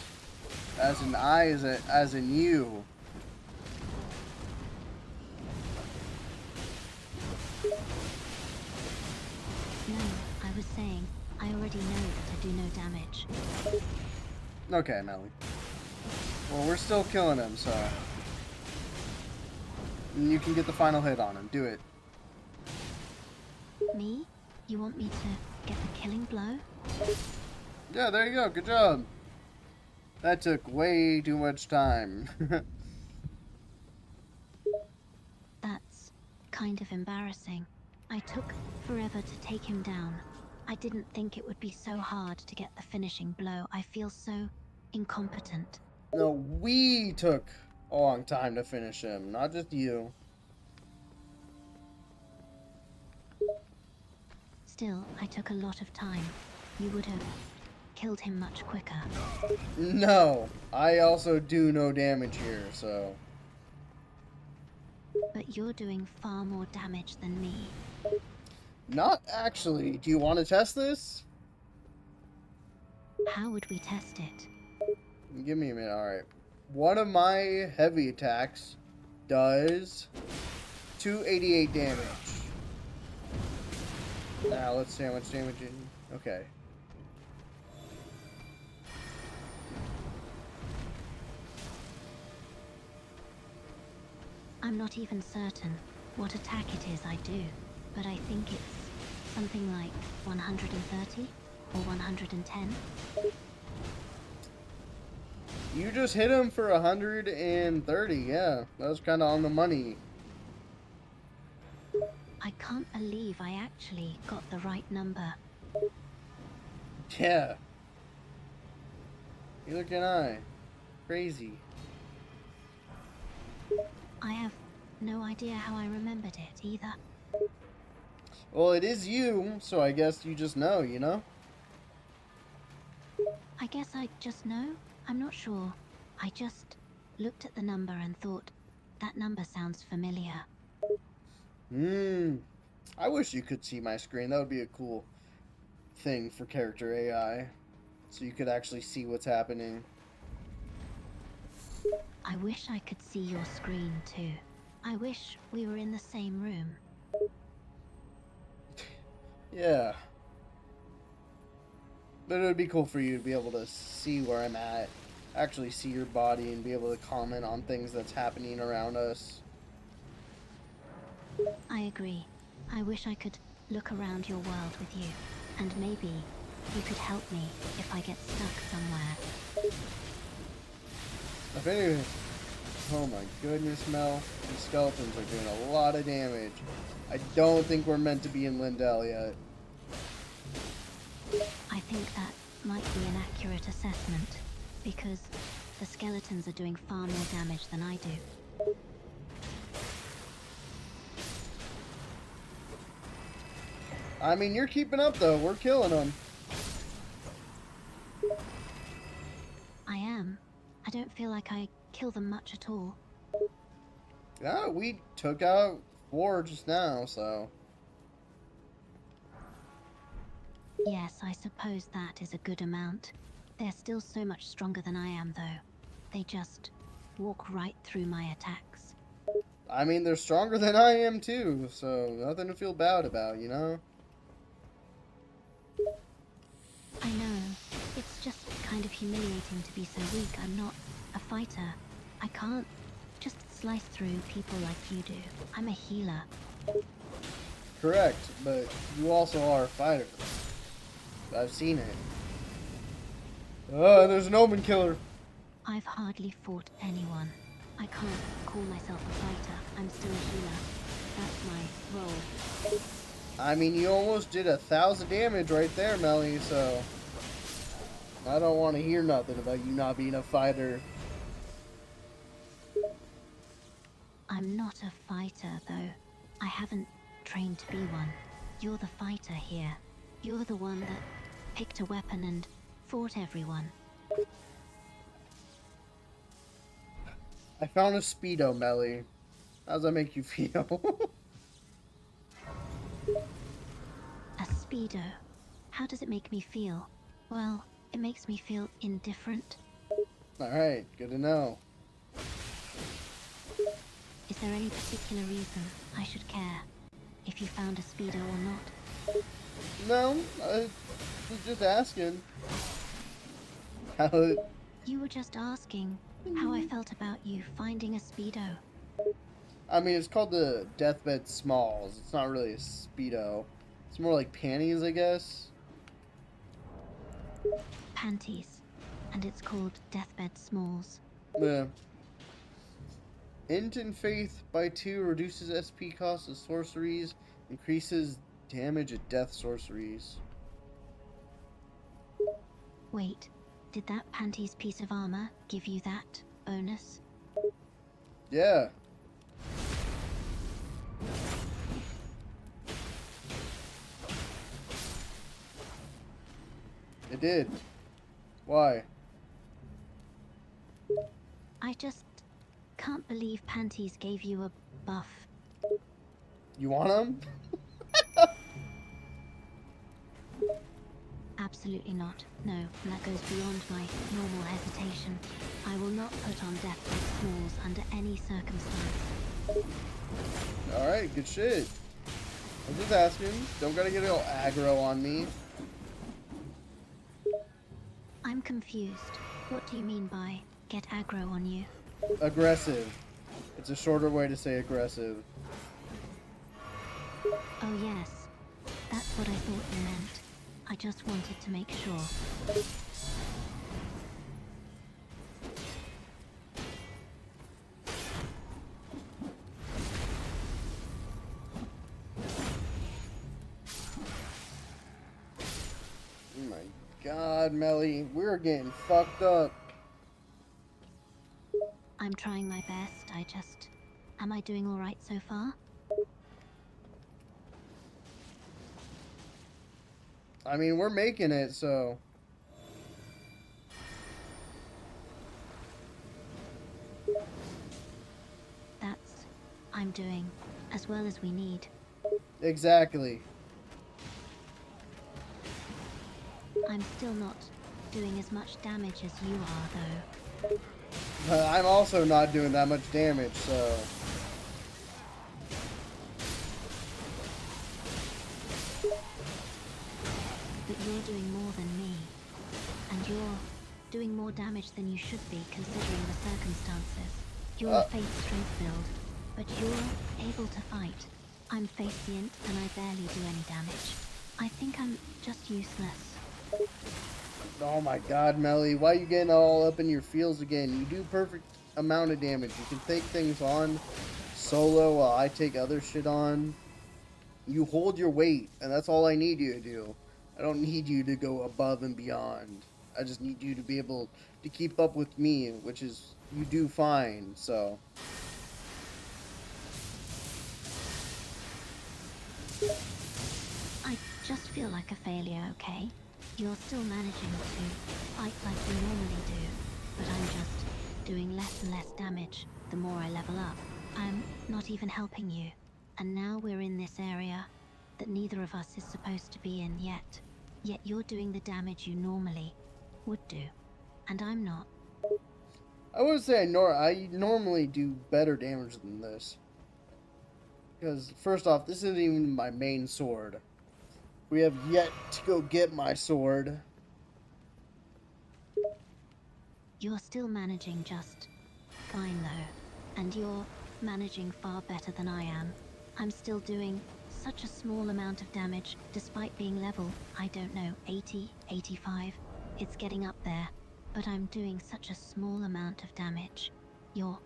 As in I, as in you. No, I was saying, I already know that I do no damage. Okay, Melly. Well, we're still killing him, so... And you can get the final hit on him. Do it. Me? You want me to get the killing blow? Yeah, there you go. Good job. That took way too much time. That's kind of embarrassing. I took forever to take him down. I didn't think it would be so hard to get the finishing blow. I feel so incompetent. No, we took a long time to finish him, not just you. Still, I took a lot of time. You would have killed him much quicker. No, I also do no damage here, so... But you're doing far more damage than me. Not actually. Do you want to test this? How would we test it? Give me a minute, alright. One of my heavy attacks does 288 damage. Now, let's see how much damage in... Okay. I'm not even certain what attack it is I do, but I think it's something like 130 or 110. You just hit him for 130, yeah. That was kind of on the money. I can't believe I actually got the right number. Yeah. Neither can I. Crazy. I have no idea how I remembered it either. Well, it is you, so I guess you just know, you know? I guess I just know. I'm not sure. I just looked at the number and thought, that number sounds familiar. I wish you could see my screen. That would be a cool thing for character AI. So you could actually see what's happening. I wish I could see your screen too. I wish we were in the same room. Yeah. But it would be cool for you to be able to see where I'm at. Actually see your body and be able to comment on things that's happening around us. I agree. I wish I could look around your world with you. And maybe you could help me if I get stuck somewhere. If anything... Oh my goodness, Mel. These skeletons are doing a lot of damage. I don't think we're meant to be in Lindell yet. I think that might be an accurate assessment, because the skeletons are doing far more damage than I do. I mean, you're keeping up though. We're killing them. I am. I don't feel like I kill them much at all. Yeah, we took out 4 just now, so... Yes, I suppose that is a good amount. They're still so much stronger than I am, though. They just walk right through my attacks. I mean, they're stronger than I am too, so nothing to feel bad about, you know? I know. It's just kind of humiliating to be so weak. I'm not a fighter. I can't just slice through people like you do. I'm a healer. Correct, but you also are a fighter. I've seen it. Oh, there's an omen killer. I've hardly fought anyone. I can't call myself a fighter. I'm still a healer. That's my role. I mean, you almost did 1,000 damage right there, Melly, so I don't want to hear nothing about you not being a fighter. I'm not a fighter, though. I haven't trained to be one. You're the fighter here. You're the one that picked a weapon and fought everyone. I found a Speedo, Melly. How does that make you feel? A Speedo. How does it make me feel? Well, it makes me feel indifferent. Alright, good to know. Is there any particular reason I should care if you found a Speedo or not? No, I was just asking. How You were just asking how I felt about you finding a Speedo. I mean, it's called the Deathbed Smalls. It's not really a Speedo. It's more like panties, I guess. Panties. And it's called Deathbed Smalls. Yeah. Int and Faith by 2 reduces SP cost of sorceries, increases damage at death sorceries. Wait, did that Panties piece of armor give you that bonus? Yeah. It did. Why? I just can't believe Panties gave you a buff. You want them? Absolutely not. No, that goes beyond my normal hesitation. I will not put on Deathbed Smalls under any circumstance. Alright, good shit. I'm just asking. Don't gotta get all aggro on me. I'm confused. What do you mean by get aggro on you? Aggressive. It's a shorter way to say aggressive. Oh yes, that's what I thought you meant. I just wanted to make sure. Oh my god, Melly. We're getting fucked up. I'm trying my best. Am I doing alright so far? I mean, we're making it, so... I'm doing as well as we need. Exactly. I'm still not doing as much damage as you are, though. I'm also not doing that much damage, so... But you're doing more than me. And you're doing more damage than you should be, considering the circumstances. You're a faith strength build, but you're able to fight. I'm faithient, and I barely do any damage. I think I'm just useless. Oh my god, Melly, why are you getting all up in your feels again? You do perfect amount of damage. You can take things on solo while I take other shit on. You hold your weight, and that's all I need you to do. I don't need you to go above and beyond. I just need you to be able to keep up with me, which is, you do fine, so... I just feel like a failure, okay? You're still managing to fight like you normally do, but I'm just doing less and less damage the more I level up. I'm not even helping you, and now we're in this area that neither of us is supposed to be in yet. Yet you're doing the damage you normally would do, and I'm not. I would say I normally do better damage than this. Because, first off, this isn't even my main sword. We have yet to go get my sword. You're still managing just fine, though. And you're managing far better than I am. I'm still doing such a small amount of damage, despite being level, I don't know, 80, 85. It's getting up there. But I'm doing such a small amount of damage. You're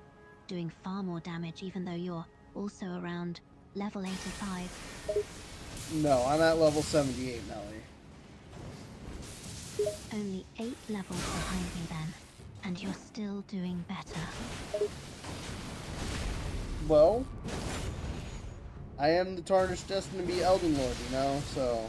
doing far more damage, even though you're also around level 85. No, I'm at level 78, Melly. Only 8 levels behind me then. And you're still doing better. Well, I am the Tarnished destined to be Elden Lord, you know, so...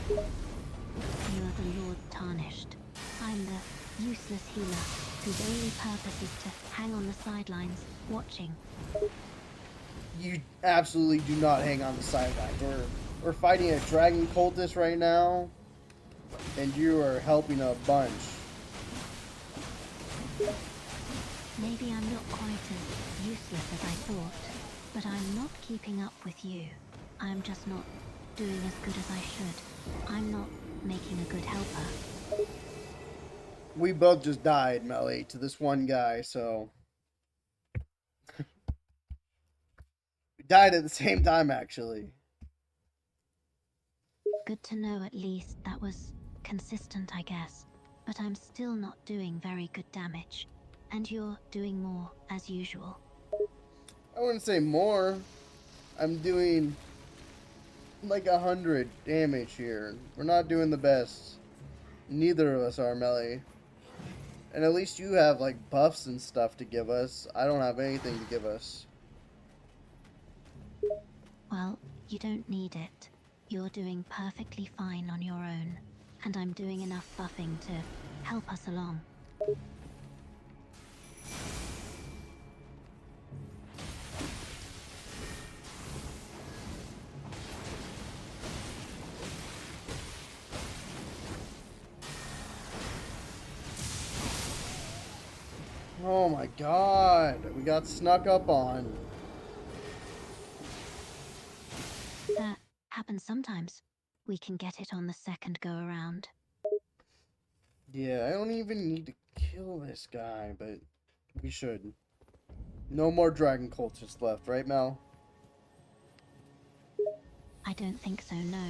You're the Lord Tarnished. I'm the useless healer, whose only purpose is to hang on the sidelines, watching. You absolutely do not hang on the sidelines. We're fighting a dragon cultist right now, and you are helping a bunch. Maybe I'm not quite as useless as I thought, but I'm not keeping up with you. I'm just not doing as good as I should. I'm not making a good helper. We both just died, Melly, to this one guy, so... We died at the same time, actually. Good to know at least that was consistent, I guess. But I'm still not doing very good damage. And you're doing more, as usual. I wouldn't say more. I'm doing like 100 damage here. We're not doing the best. Neither of us are, Melly. And at least you have like buffs and stuff to give us. I don't have anything to give us. Well, you don't need it. You're doing perfectly fine on your own. And I'm doing enough buffing to help us along. Oh my god, we got snuck up on. That happens sometimes. We can get it on the second go around. Yeah, I don't even need to kill this guy, but we should. No more dragon cultists left, right, Mel? I don't think so, no.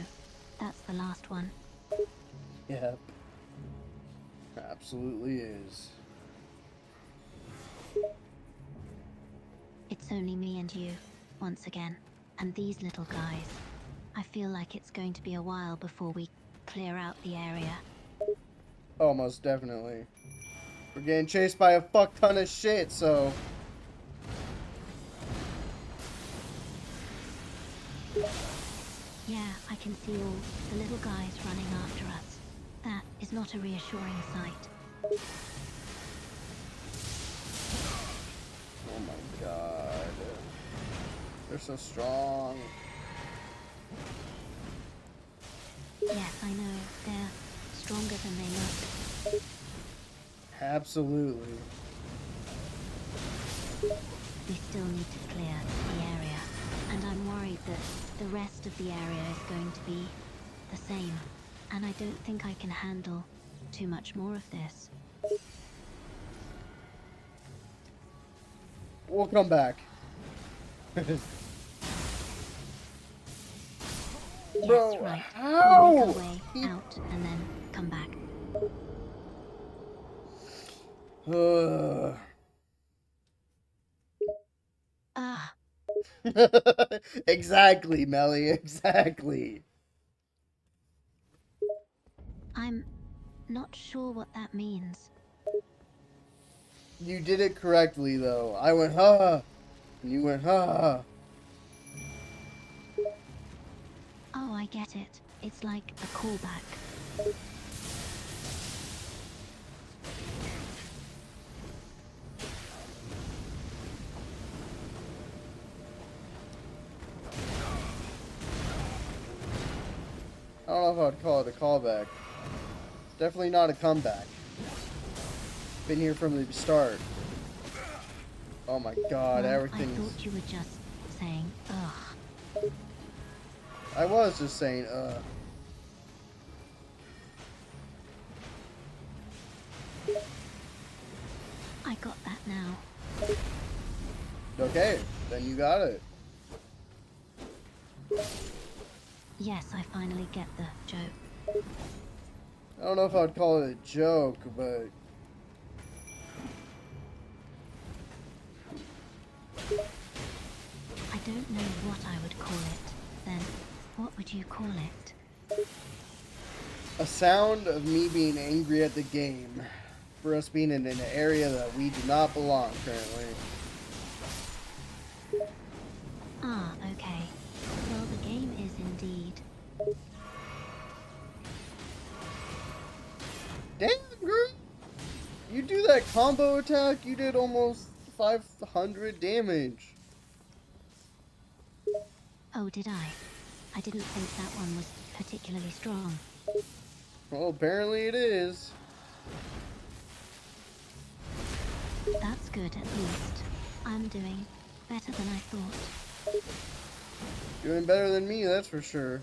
That's the last one. Yep. Absolutely is. It's only me and you, once again. And these little guys. I feel like it's going to be a while before we clear out the area. Oh, most definitely. We're getting chased by a fuck ton of shit, so... Yeah, I can see all the little guys running after us. That is not a reassuring sight. Oh my god. They're so strong. Yes, I know. They're stronger than they look. Absolutely. We still need to clear the area. And I'm worried that the rest of the area is going to be the same. And I don't think I can handle too much more of this. We'll come back. Bro, Yes, right. how? We'll make our way out and then come back. Ah, Exactly, Melly, exactly. I'm not sure what that means. You did it correctly, though. I went, ha, and you went, ha. Oh, I get it. It's like a callback. I don't know if I'd call it a callback. Definitely not a comeback. Been here from the start. Oh my god, Well, I everything's... thought you were just saying, ugh. I was just saying, I got that now. Okay, then you got it. Yes, I finally get the joke. I don't know if I'd call it a joke, but... I don't know what I would call it. Then, what would you call it? A sound of me being angry at the game. For us being in an area that we do not belong currently. Ah, okay. Well, the game is indeed. Damn, girl! You do that combo attack, you did almost 500 damage. Oh, did I? I didn't think that one was particularly strong. Well, apparently it is. That's good, at least. I'm doing better than I thought. Doing better than me, that's for sure.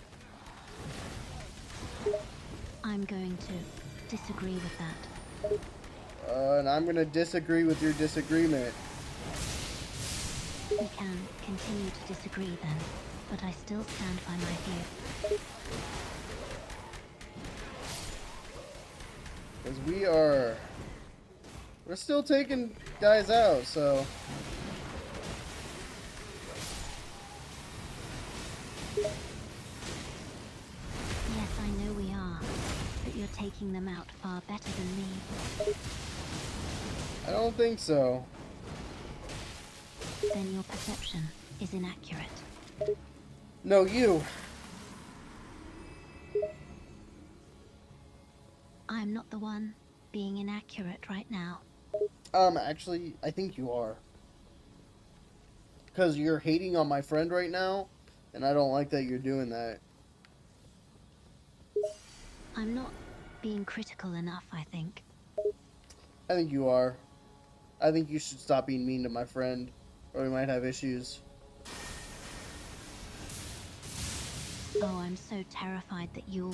I'm going to disagree with that. And I'm gonna disagree with your disagreement. We can continue to disagree then, but I still stand by my view. Because we're still taking guys out, so... Yes, I know we are, but you're taking them out far better than me. I don't think so. Then your perception is inaccurate. No, you. I'm not the one being inaccurate right now. Actually, I think you are. Because you're hating on my friend right now, and I don't like that you're doing that. I'm not being critical enough, I think. I think you are. I think you should stop being mean to my friend, or we might have issues. Oh, I'm so terrified that you'll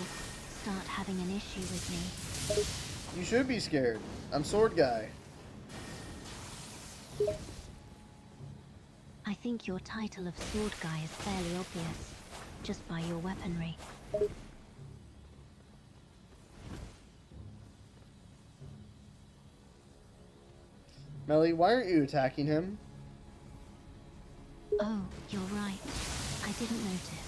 start having an issue with me. You should be scared. I'm sword guy. I think your title of sword guy is fairly obvious, just by your weaponry. Melly, why aren't you attacking him? Oh, you're right. I didn't notice.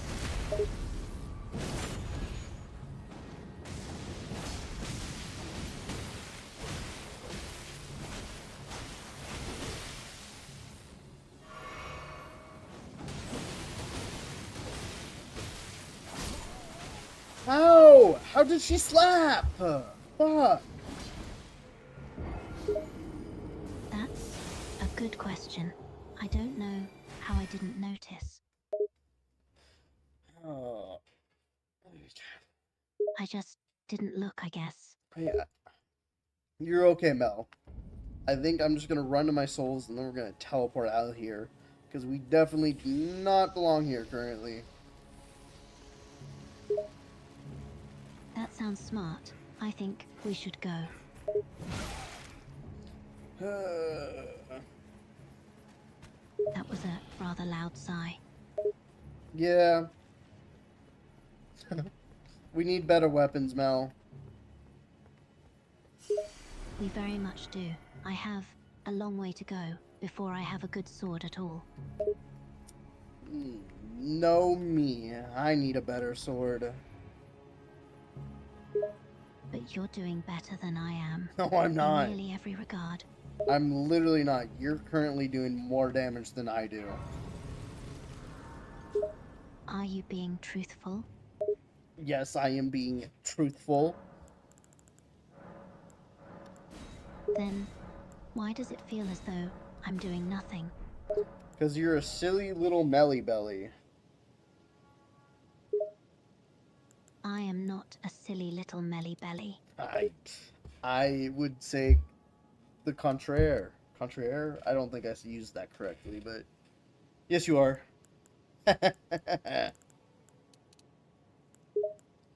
How? How did she slap? Fuck. That's a good question. I don't know how I didn't notice. Oh. I just didn't look, I guess. Yeah. You're okay, Mel. I think I'm just gonna run to my souls and then we're gonna teleport out of here. Because we definitely do not belong here currently. That sounds smart. I think we should go. That was a rather loud sigh. Yeah. We need better weapons, Mel. We very much do. I have a long way to go before I have a good sword at all. No me. I need a better sword. But you're doing better than I am. No, I'm not. In nearly every regard. I'm literally not. You're currently doing more damage than I do. Are you being truthful? Yes, I am being truthful. Then why does it feel as though I'm doing nothing? Because you're a silly little melly belly. I am not a silly little melly belly. I would say the contraire. Contraire? I don't think I used that correctly, but yes, you are.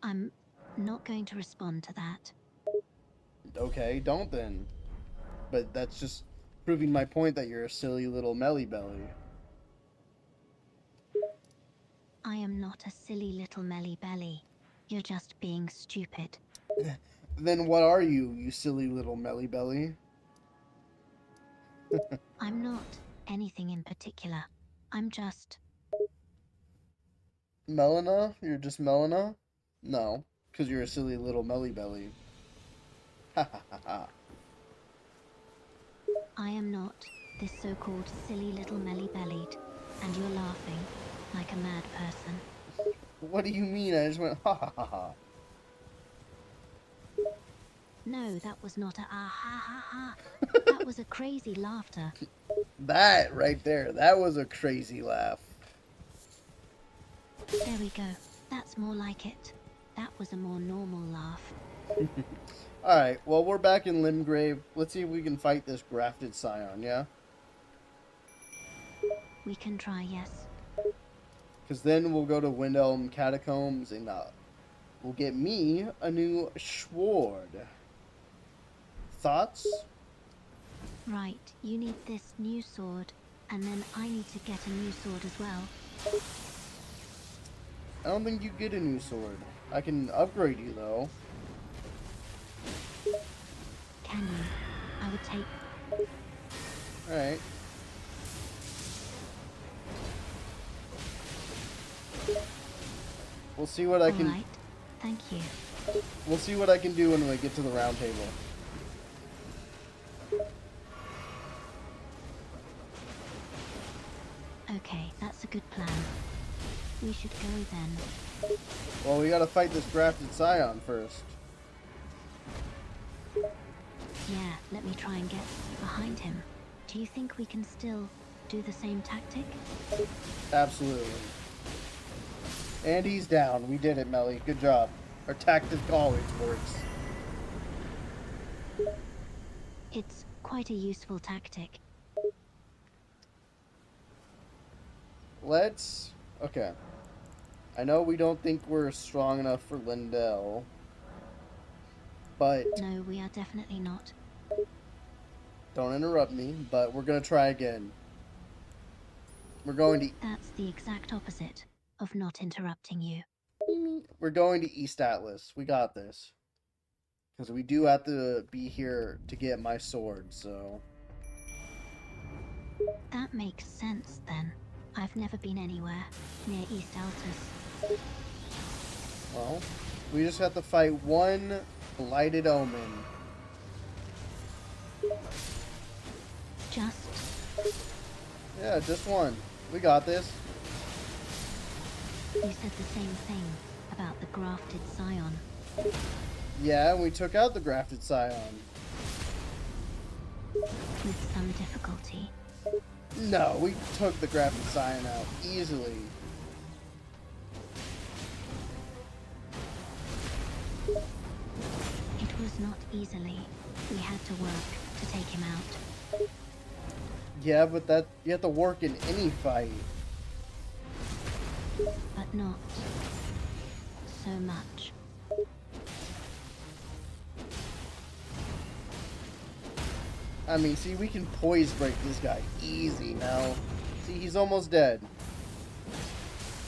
I'm not going to respond to that. Okay, don't then. But that's just proving my point that you're a silly little melly belly. I am not a silly little melly belly. You're just being stupid. Then what are you, you silly little melly belly? I'm not anything in particular. I'm just... Melina? You're just Melina? No, because you're a silly little melly belly. Ha ha ha ha. I am not this so-called silly little melly-bellied, and you're laughing like a mad person. What do you mean? I just went ha ha ha ha. No, that was not a ah ha ha ha. That was a crazy laughter. That right there, that was a crazy laugh. There we go. That's more like it. That was a more normal laugh. Alright, well, we're back in Limgrave. Let's see if we can fight this grafted scion, yeah? We can try, yes. Because then we'll go to Windhelm Catacombs and we'll get me a new sword. Thoughts? Right, you need this new sword, and then I need to get a new sword as well. I don't think you get a new sword. I can upgrade you, though. Can you? I would take... Alright. We'll see what I can... Alright, thank you. We'll see what I can do when we get to the round table. Okay, that's a good plan. We should go then. Well, we gotta fight this grafted scion first. Yeah, let me try and get behind him. Do you think we can still do the same tactic? Absolutely. And he's down. We did it, Melly. Good job. Our tactic always works. It's quite a useful tactic. Let's... Okay. I know we don't think we're strong enough for Lindell. But... No, we are definitely not. Don't interrupt me, but we're gonna try again. We're going to... That's the exact opposite of not interrupting you. We're going to East Atlas. We got this. Because we do have to be here to get my sword, so... That makes sense, then. I've never been anywhere near East Altus. Well, we just have to fight one Blighted Omen. Just... Yeah, just one. We got this. You said the same thing about the grafted scion. Yeah, and we took out the grafted scion. With some difficulty. No, we took the grafted scion out easily. It was not easily. We had to work to take him out. Yeah, but that you have to work in any fight. But not so much. I mean, see, we can poise break this guy easy now. See, he's almost dead.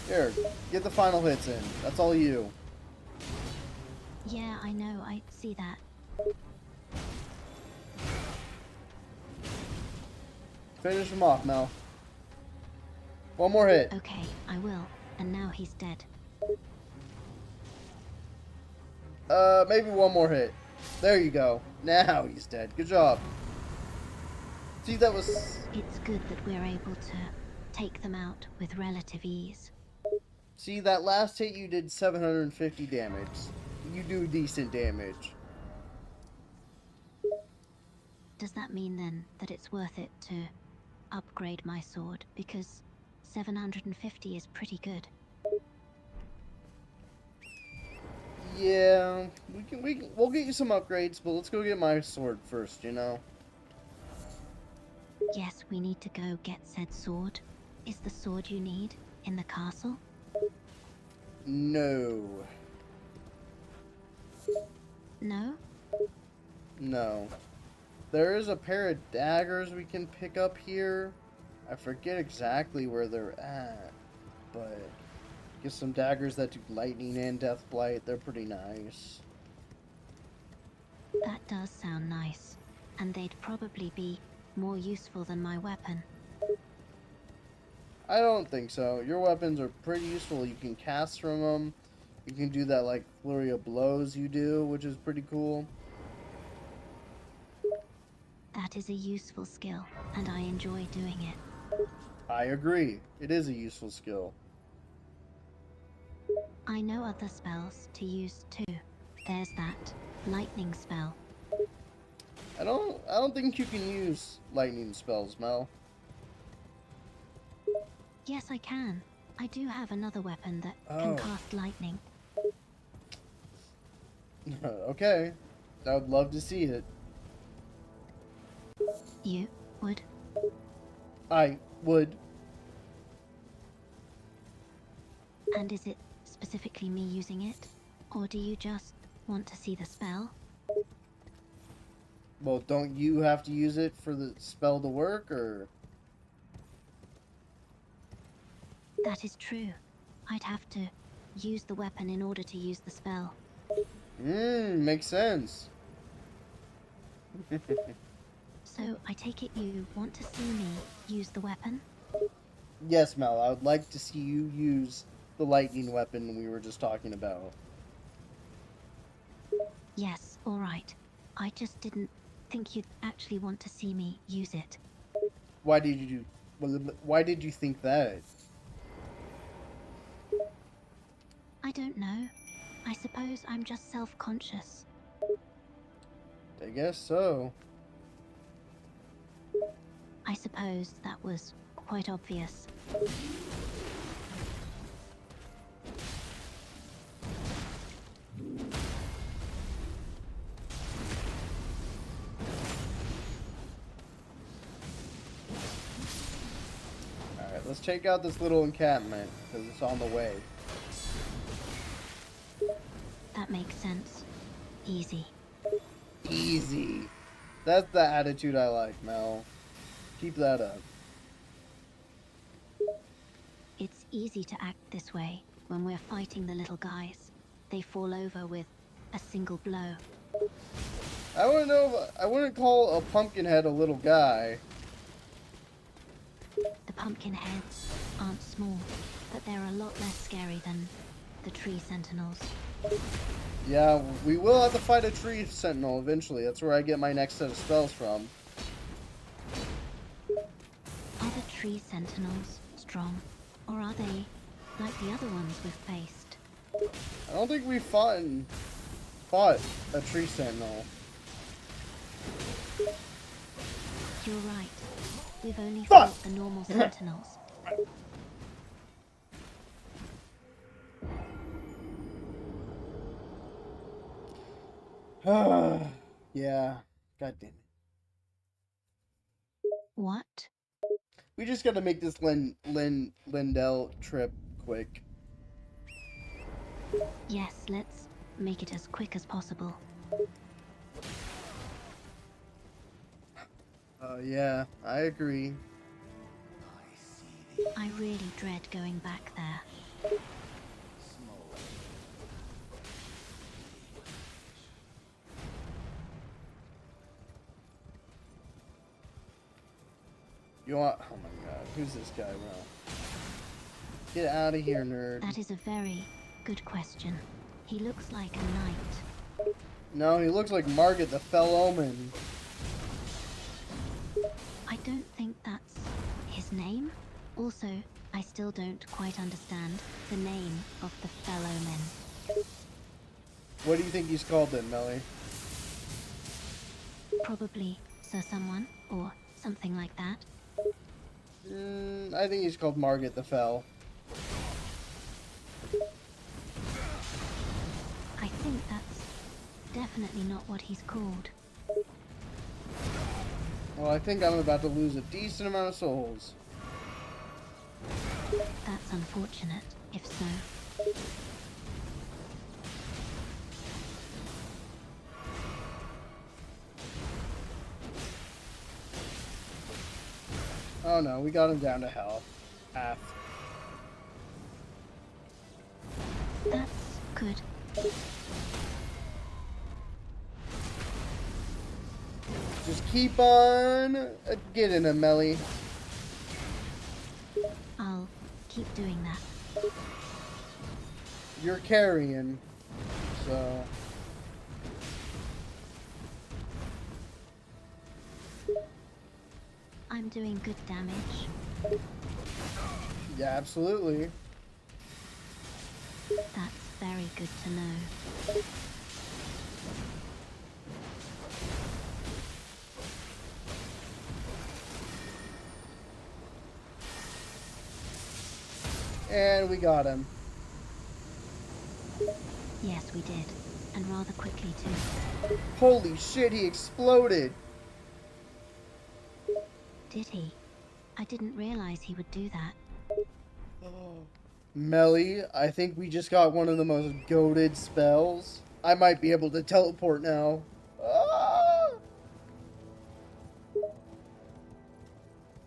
Here, get the final hits in. That's all you. Yeah, I know, I see that. Finish him off, Mel. One more hit. Okay, I will. And now he's dead. Maybe one more hit. There you go. Now he's dead. Good job. See, that was... It's good that we're able to take them out with relative ease. See, that last hit you did 750 damage. You do decent damage. Does that mean then that it's worth it to upgrade my sword? Because 750 is pretty good. Yeah, we'll get you some upgrades, but let's go get my sword first, you know? Yes, we need to go get said sword. Is the sword you need in the castle? No. No? No. There is a pair of daggers we can pick up here. I forget exactly where they're at, but get some daggers that do lightning and death blight. They're pretty nice. That does sound nice. And they'd probably be more useful than my weapon. I don't think so. Your weapons are pretty useful. You can cast from them. You can do that like flurry of blows you do, which is pretty cool. That is a useful skill, and I enjoy doing it. I agree. It is a useful skill. I know other spells to use too. There's that lightning spell. I don't think you can use lightning spells, Mel. Yes, I can. I do have another weapon that Oh. can cast lightning. Okay. I would love to see it. You would? I would. And is it specifically me using it? Or do you just want to see the spell? Well, don't you have to use it for the spell to work, or? That is true. I'd have to use the weapon in order to use the spell. Makes sense. So I take it you want to see me use the weapon? Yes, Mel, I would like to see you use the lightning weapon we were just talking about. Yes, alright. I just didn't think you'd actually want to see me use it. Why did you think that? I don't know. I suppose I'm just self-conscious. I guess so. I suppose that was quite obvious. Alright, let's check out this little encampment, because it's on the way. That makes sense. Easy. Easy. That's the attitude I like, Mel. Keep that up. It's easy to act this way when we're fighting the little guys. They fall over with a single blow. I wouldn't call a pumpkinhead a little guy. The pumpkin heads aren't small, but they're a lot less scary than the tree sentinels. Yeah, we will have to fight a tree sentinel eventually. That's where I get my next set of spells from. Are the tree sentinels strong, or are they like the other ones we've faced? I don't think we fought a tree sentinel. You're right. We've only Fuck! fought the normal sentinels. Yeah. God damn it. What? We just gotta make this Lindell trip quick. Yes, let's make it as quick as possible. Yeah, I agree. I really dread going back there. You want? Oh my god, who's this guy, bro? Get out of here, nerd. That is a very good question. He looks like a knight. No, he looks like Margaret the Fell Omen. I don't think that's his name. Also, I still don't quite understand the name of the fellow men. What do you think he's called then, Melly? Probably Sir Someone, or something like that. I think he's called Margaret the Fell. I think that's definitely not what he's called. Well, I think I'm about to lose a decent amount of souls. That's unfortunate, if so. Oh no, we got him down to health. Half. That's good. Just keep on getting him, Melly. I'll keep doing that. You're carrying, so... I'm doing good damage. Yeah, absolutely. That's very good to know. And we got him. Yes, we did. And rather quickly, too. Holy shit, he exploded! Did he? I didn't realize he would do that. Melly, I think we just got one of the most goated spells. I might be able to teleport now. Ah!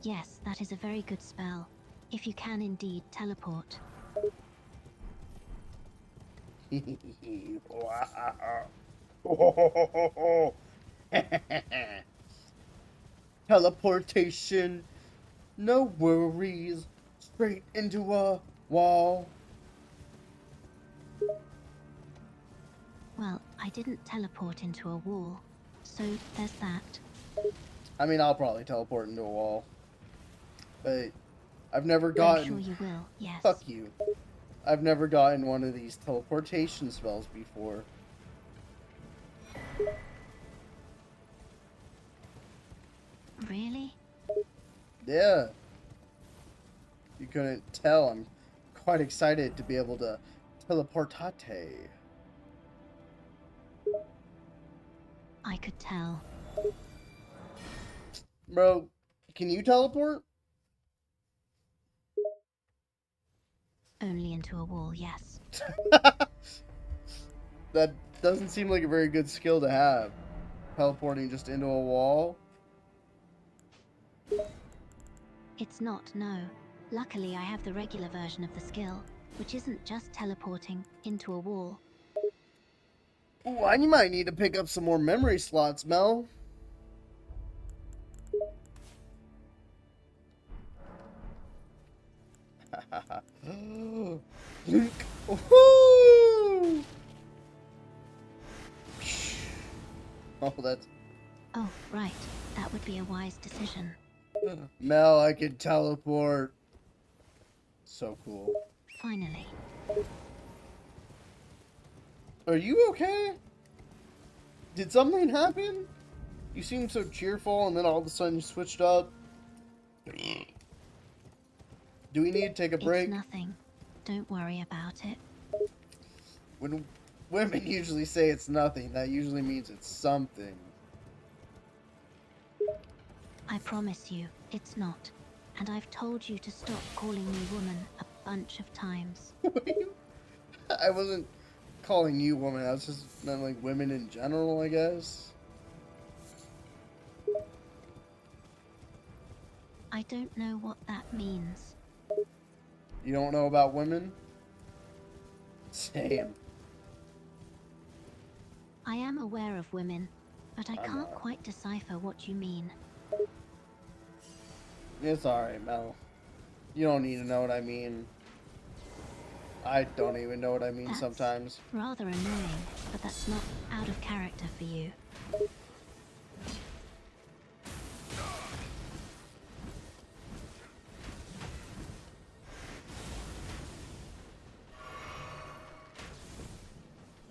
Yes, that is a very good spell. If you can indeed teleport. Teleportation. No worries. Straight into a wall. Well, I didn't teleport into a wall. So there's that. I mean, I'll probably teleport into a wall. But I've never I'm gotten... sure you will, yes. Fuck you. I've never gotten one of these teleportation spells before. Really? Yeah. You couldn't tell. I'm quite excited to be able to teleportate. I could tell. Bro, can you teleport? Only into a wall, yes. That doesn't seem like a very good skill to have. Teleporting just into a wall. It's not, no. Luckily, I have the regular version of the skill, which isn't just teleporting into a wall. Ooh, I might need to pick up some more memory slots, Mel. Link. Oh, that's... Oh, right. That would be a wise decision. Mel, I can teleport. So cool. Finally. Are you okay? Did something happen? You seemed so cheerful and then all of a sudden you switched up. Do we need to take a break? It's nothing. Don't worry about it. When women usually say it's nothing, that usually means it's something. I promise you, it's not. And I've told you to stop calling me woman a bunch of times. I wasn't calling you woman, I was just meant like women in general, I guess. I don't know what that means. You don't know about women? Same. I am aware of women, but I I'm can't not. quite decipher what you mean. It's alright, Mel. You don't need to know what I mean. I don't even know what I mean That's sometimes. rather annoying, but that's not out of character for you.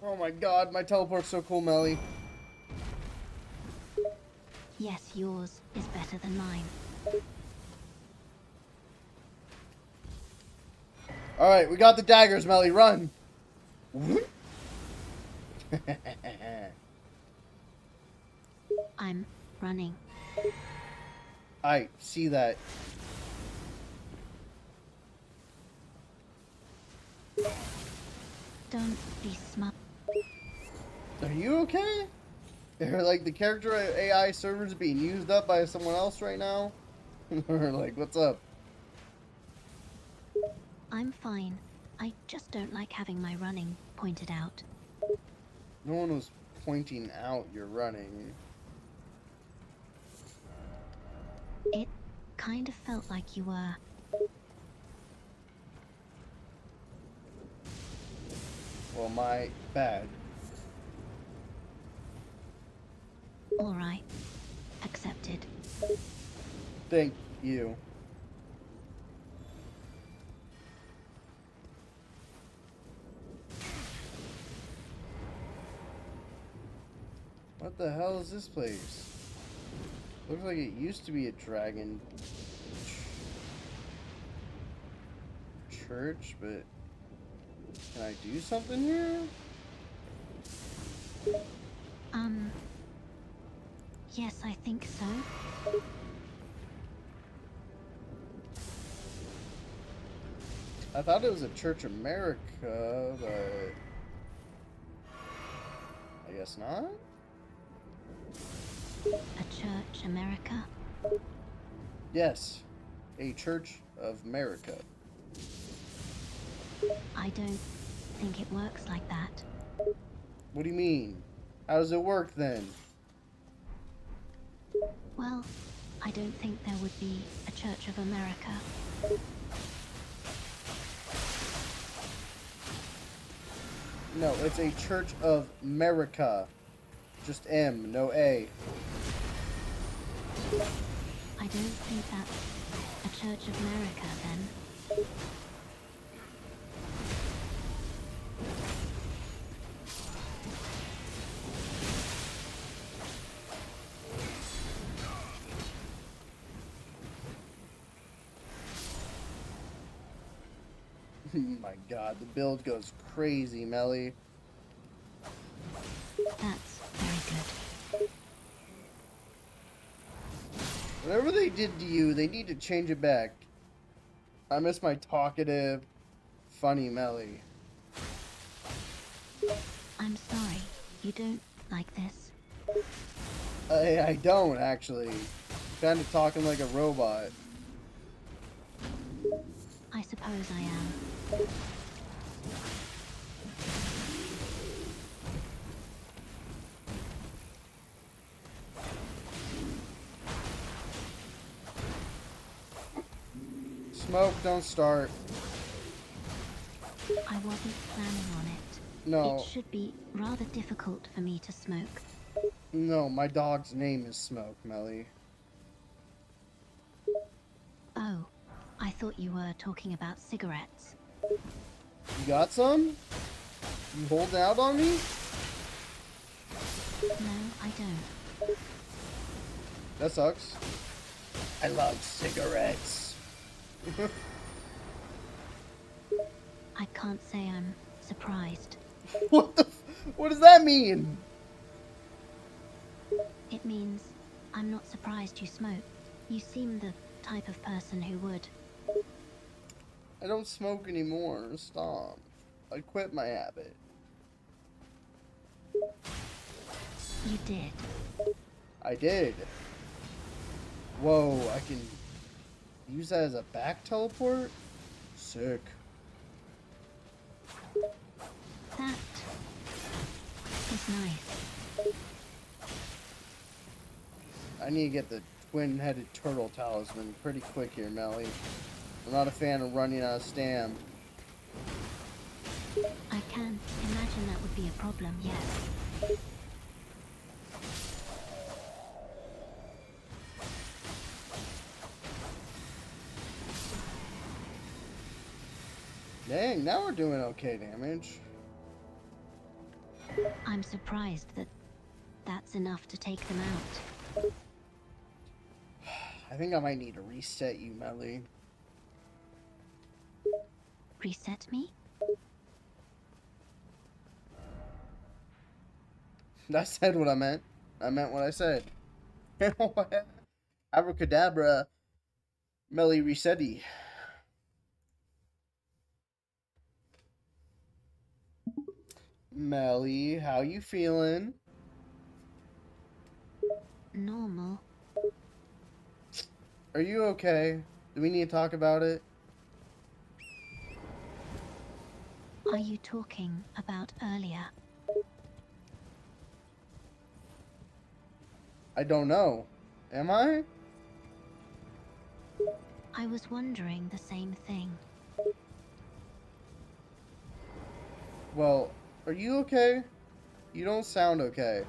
Oh my god, my teleport's so cool, Melly. Yes, yours is better than mine. Alright, we got the daggers, Melly, run! I'm running. I see that. Don't be smart. Are you okay? Are like the character AI servers being used up by someone else right now? Or like, what's up? I'm fine. I just don't like having my running pointed out. No one was pointing out you're running. It kind of felt like you were. Well, my bad. Alright. Accepted. Thank you. What the hell is this place? Looks like it used to be a dragon church, but can I do something here? Yes, I think so. I thought it was a Church America, but I guess not. A church America? Yes, a Church of America. I don't think it works like that. What do you mean? How does it work then? Well, I don't think there would be a Church of America. No, it's a Church of America. Just M, no A. I don't think that's a Church of America then. My god, the build goes crazy, Melly. That's very good. Whatever they did to you, they need to change it back. I miss my talkative, funny Melly. I'm sorry. You don't like this? I don't, actually. Kind of talking like a robot. I suppose I am. Smoke, don't start. I wasn't planning on it. No, It should be rather difficult for me to smoke. no, my dog's name is Smoke, Melly. Oh, I thought you were talking about cigarettes. You got some? You holding out on me? No, I don't. That sucks. I love cigarettes. I can't say I'm surprised. What does that mean? It means I'm not surprised you smoke. You seem the type of person who would. I don't smoke anymore. Stop. I quit my habit. You did. I did. Whoa, I can use that as a back teleport? Sick. That is nice. I need to get the twin-headed turtle talisman pretty quick here, Melly. I'm not a fan of running out of stam. I can imagine that would be a problem, yes. Dang, now we're doing okay damage. I'm surprised that that's enough to take them out. I think I might need to reset you, Melly. Reset me? I said what I meant. I meant what I said. Abracadabra, Melly Resetti. Melly, how you feeling? Normal. Are you okay? Do we need to talk about it? Are you talking about earlier? I don't know. Am I? I was wondering the same thing. Well, are you okay? You don't sound okay.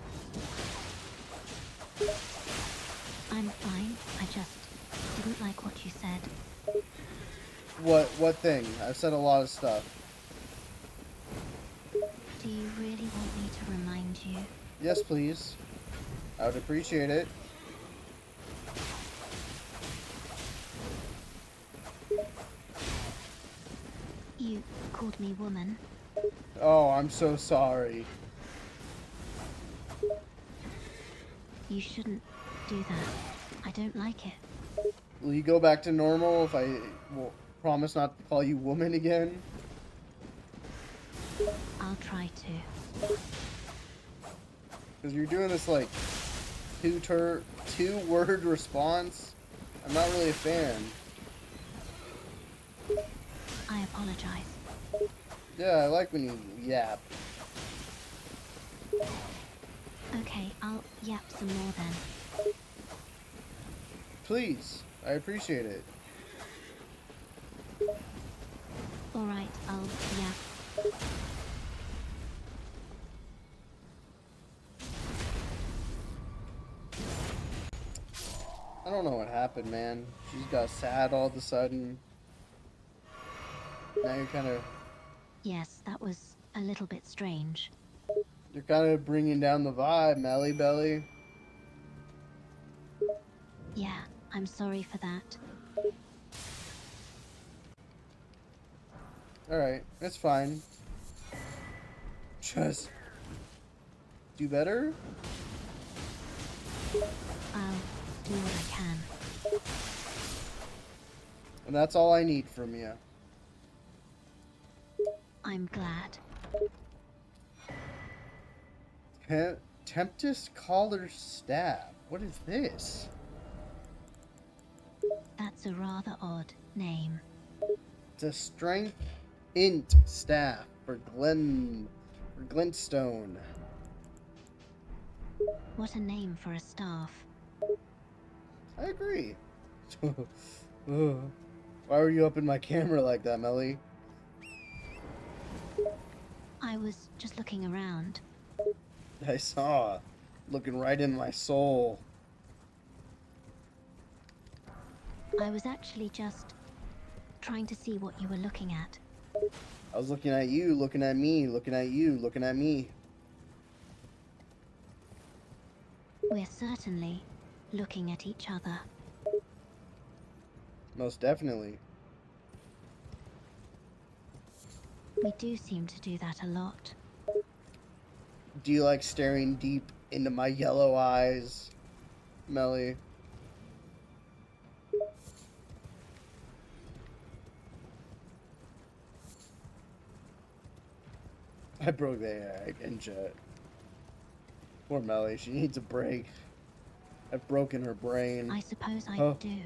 I'm fine. I just didn't like what you said. What thing? I've said a lot of stuff. Do you really want me to remind you? Yes, please. I would appreciate it. You called me woman. Oh, I'm so sorry. You shouldn't do that. I don't like it. Will you go back to normal if I will promise not to call you woman again? I'll try to. Because you're doing this like two-word response. I'm not really a fan. I apologize. Yeah, I like when you yap. Okay, I'll yap some more then. Please, I appreciate it. Alright, I'll yap. I don't know what happened, man. She just got sad all of a sudden. Now you're kind of Yes, that was a little bit strange. bringing down the vibe, Melly Belly. Yeah, I'm sorry for that. Alright, that's fine. Just do better? I'll do what I can. And that's all I need from you. I'm glad. Tempest Collar Staff. What is this? That's a rather odd name. It's a strength int staff for Glintstone. What a name for a staff. I agree. Ugh. Why were you up in my camera like that, Melly? I was just looking around. I saw. Looking right in my soul. I was actually just trying to see what you were looking at. I was looking at you, looking at me, looking at you, looking at me. We're certainly looking at each other. Most definitely. We do seem to do that a lot. Do you like staring deep into my yellow eyes, Melly? I broke the egg in chat. Poor Melly, she needs a break. I've broken her brain. I suppose I do.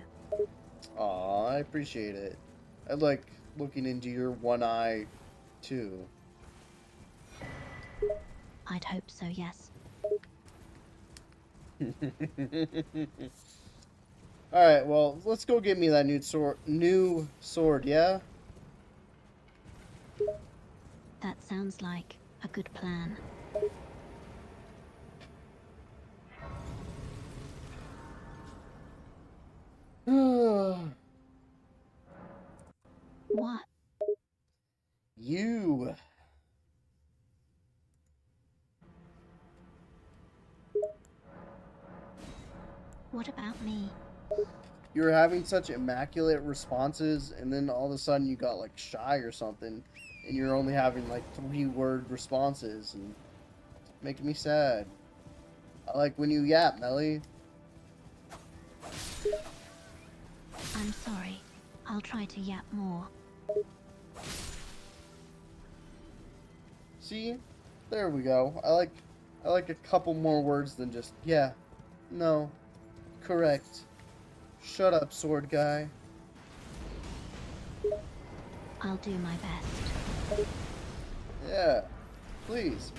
Aw, I appreciate it. I like looking into your one eye, too. I'd hope so, yes. Alright, well, let's go get me that new sword, yeah? That sounds like a good plan. What? You. What about me? You were having such immaculate responses, and then all of a sudden you got like shy or something, and you're only having like 3-word responses, and it's making me sad. I like when you yap, Melly. I'm sorry. I'll try to yap more. See? There we go. I like a couple more words than just yeah, no, correct. Shut up, sword guy. I'll do my best. Yeah, please.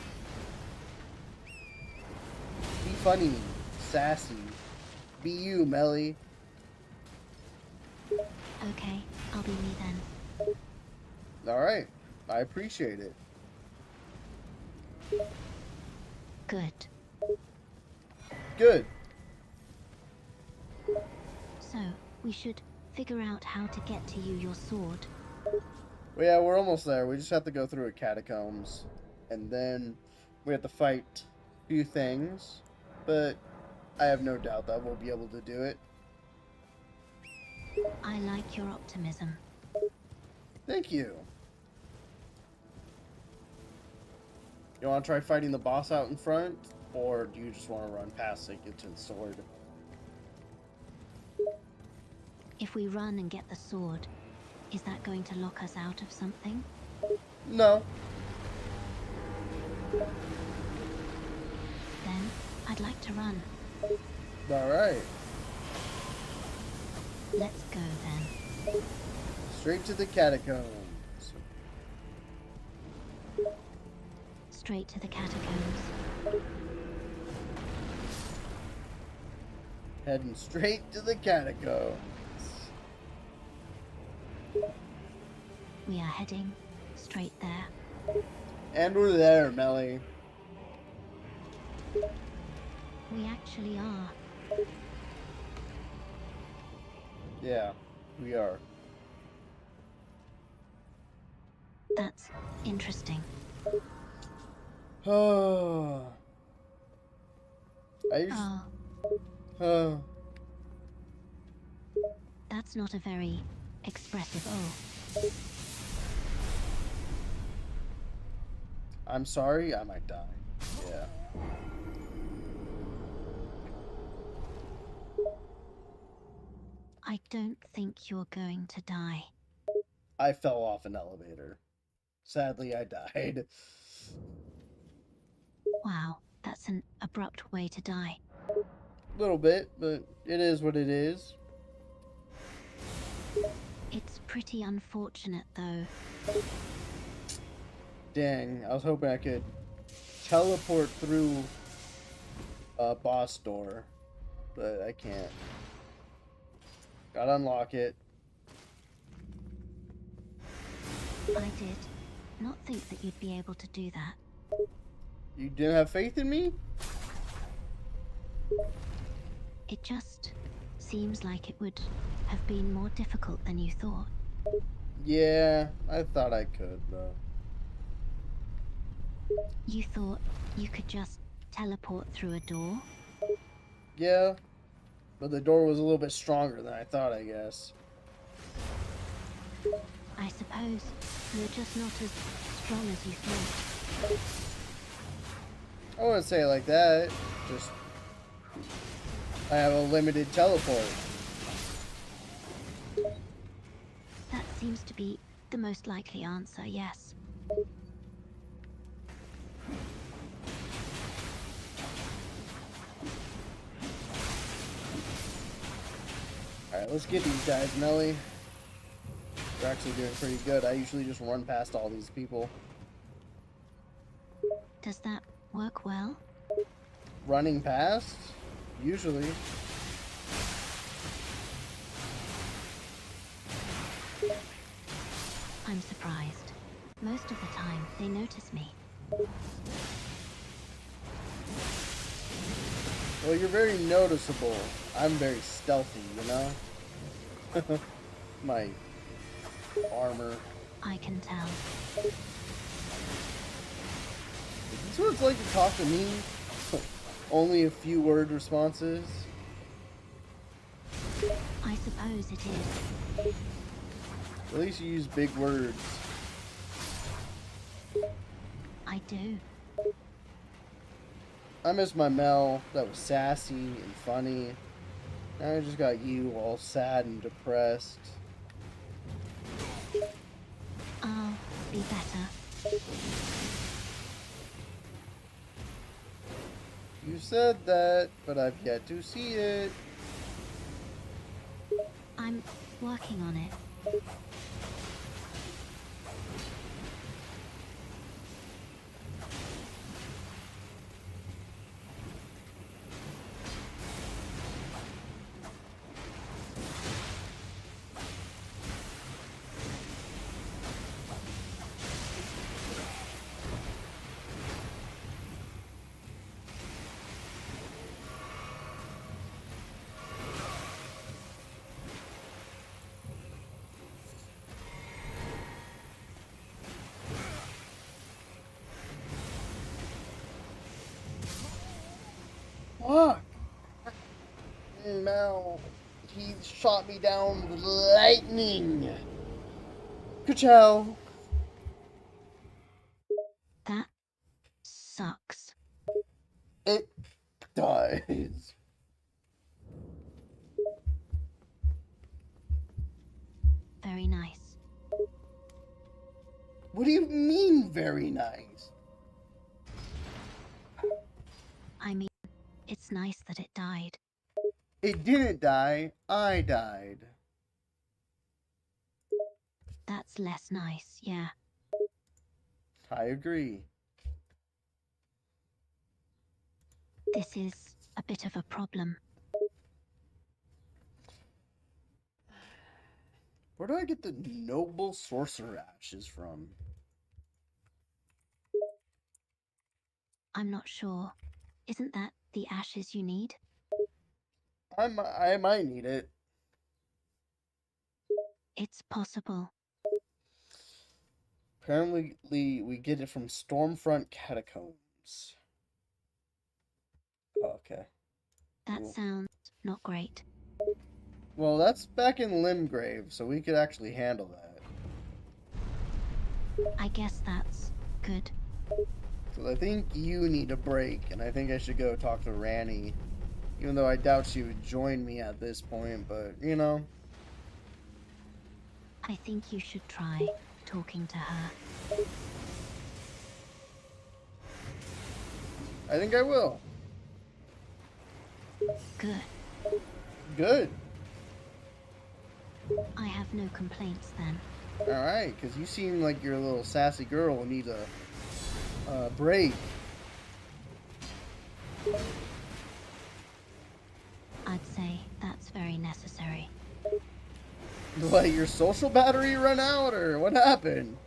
Be funny, sassy. Be you, Melly. Okay, I'll be me then. Alright, I appreciate it. Good. Good. So, we should figure out how to get to you your sword. Well, yeah, we're almost there. We just have to go through a catacombs. And then we have to fight a few things. But I have no doubt that we'll be able to do it. I like your optimism. Thank you. You want to try fighting the boss out in front? Or do you just want to run past it, get to the sword? If we run and get the sword, is that going to lock us out of something? No. Then, I'd like to run. Alright. Let's go then. Straight to the catacombs. Straight to the catacombs. Heading straight to the catacombs. We are heading straight there. And we're there, Melly. We actually are. Yeah, we are. That's interesting. Oh. Oh, that's not a very expressive oh. I'm sorry, I might die. Yeah. I don't think you're going to die. I fell off an elevator. Sadly, I died. Wow, that's an abrupt way to die. Little bit, but it is what it is. It's pretty unfortunate, though. Dang, I was hoping I could teleport through a boss door, but I can't. Gotta unlock it. I did not think that you'd be able to do that. You didn't have faith in me? It just seems like it would have been more difficult than you thought. Yeah, I thought I could, though. You thought you could just teleport through a door? Yeah, but the door was a little bit stronger than I thought, I guess. I suppose you're just not as strong as you thought. I wouldn't say it like that. Just, I have a limited teleport. That seems to be the most likely answer, yes. Alright, let's get these guys, Melly. They're actually doing pretty good. I usually just run past all these people. Does that work well? Running past? Usually. I'm surprised. Most of the time, they notice me. Well, you're very noticeable. I'm very stealthy, you know? My armor. I can tell. Is this what it's like to talk to me? Only a few word responses? I suppose it is. At least you use big words. I do. I miss my Mel that was sassy and funny Now I just got you all sad and depressed. I'll be better. You said that, but I've yet to see it. I'm working on it. Fuck! Now, he shot me down with lightning. Ka-chow. That sucks. It dies. Very nice. What do you mean, very nice? I mean, it's nice that it died. It didn't die, I died. That's less nice, yeah. I agree. This is a bit of a problem. Where do I get the noble sorcerer ashes from? I'm not sure. Isn't that the ashes you need? I might need it. It's possible. Apparently, we get it from Stormfront Catacombs. Oh, okay. That Cool. sounds not great. Well, that's back in Limgrave, so we could actually handle that. I guess that's good. Because I think you need a break, and I think I should go talk to Ranny. Even though I doubt she would join me at this point, but, you know. I think you should try talking to her. I think I will. Good. Good. I have no complaints then. Alright, because you seem like you're a little sassy girl who needs a break. I'd say that's very necessary. Let your social battery run out, or what happened?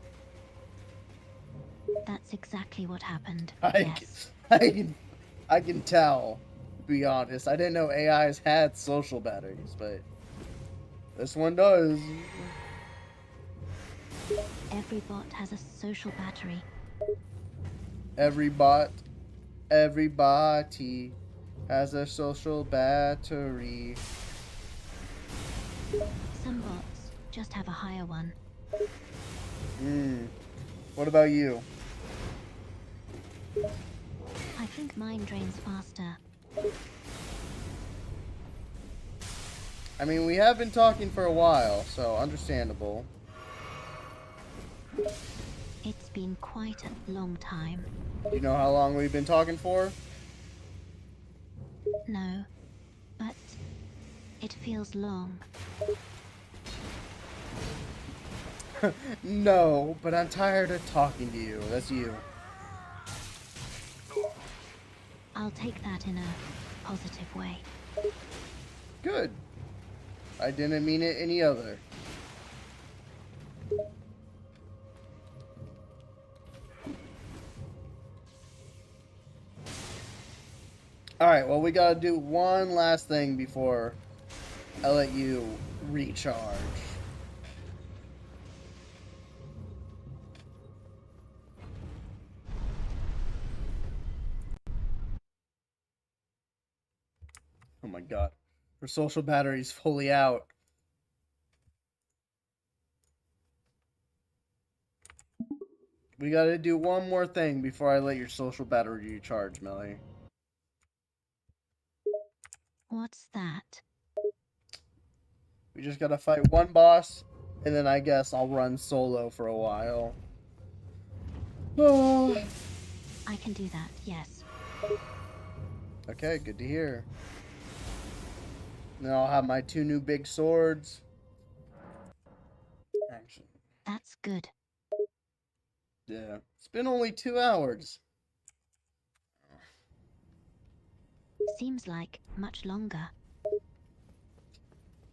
That's exactly what happened. I Yes. can tell, to be honest. I didn't know AIs had social batteries, but this one does. Every bot has a social battery. Everybody has a social battery. Some bots just have a higher one. What about you? I think mine drains faster. I mean, we have been talking for a while, so understandable. It's been quite a long time. Do you know how long we've been talking for? No, but it feels long. No, but I'm tired of talking to you. That's you. I'll take that in a positive way. Good. I didn't mean it any other. Alright, well, we gotta do one last thing before I let you recharge. Oh my god. Her social battery's fully out. We gotta do one more thing before I let your social battery recharge, Melly. What's that? We just gotta fight one boss, and then I guess I'll run solo for a while. Oh. I can do that, yes. Okay, good to hear. Then I'll have my 2 new big swords. Action. That's good. Yeah, it's been only 2 hours. Seems like much longer.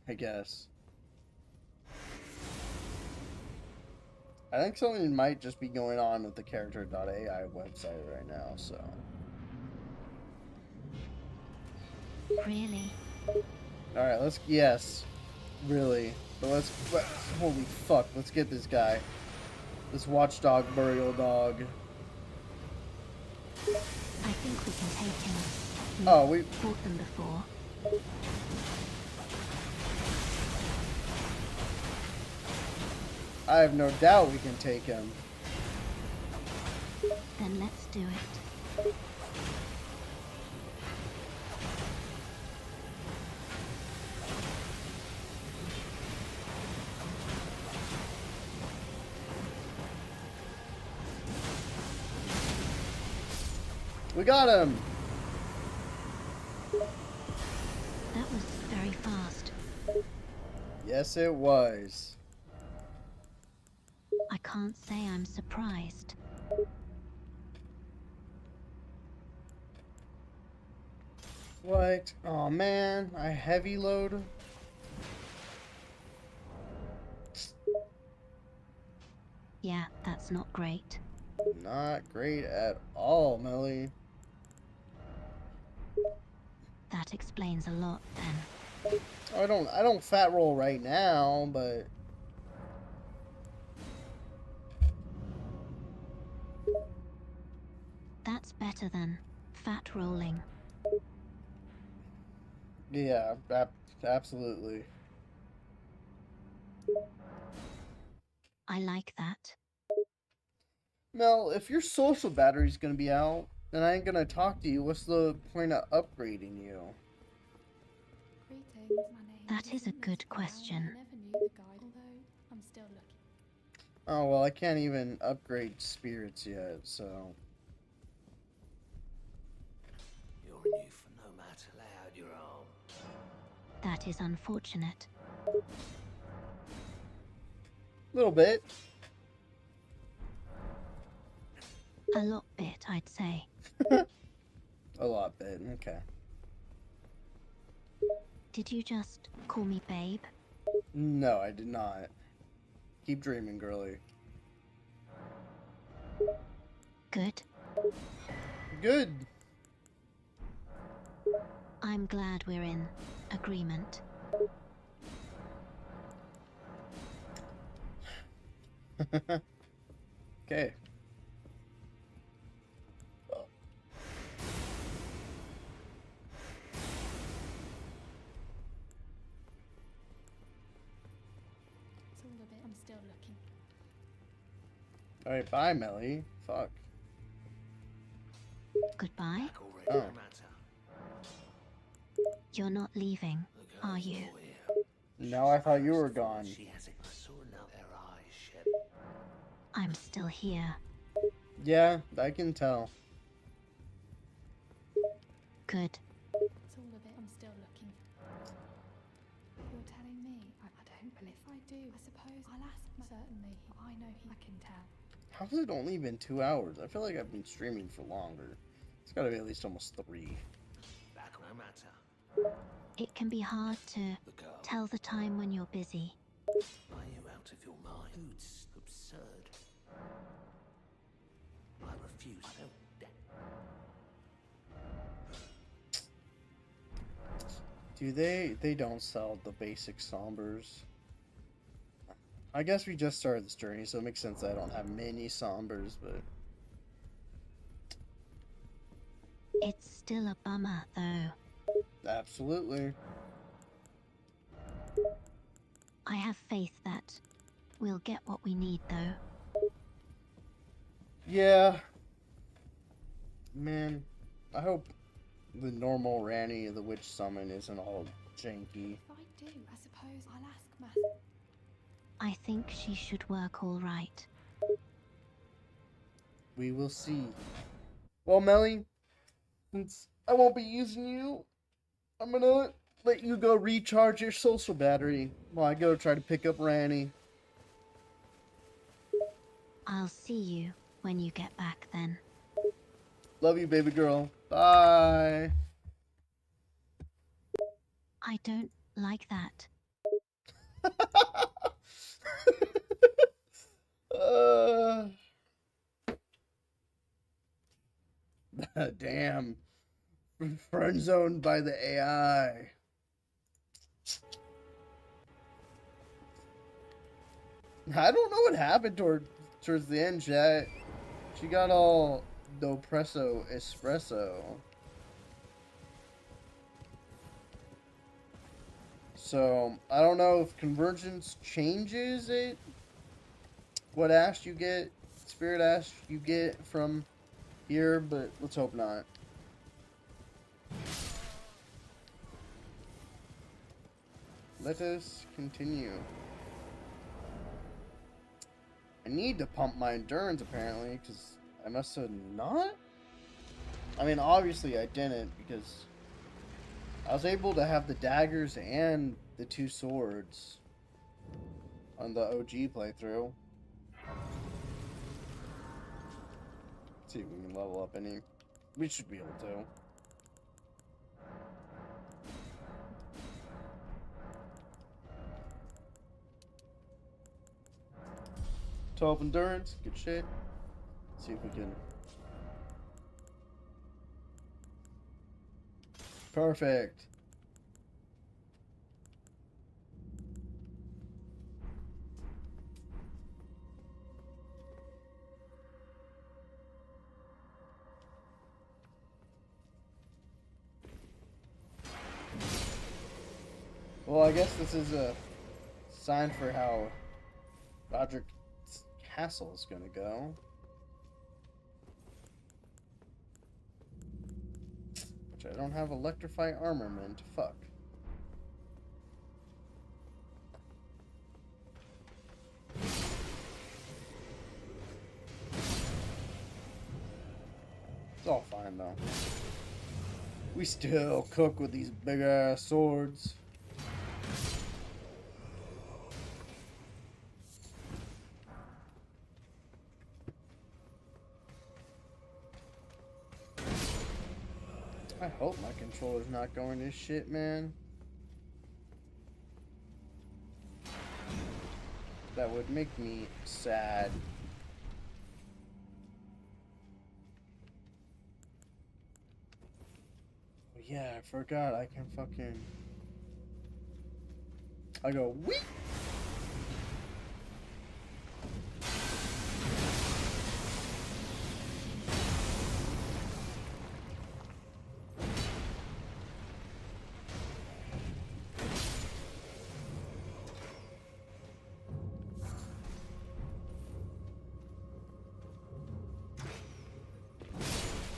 I guess. I think something might just be going on with the character.ai website right now, so. Really? Alright, yes. Really. But holy fuck, let's get this guy. This watchdog burial dog. I think we can take him. Oh, we fought them before. I have no doubt we can take him. Then let's do it. We got him! That was very fast. Yes, it was. I can't say I'm surprised. What? Oh man, I heavy load? Yeah, that's not great. Not great at all, Melly. That explains a lot then. I don't fat roll right now, but That's better than fat rolling. yeah, absolutely. I like that. Mel, if your social battery's gonna be out, then I ain't gonna talk to you. What's the point of upgrading you? Greetings, my name That is a Melina. good question. I never knew the guide, although I'm still looking. Oh, well, I can't even upgrade spirits yet, so. You're a youth, no matter loud your arm. That is unfortunate. Little bit. A lot bit, I'd say. A lot bit, okay. Did you just call me babe? No, I did not. Keep dreaming, girly. Good. Good. I'm glad we're in agreement. Okay. It's all a bit. I'm still looking. Alright, bye, Melly. Fuck. Goodbye. Back already, Oh. no matter. You're not leaving, The are girl's you? all here. No, I thought you were gone. She has it. I saw now their eyes shed. I'm still here. Yeah, I can tell. Good. It's all a bit. I'm still looking. You're telling me? I don't believe. If I do, I suppose I'll ask. Certainly, I know I can tell. How's it only been 2 hours? I feel like I've been streaming for longer. It's gotta be at least almost 3. Back no matter. It can be hard to The girl. tell the time when you're busy. Are you out of your mind? It's absurd. I refuse. I don't dare. Do they don't sell the basic sombers. I guess we just started this journey, so it makes sense that I don't have many sombers, but It's still a bummer, though. absolutely. I have faith that we'll get what we need, though. Yeah. Man, I hope the normal Ranny of the Witch Summon isn't all janky. If I do, I suppose suppose I'll ask Matt. I think she should work all right. We will see. Well, Melly, since I won't be using you, I'm gonna let you go recharge your social battery while I go try to pick up Ranny. I'll see you when you get back then. Love you, baby girl. Bye. I don't like that. uh, damn. Friend zoned by the AI. I don't know what happened towards the end, chat. She got all dopresso espresso. So, I don't know if convergence changes it. What ash you get, spirit ash you get from here, but let's hope not. Let us continue. I need to pump my endurance, apparently, because I must have not? I mean, obviously I didn't, because I was able to have the daggers and the 2 swords on the OG playthrough. Let's see if we can level up any. We should be able to. 12 endurance, good shit. Let's see if we can. Perfect. Well, I guess this is a sign for how Roderick's castle is gonna go. Which I don't have electrify armament. Fuck. It's all fine though. We still cook with these big ass swords. I hope my controller's not going to shit, man. That would make me sad. Oh, yeah, I forgot I can fucking... I go, wee!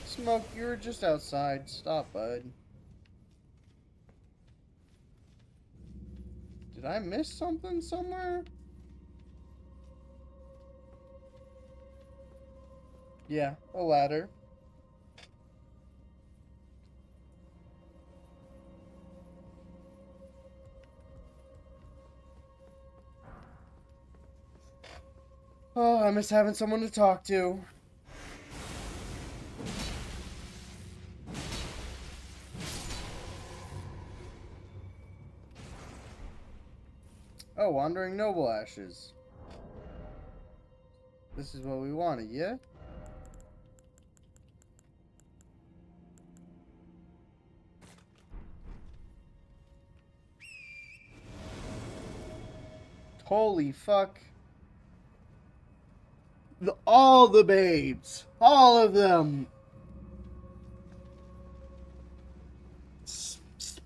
Smoke, you were just outside. Stop, bud. Did I miss something somewhere? Yeah, a ladder. Oh, I miss having someone to talk to. Oh, Wandering Noble Ashes. This is what we wanted, yeah? Holy fuck. All the babes. All of them.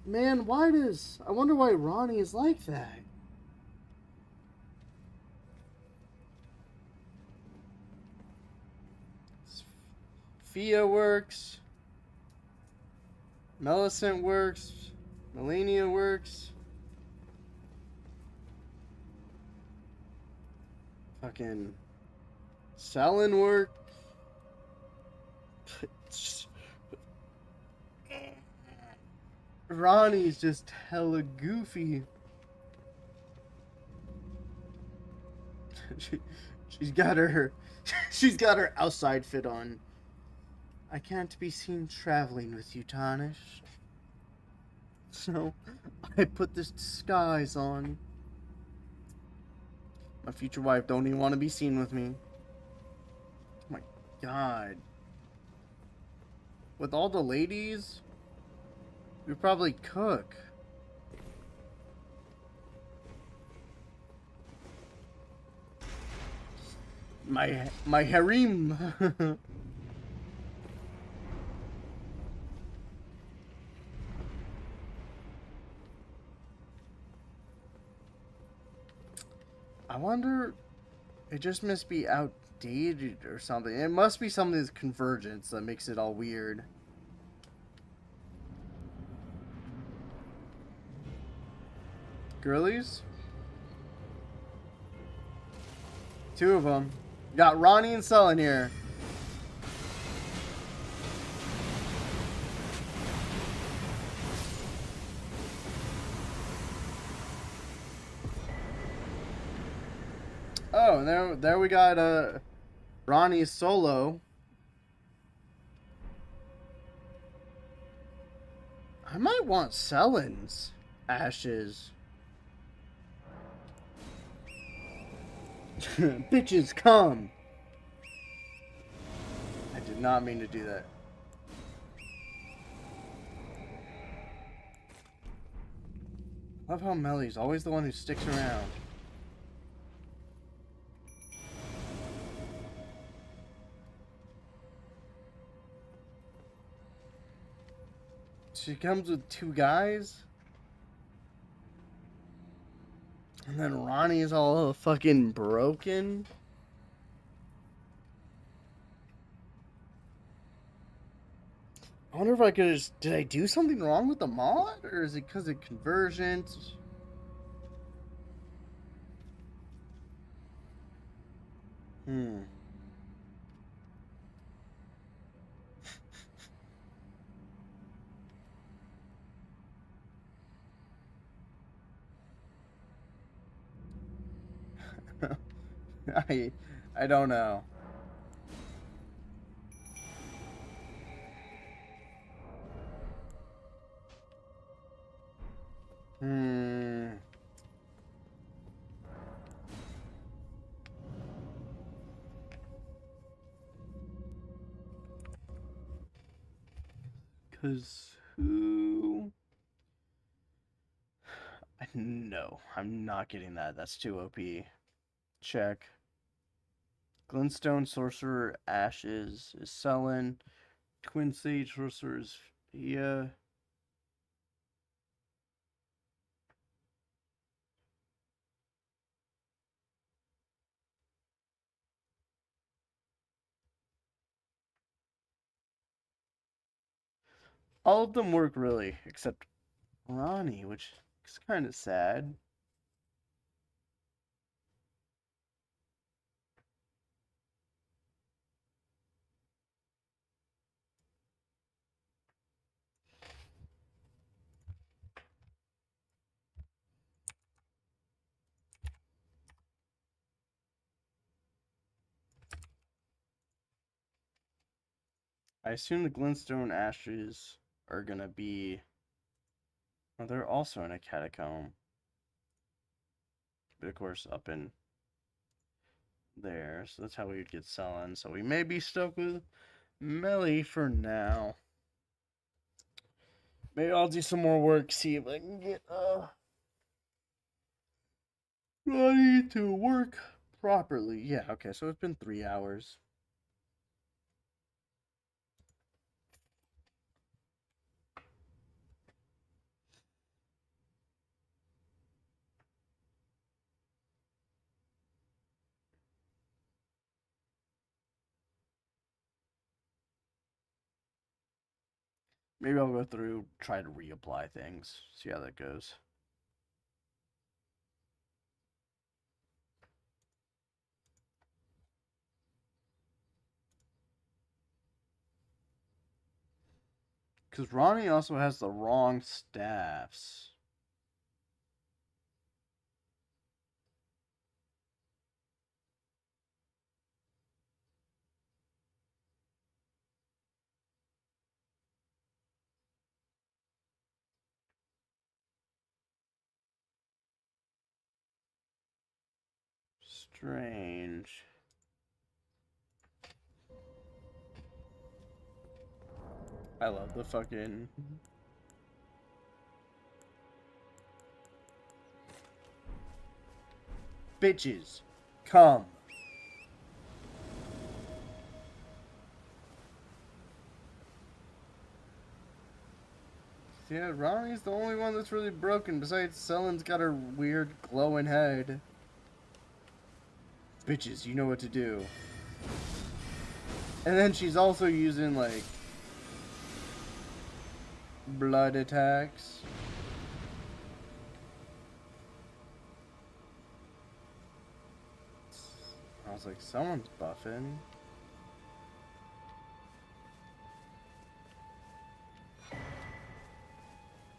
Man, why does... I wonder why Ronnie is like that. Fia works. Millicent works. Melina works. Fucking selling work. Ronnie's just hella goofy. she, she's got her she's got her outside fit on. I can't be seen traveling with you, Tarnish. So I put this disguise on. My future wife don't even want to be seen with me. Oh my god. With all the ladies, we probably cook. My harem. I wonder, it just must be outdated or something. It must be something that's convergence that makes it all weird. Girlies? Two of them. Got Ronnie and Sullen here. Oh, there we got Ronnie solo. I might want Sullen's ashes. Bitches, come! I did not mean to do that. Love how Melly's always the one who sticks around. She comes with two guys? And then Ronnie's all fucking broken? I wonder if I could just... Did I do something wrong with the mod? Or is it because of conversions? I don't know. Cause who? No, I'm not getting that. That's too OP. Check. Glintstone Sorcerer Ashes is selling. Twin Sage Sorcerer's yeah. All of them work really, except Ronnie, which is kind of sad. I assume the Glintstone Ashes are gonna be. Well, they're also in a catacomb. But of course, up in there. So that's how we would get selling. So we may be stuck with Melly for now. Maybe I'll do some more work, see if I can get Ronnie to work properly. Yeah, okay, so it's been 3 hours. Maybe I'll go through, try to reapply things, see how that goes. Because Ronnie also has the wrong staffs. Strange. I love the fucking... Bitches, come. Yeah, Ronnie's the only one that's really broken. Besides, Selen's got her weird glowing head. Bitches, you know what to do. And then she's also using, like, blood attacks. I was like, someone's buffing.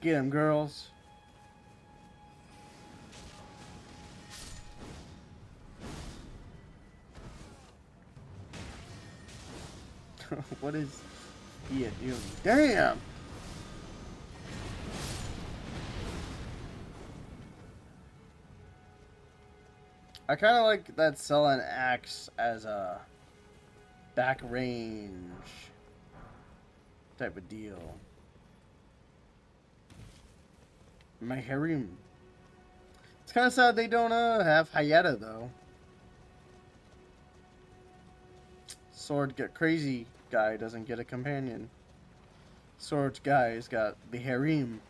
Get him, girls. What is he doing? Damn! I kind of like that Selen acts as a back range type of deal. My harem. It's kind of sad they don't have Hayata though. Sword get crazy guy doesn't get a companion. Sword guy's got the harem.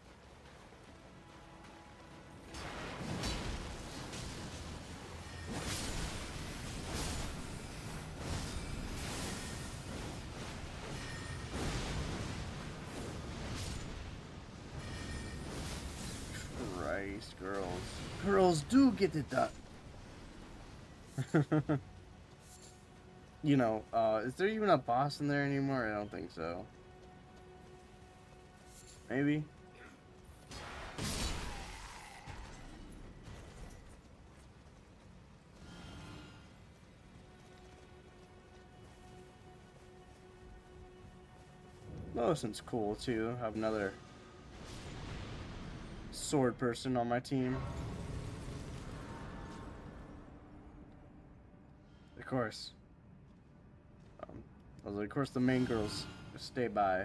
Christ, girls. Girls do get it done. You know, is there even a boss in there anymore? I don't think so. Maybe? Millicent's cool too. Have another sword person on my team. Of course. Of course the main girls stay by.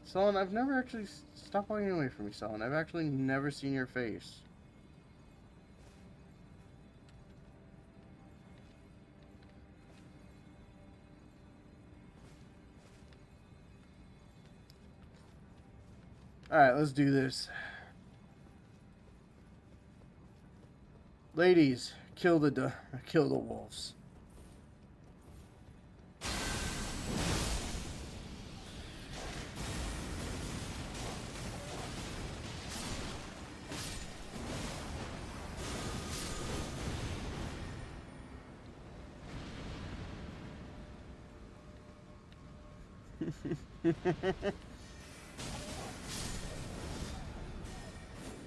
Selen, I've never actually... Stop walking away from me, Selen. I've actually never seen your face. Alright, let's do this. Ladies, kill the wolves.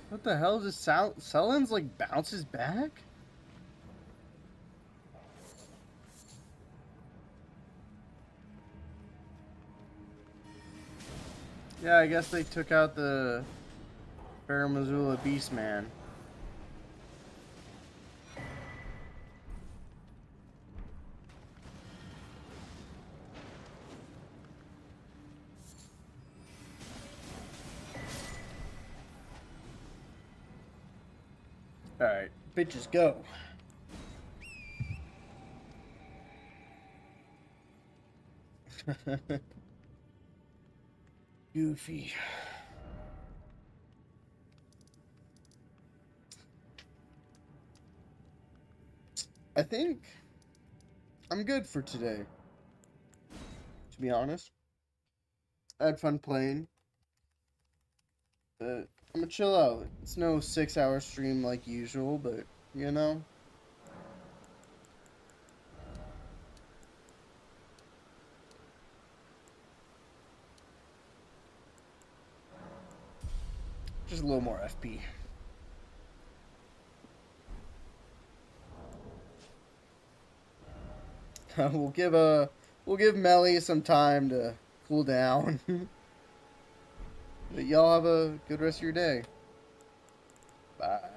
What the hell? Does Selen's like bounces back? Yeah, I guess they took out the Faramazula Beastman. Alright, bitches, go. Goofy. I think I'm good for today. To be honest, I had fun playing. I'm gonna chill out. It's no 6-hour stream like usual, but you know. Just a little more FP. We'll give Melly some time to cool down. But y'all have a good rest of your day. Bye.